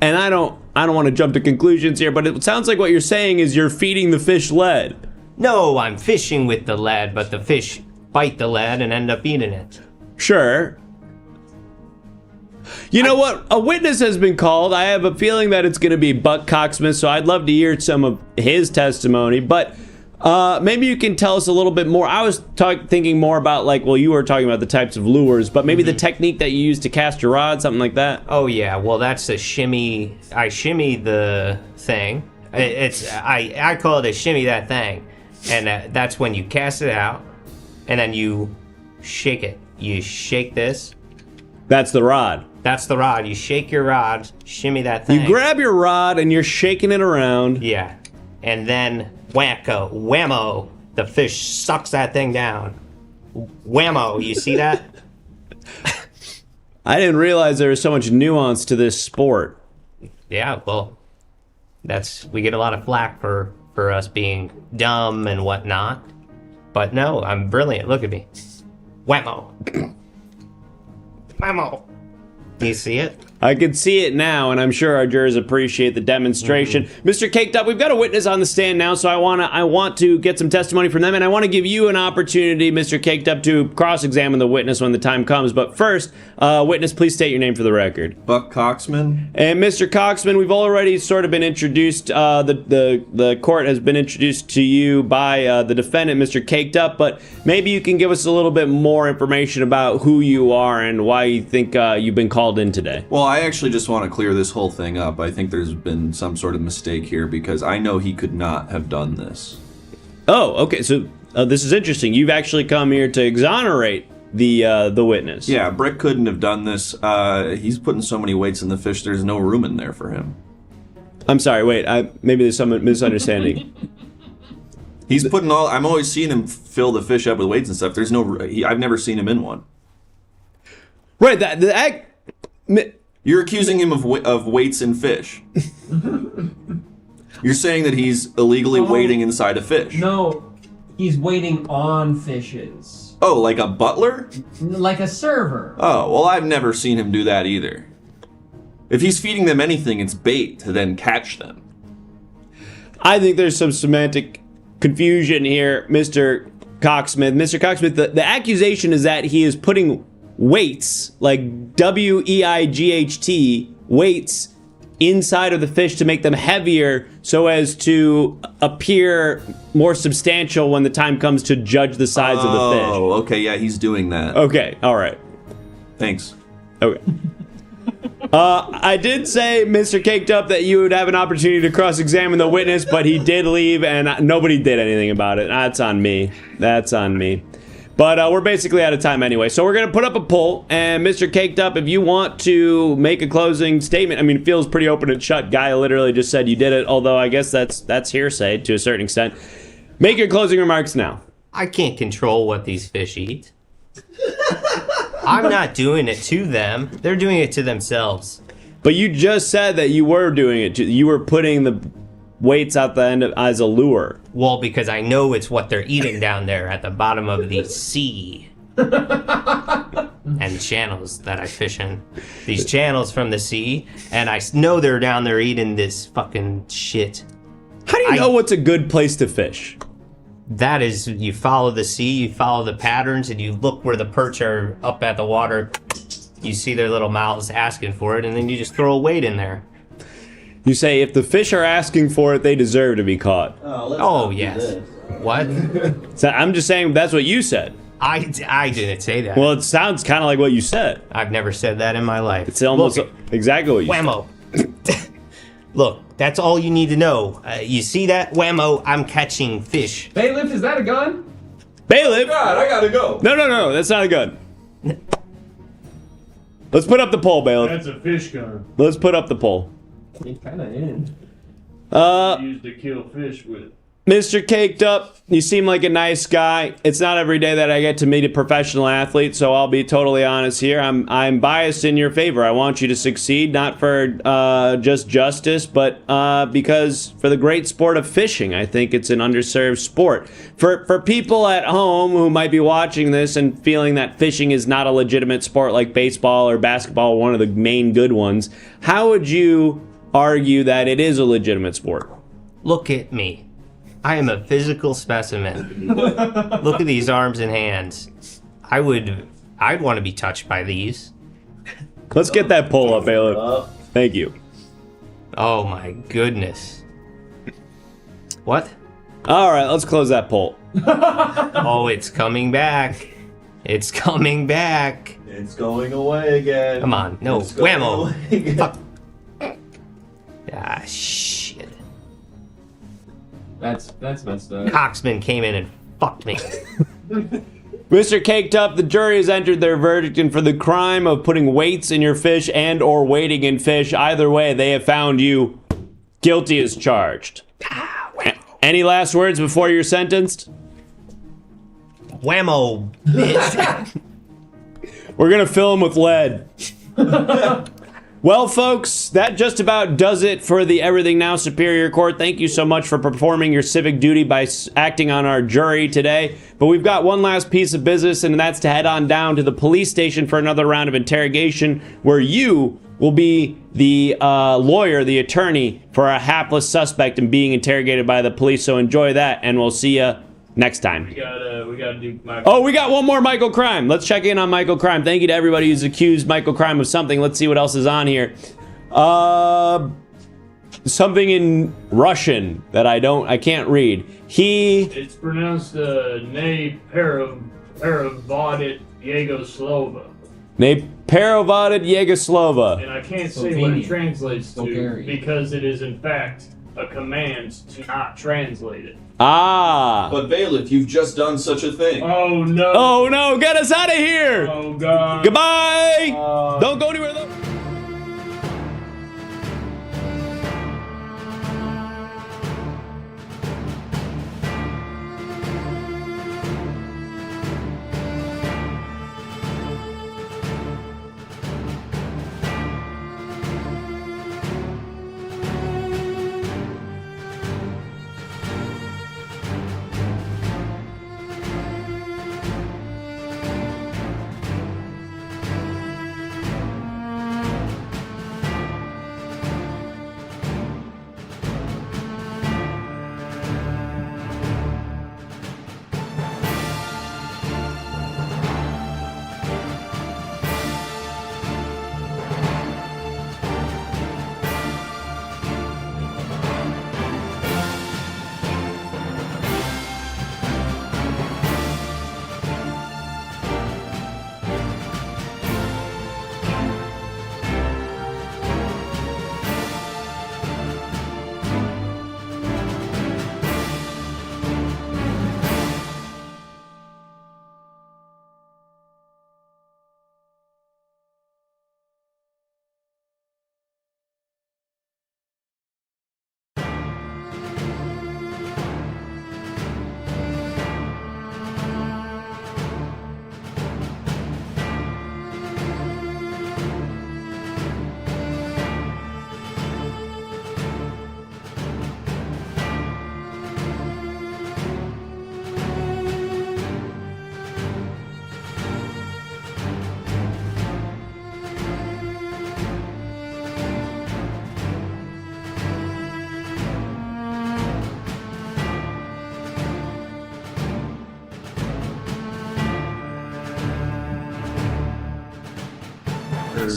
and I don't want to jump to conclusions here, but it sounds like what you're saying is you're feeding the fish lead. No, I'm fishing with the lead, but the fish bite the lead and end up eating it. Sure. You know what? A witness has been called. I have a feeling that it's going to be Buck Coxsmith, so I'd love to hear some of his testimony. But maybe you can tell us a little bit more. I was thinking more about, like, well, you were talking about the types of lures, but maybe the technique that you use to cast your rod, something like that. Oh, yeah. Well, that's a shimmy. I shimmy the thing. I call it a shimmy that thing. And that's when you cast it out, and then you shake it. You shake this. That's the rod. That's the rod. You shake your rod, shimmy that thing. You grab your rod and you're shaking it around. Yeah. And then whammo, the fish sucks that thing down. Whammo, you see that? I didn't realize there was so much nuance to this sport. Yeah, well, we get a lot of flack for us being dumb and whatnot. But no, I'm brilliant. Look at me. Whammo. Whammo. Do you see it? I can see it now, and I'm sure our jurors appreciate the demonstration. Mr. Caked Up, we've got a witness on the stand now, so I want to get some testimony from them, and I want to give you an opportunity, Mr. Caked Up, to cross-examine the witness when the time comes. But first, witness, please state your name for the record. Buck Coxman. And Mr. Coxman, we've already sort of been introduced. The court has been introduced to you by the defendant, Mr. Caked Up, but maybe you can give us a little bit more information about who you are and why you think you've been called in today. Well, I actually just want to clear this whole thing up. I think there's been some sort of mistake here because I know he could not have done this. Oh, okay. So this is interesting. You've actually come here to exonerate the witness. Yeah, Brick couldn't have done this. He's putting so many weights in the fish. There's no room in there for him. I'm sorry. Wait. Maybe there's some misunderstanding. He's putting all. I'm always seeing him fill the fish up with weights and stuff. There's no. I've never seen him in one. Right. You're accusing him of weights in fish. You're saying that he's illegally waiting inside a fish. No, he's waiting on fishes. Oh, like a butler? Like a server. Oh, well, I've never seen him do that either. If he's feeding them anything, it's bait to then catch them. I think there's some semantic confusion here, Mr. Coxsmith. Mr. Coxsmith, the accusation is that he is putting weights, like WEIGHT, weights, inside of the fish to make them heavier so as to appear more substantial when the time comes to judge the size of the fish. Oh, okay, yeah, he's doing that. Okay, all right. Thanks. Okay. I did say, Mr. Caked Up, that you would have an opportunity to cross-examine the witness, but he did leave, and nobody did anything about it. That's on me. That's on me. But we're basically out of time anyway, so we're going to put up a poll, and Mr. Caked Up, if you want to make a closing statement, I mean, it feels pretty open and shut. Guy literally just said you did it, although I guess that's hearsay to a certain extent. Make your closing remarks now. I can't control what these fish eat. I'm not doing it to them. They're doing it to themselves. But you just said that you were doing it. You were putting the weights out the end as a lure. Well, because I know it's what they're eating down there at the bottom of the sea. And channels that I fish in. These channels from the sea. And I know they're down there eating this fucking shit. How do you know what's a good place to fish? That is, you follow the sea, you follow the patterns, and you look where the perch are up at the water. You see their little mouths asking for it, and then you just throw a weight in there. You say if the fish are asking for it, they deserve to be caught. Oh yes. What? So I'm just saying that's what you said. I didn't say that. Well, it sounds kind of like what you said. I've never said that in my life. It's almost Look, exactly what you whammo. Look, that's all you need to know. You see that? Whammo, I'm catching fish. Bailiff, is that a gun? said. Bailiff! God, I gotta go. No, that's not a gun. Let's put up the poll, Bailiff. That's a fish gun. Let's put up the poll. It kind of is. Used to kill fish with. Mr. Caked Up, you seem like a nice guy. It's not every day that I get to meet a professional athlete, so I'll be totally honest here. I'm biased in your favor. I want you to succeed, not for just justice, but because for the great sport of fishing. I think it's an underserved sport. For people at home who might be watching this and feeling that fishing is not a legitimate sport like baseball or basketball, one of the main good ones, how would you argue that it is a legitimate sport? Look at me. I am a physical specimen. Look at these arms and hands. I'd want to be touched by these. Let's get that poll up, Bailiff. Thank you. Oh my goodness. What? All right, let's close that poll. Oh, it's coming back. It's coming back. It's going away again. Come on, no, It's going whammo. away again. Fuck. Ah, shit. That's messed up. Coxman came in and fucked me. Mr. Caked Up, the jury has entered their verdict, and for the crime of putting weights in your fish and or waiting in fish, either way, they have found you guilty as charged. Any last words before you're sentenced? Whammo, bitch. We're gonna fill him with lead. Well, folks, that just about does it for the Everything Now Superior Court. Thank you so much for performing your civic duty by acting on our jury today. But we've got one last piece of business, and that's to head on down to the police station for another round of interrogation, where you will be the lawyer, the attorney for a hapless suspect and being interrogated by the police. So enjoy that, and we'll see you next time. We gotta do my. Oh, we got one more Michael Crime. Let's check in on Michael Crime. Thank you to everybody who's accused Michael Crime of something. Let's see what else is on here. Something in Russian that I can't read. It's pronounced ne perovodit Yegoslova. Ne perovodit Yegoslova. And I can't say what it translates to because it is in fact a command to not translate it. Ah. But Bailiff, you've just done such a thing. Oh no! Oh no, get us out of here! Oh god! Goodbye! Don't go anywhere though.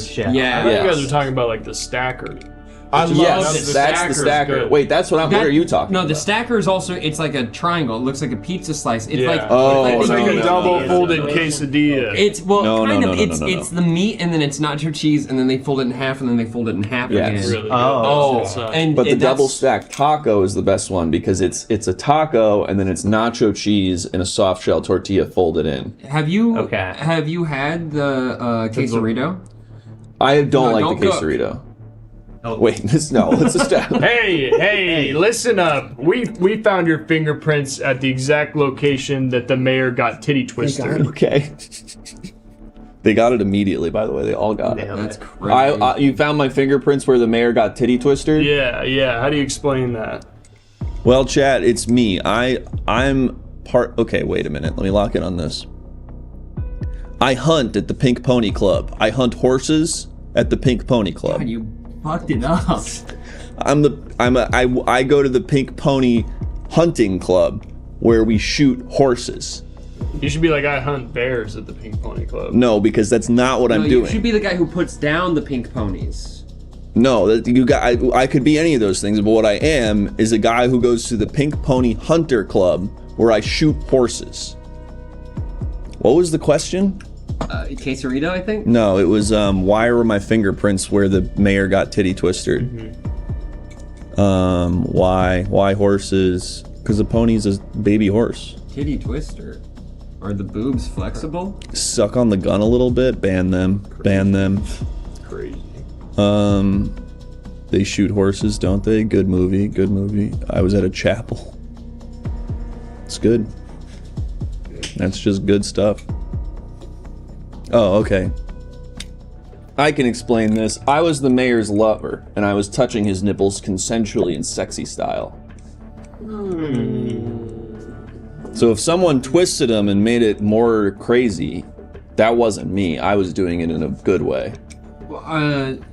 Shit. Yeah. I thought you guys were talking about like the stacker. I love Yes, the that's stacker. the stacker. good. Wait, that's what I'm. What are you talking No, about? the stacker is also, it's like a triangle. It looks like a pizza slice. It's Yeah. like, Oh, It's like no, a double no. folded quesadilla. it's, well, No, kind no, of, no, it's no, no. it's the meat and then it's nacho cheese and then they fold it in half and then they fold it in half Yes. again. Really good. Oh. It's, And But the and that's- double stacked taco is the best one because it's a taco and then it's nacho cheese and a soft shell tortilla folded in. Have you Okay. have you had the quesarito? I don't No, like don't the cook. quesarito. Wait, it's a stack. Hey, listen up. We found your fingerprints at the exact location that the mayor got titty twisted. Okay. They got it immediately, by the way. They all got it. That's crazy. You found my fingerprints where the mayor got titty twister? Yeah. How do you explain that? Well, chat, it's me. I'm part. Okay, wait a minute. Let me lock in on this. I hunt at the Pink Pony Club. I hunt horses at the Pink Pony Club. God, you fucked it up. I go to the Pink Pony Hunting Club where we shoot horses. You should be like, I hunt bears at the Pink Pony Club. No, because that's not what I'm No, doing. you should be the guy who puts down the pink ponies. No, I could be any of those things, but what I am is a guy who goes to the Pink Pony Hunter Club where I shoot horses. What was the question? Quesarito, I think? No, it was why were my fingerprints where the mayor got titty twisted? Why horses? Because the pony's a baby horse. Titty twister. Are the boobs flexible? Suck on the gun a little bit, ban them. Crazy. They shoot horses, don't they? Good movie. I was at a chapel. It's good. That's just good stuff. Oh, okay. I can explain this. I was the mayor's lover, and I was touching his nipples consensually in sexy style. So if someone twisted them and made it more crazy, that wasn't me. I was doing it in a good way.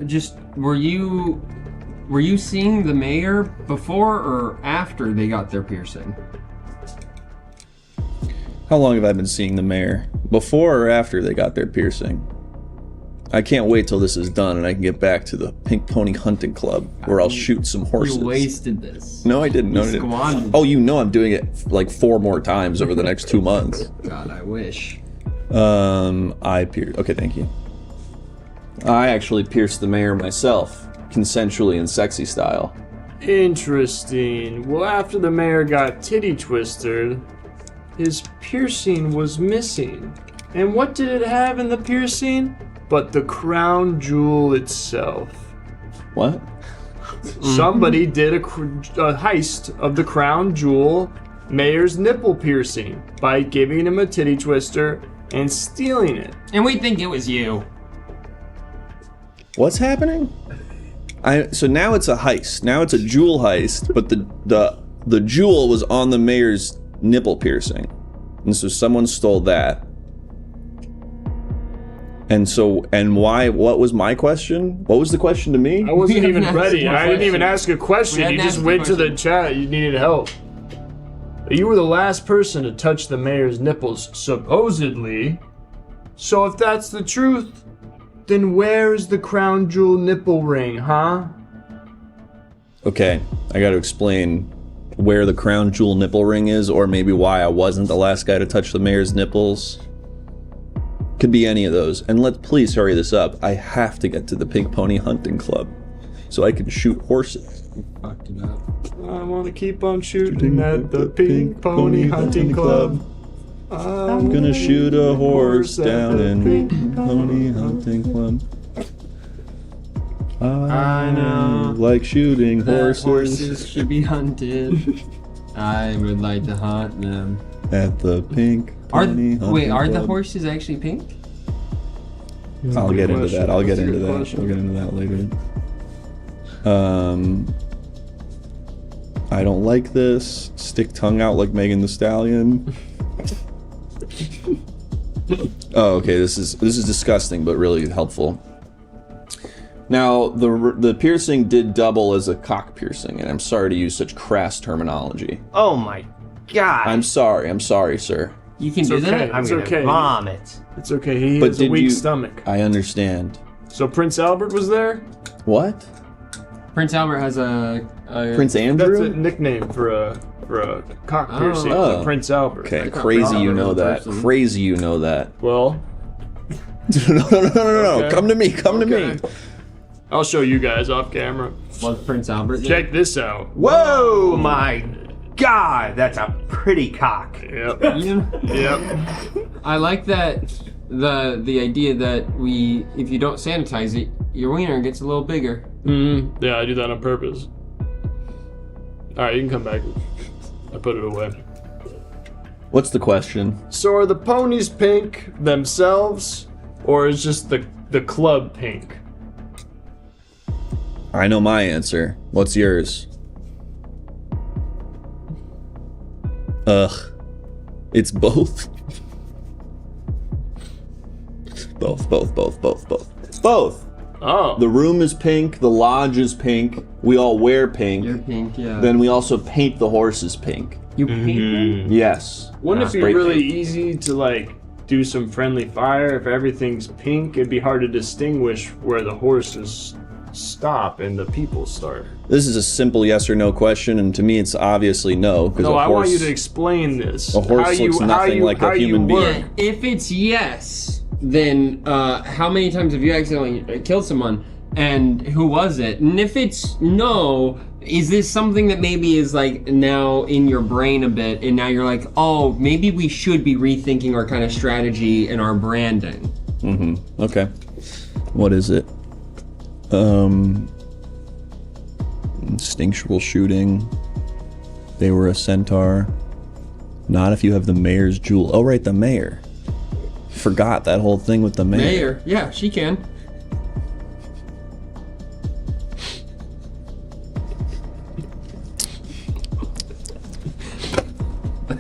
Just were you seeing the mayor before or after they got their piercing? How long have I been seeing the mayor? Before or after they got their piercing? I can't wait till this is done and I can get back to the Pink Pony Hunting Club where I'll shoot some horses. You wasted this. No, I didn't. No, I You didn't. squandered Oh, you know I'm doing it like 4 more times over the next 2 months. God, I wish. I pierced. Okay, thank you. I actually pierced the mayor myself, consensually and sexy style. Interesting. Well, after the mayor got titty twisted, his piercing was missing. And what did it have in the piercing? But the crown jewel itself. What? Somebody did a heist of the crown jewel mayor's nipple piercing by giving him a titty twister and stealing it. And we think it was you. What's happening? So now it's a heist. Now it's a jewel heist, but the jewel was on the mayor's nipple piercing, and so someone stole that. And why? What was my question? What was the question to me? I wasn't We even haven't asked ready. you a I didn't even question. ask a question. We hadn't You just asked a went to the question. chat. You needed help. You were the last person to touch the mayor's nipples, supposedly. So if that's the truth, then where is the crown jewel nipple ring, huh? Okay, I got to explain where the crown jewel nipple ring is, or maybe why I wasn't the last guy to touch the mayor's nipples. Could be any of those. And let's please hurry this up. I have to get to the Pink Pony Hunting Club so I can shoot horses. Fucked it up. I want to keep on shooting at the Pink Pony Hunting Club. I'm gonna shoot a horse down in Pink Pony Hunting Club. I know like shooting horses Horses should be hunted. I would like to hunt them. at the Pink Pony Hunting Wait, are the Club. horses actually pink? I'll get into that. I'll get That's a into good that. question. I'll get into that later. I don't like this. Stick tongue out like Megan Thee Stallion. Oh, okay. This is disgusting, but really helpful. Now, the piercing did double as a cock piercing, and I'm sorry to use such crass terminology. Oh my god. I'm sorry, sir. You can It's do okay. that? I'm It's gonna okay. vomit. It's okay. He But has a did weak you- stomach. I understand. So Prince Albert was there? What? Prince Albert has a Prince Andrew? That's a nickname for a cock piercing. Oh. It's a Prince Albert. Okay, crazy you know that. person. Crazy you know that. Well, no. Okay. Come to me. Come to me. I'll show you guys off camera. was Prince Albert. Check this out. Whoa, my God, that's a pretty cock. Yep. Yeah. Yep. I like that the idea that if you don't sanitize it, your wiener gets a little bigger. Yeah, I do that on purpose. All right, you can come back. I put it away. What's the question? So are the ponies pink themselves, or is just the club pink? I know my answer. What's yours? It's both. Both. Oh. The room is pink, the lodge is pink, we all wear pink. You're pink, yeah. Then we also paint the horses pink. You paint them? Yes. Wouldn't it be Spray really paint. easy to like do some friendly fire if everything's pink? It'd be hard to distinguish where the horses stop and the people start. This is a simple yes or no question, and to me it's obviously no. Because No, a I horse, want you to explain this. a horse looks nothing like a human being. Yeah, if it's yes, then how many times have you accidentally killed someone? And who was it? And if it's no, is this something that maybe is like now in your brain a bit, and now you're like, oh, maybe we should be rethinking our kind of strategy and our branding? Okay. What is it? Instinctual shooting. They were a centaur. Not if you have the mayor's jewel. Oh, right, the mayor. Forgot that whole thing with the mayor. Mayor, yeah, she can.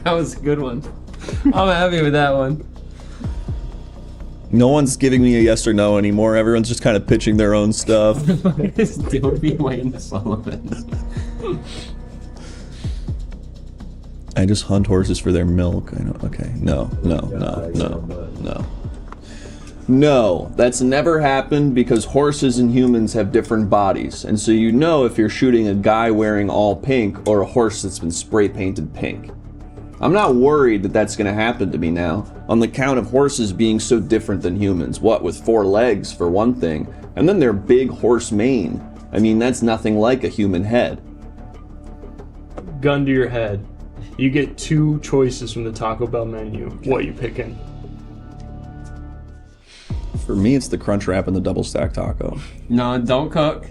That was a good one. I'm happy with that one. No one's giving me a yes or no anymore. Everyone's just kind of pitching their own stuff. It's Dopey Wayne Sullivan. I just hunt horses for their milk. I know. Okay. No. No, that's never happened because horses and humans have different bodies. And so you know if you're shooting a guy wearing all pink or a horse that's been spray painted pink. I'm not worried that that's going to happen to me now, on the count of horses being so different than humans. What, with 4 legs, for one thing, and then their big horse mane. I mean, that's nothing like a human head. Gun to your head. You get 2 choices from the Taco Bell menu. What you picking? For me, it's the crunch wrap and the double stack taco. No, don't cook.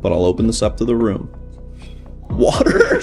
But I'll open this up to the room. Water!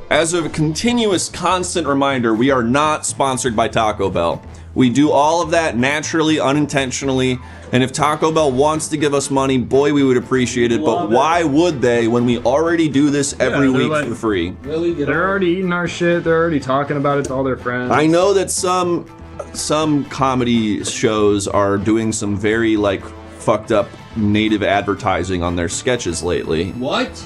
As a continuous, constant reminder, we are not sponsored by Taco Bell. We do all of that naturally, unintentionally, and if Taco Bell wants to give us money, boy, we would appreciate it, but why would they when we already do this every week like- for free? Really good. They're already eating our shit. They're already talking about it to all their friends. I know that some comedy shows are doing some very, like, fucked up native advertising on their sketches lately. What?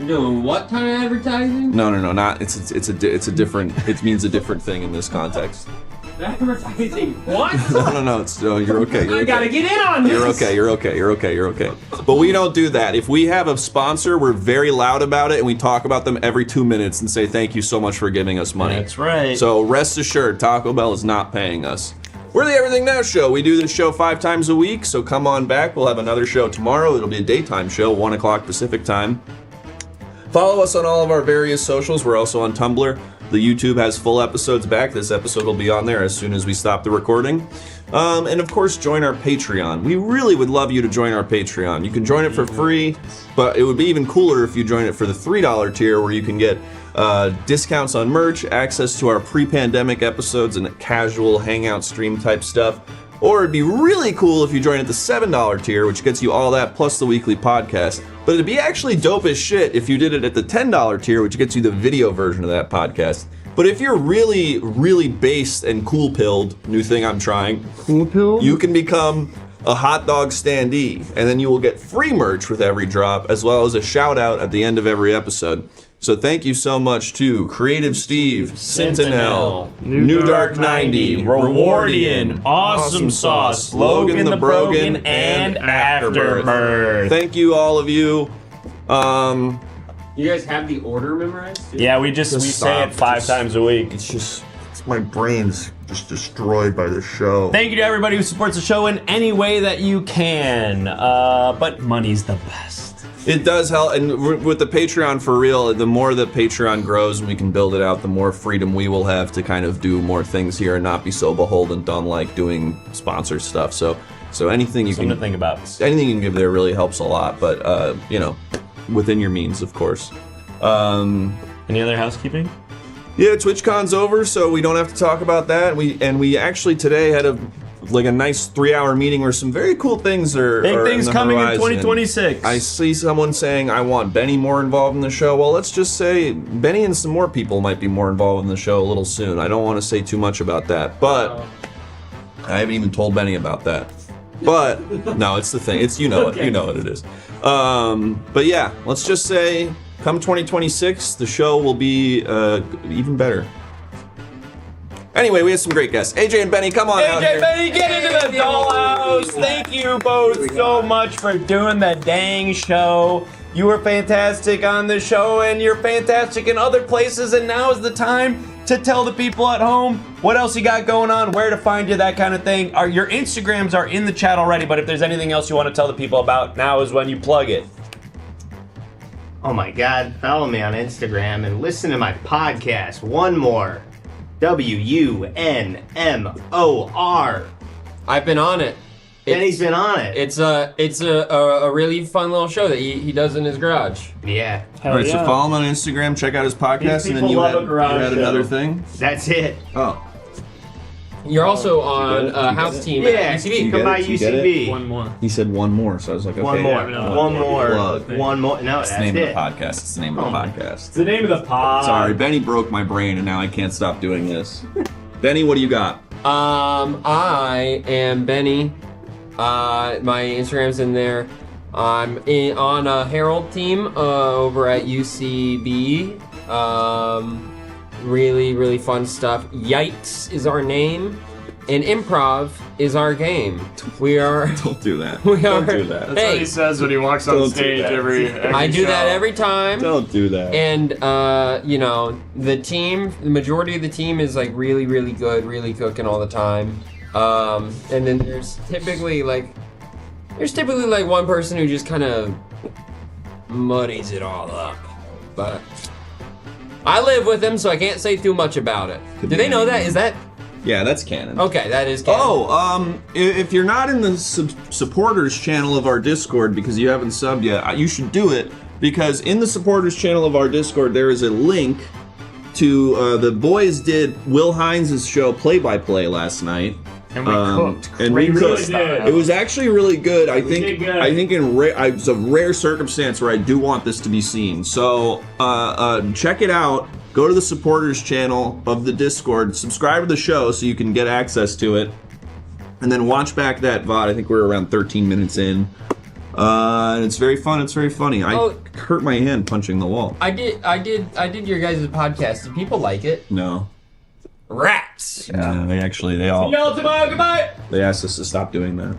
You're doing what kind of advertising? No, not, it's a different, it means a different thing in this context. Advertising what? No, it's, you're okay. You're I okay. gotta get in on this. You're okay. But we don't do that. If we have a sponsor, we're very loud about it and we talk about them every 2 minutes and say thank you so much for giving us money. That's right. So rest assured, Taco Bell is not paying us. We're the Everything Now Show. We do this show 5 times a week, so come on back. We'll have another show tomorrow. It'll be a daytime show, 1 o'clock Pacific time. Follow us on all of our various socials. We're also on Tumblr. The YouTube has full episodes back. This episode will be on there as soon as we stop the recording. And of course, join our Patreon. We really would love you to join our Patreon. You can join it for free, but it would be even cooler if you join it for the $3 tier where you can get discounts on merch, access to our pre-pandemic episodes and casual hangout stream type stuff. Or it'd be really cool if you join at the $7 tier, which gets you all that plus the weekly podcast. But it'd be actually dope as shit if you did it at the $10 tier, which gets you the video version of that podcast. But if you're really, really based and cool-pilled, new thing I'm trying, you can become a hot dog standee, and then you will get free merch with every drop, as well as a shout out at the end of every episode. So thank you so much to Creative Steve, Sentinel, New Dark 90, Rewardian, Awesome Sauce, Logan the Brogan, and Afterbirth. Thank you, all of you. You guys have the order memorized? Yeah, we say it 5 times a week. My brain's just destroyed by this show. Thank you to everybody who supports the show in any way that you can. But money's the best. It does help, and with the Patreon, for real, the more the Patreon grows and we can build it out, the more freedom we will have to kind of do more things here and not be so beholden on like doing sponsor stuff. So anything you Something can to think about. anything you can give there really helps a lot, but you know, within your means, of course. Any other housekeeping? Yeah, TwitchCon's over, so we don't have to talk about that. We actually today had a nice 3-hour meeting where some very cool things are Big are things in the coming in horizon. 2026. I see someone saying I want Benny more involved in the show. Well, let's just say Benny and some more people might be more involved in the show a little soon. I don't want to say too much about that, but I haven't even told Benny about that. But no, it's the thing. It's you know Okay. you know what it is. But yeah, let's just say come 2026, the show will be even better. Anyway, we had some great guests. AJ and Benny, come on out AJ, here. Benny, get into the dollhouse. Thank you both so much for doing the dang show. You were fantastic on the show, and you're fantastic in other places, and now is the time to tell the people at home what else you got going on, where to find you, that kind of thing. Your Instagrams are in the chat already, but if there's anything else you want to tell the people about, now is when you plug it. Oh my God, follow me on Instagram and listen to my podcast, One More. WUNMOR. I've been on it. Benny's been on it. It's a really fun little show that he does in his garage. Yeah, All right, so follow him on Instagram, check out his podcast, and then you had another thing. that's it. Oh, You're also on House Team Yeah, at UCB. come by You get it? UCB. One more. he said one more, so I was like, okay. One more. yeah, One more. Plug. One more. No, It's that's the name of it. the podcast. It's the name of the podcast. It's the name of the pod. Sorry, Benny broke my brain, and now I can't stop doing this. Benny, what do you got? I am Benny. My Instagram's in there. I'm on a Herald team over at UCB. Really fun stuff. Yikes is our name, and improv is our game. We are. Don't do that. We Don't are. do that. That's what he says when he walks on Don't do stage that. every I do that show. every time. Don't do that. And you know, the majority of the team is like really good, really cooking all the time. And then there's typically like one person who just kind of muddies it all up. But I live with him, so I can't say too much about it. Could Do be they know that? anyone. Is that Yeah, that's canon. okay? That is canon. Oh, if you're not in the supporters channel of our Discord because you haven't subbed yet, you should do it, because in the supporters channel of our Discord there is a link to the boys did Will Hines' show play-by-play last night. And we cooked. And we crazy cooked. style. It was actually really good. I think did good. I think it's a rare circumstance where I do want this to be seen. So check it out. Go to the supporters channel of the Discord. Subscribe to the show so you can get access to it, and then watch back that VOD. I think we're around 13 minutes in. And it's very fun. It's very funny. I hurt my hand punching the wall. I did your guys' podcast. Did people like it? No. Rats. They all Y'all tomorrow, goodbye. they asked us to stop doing that.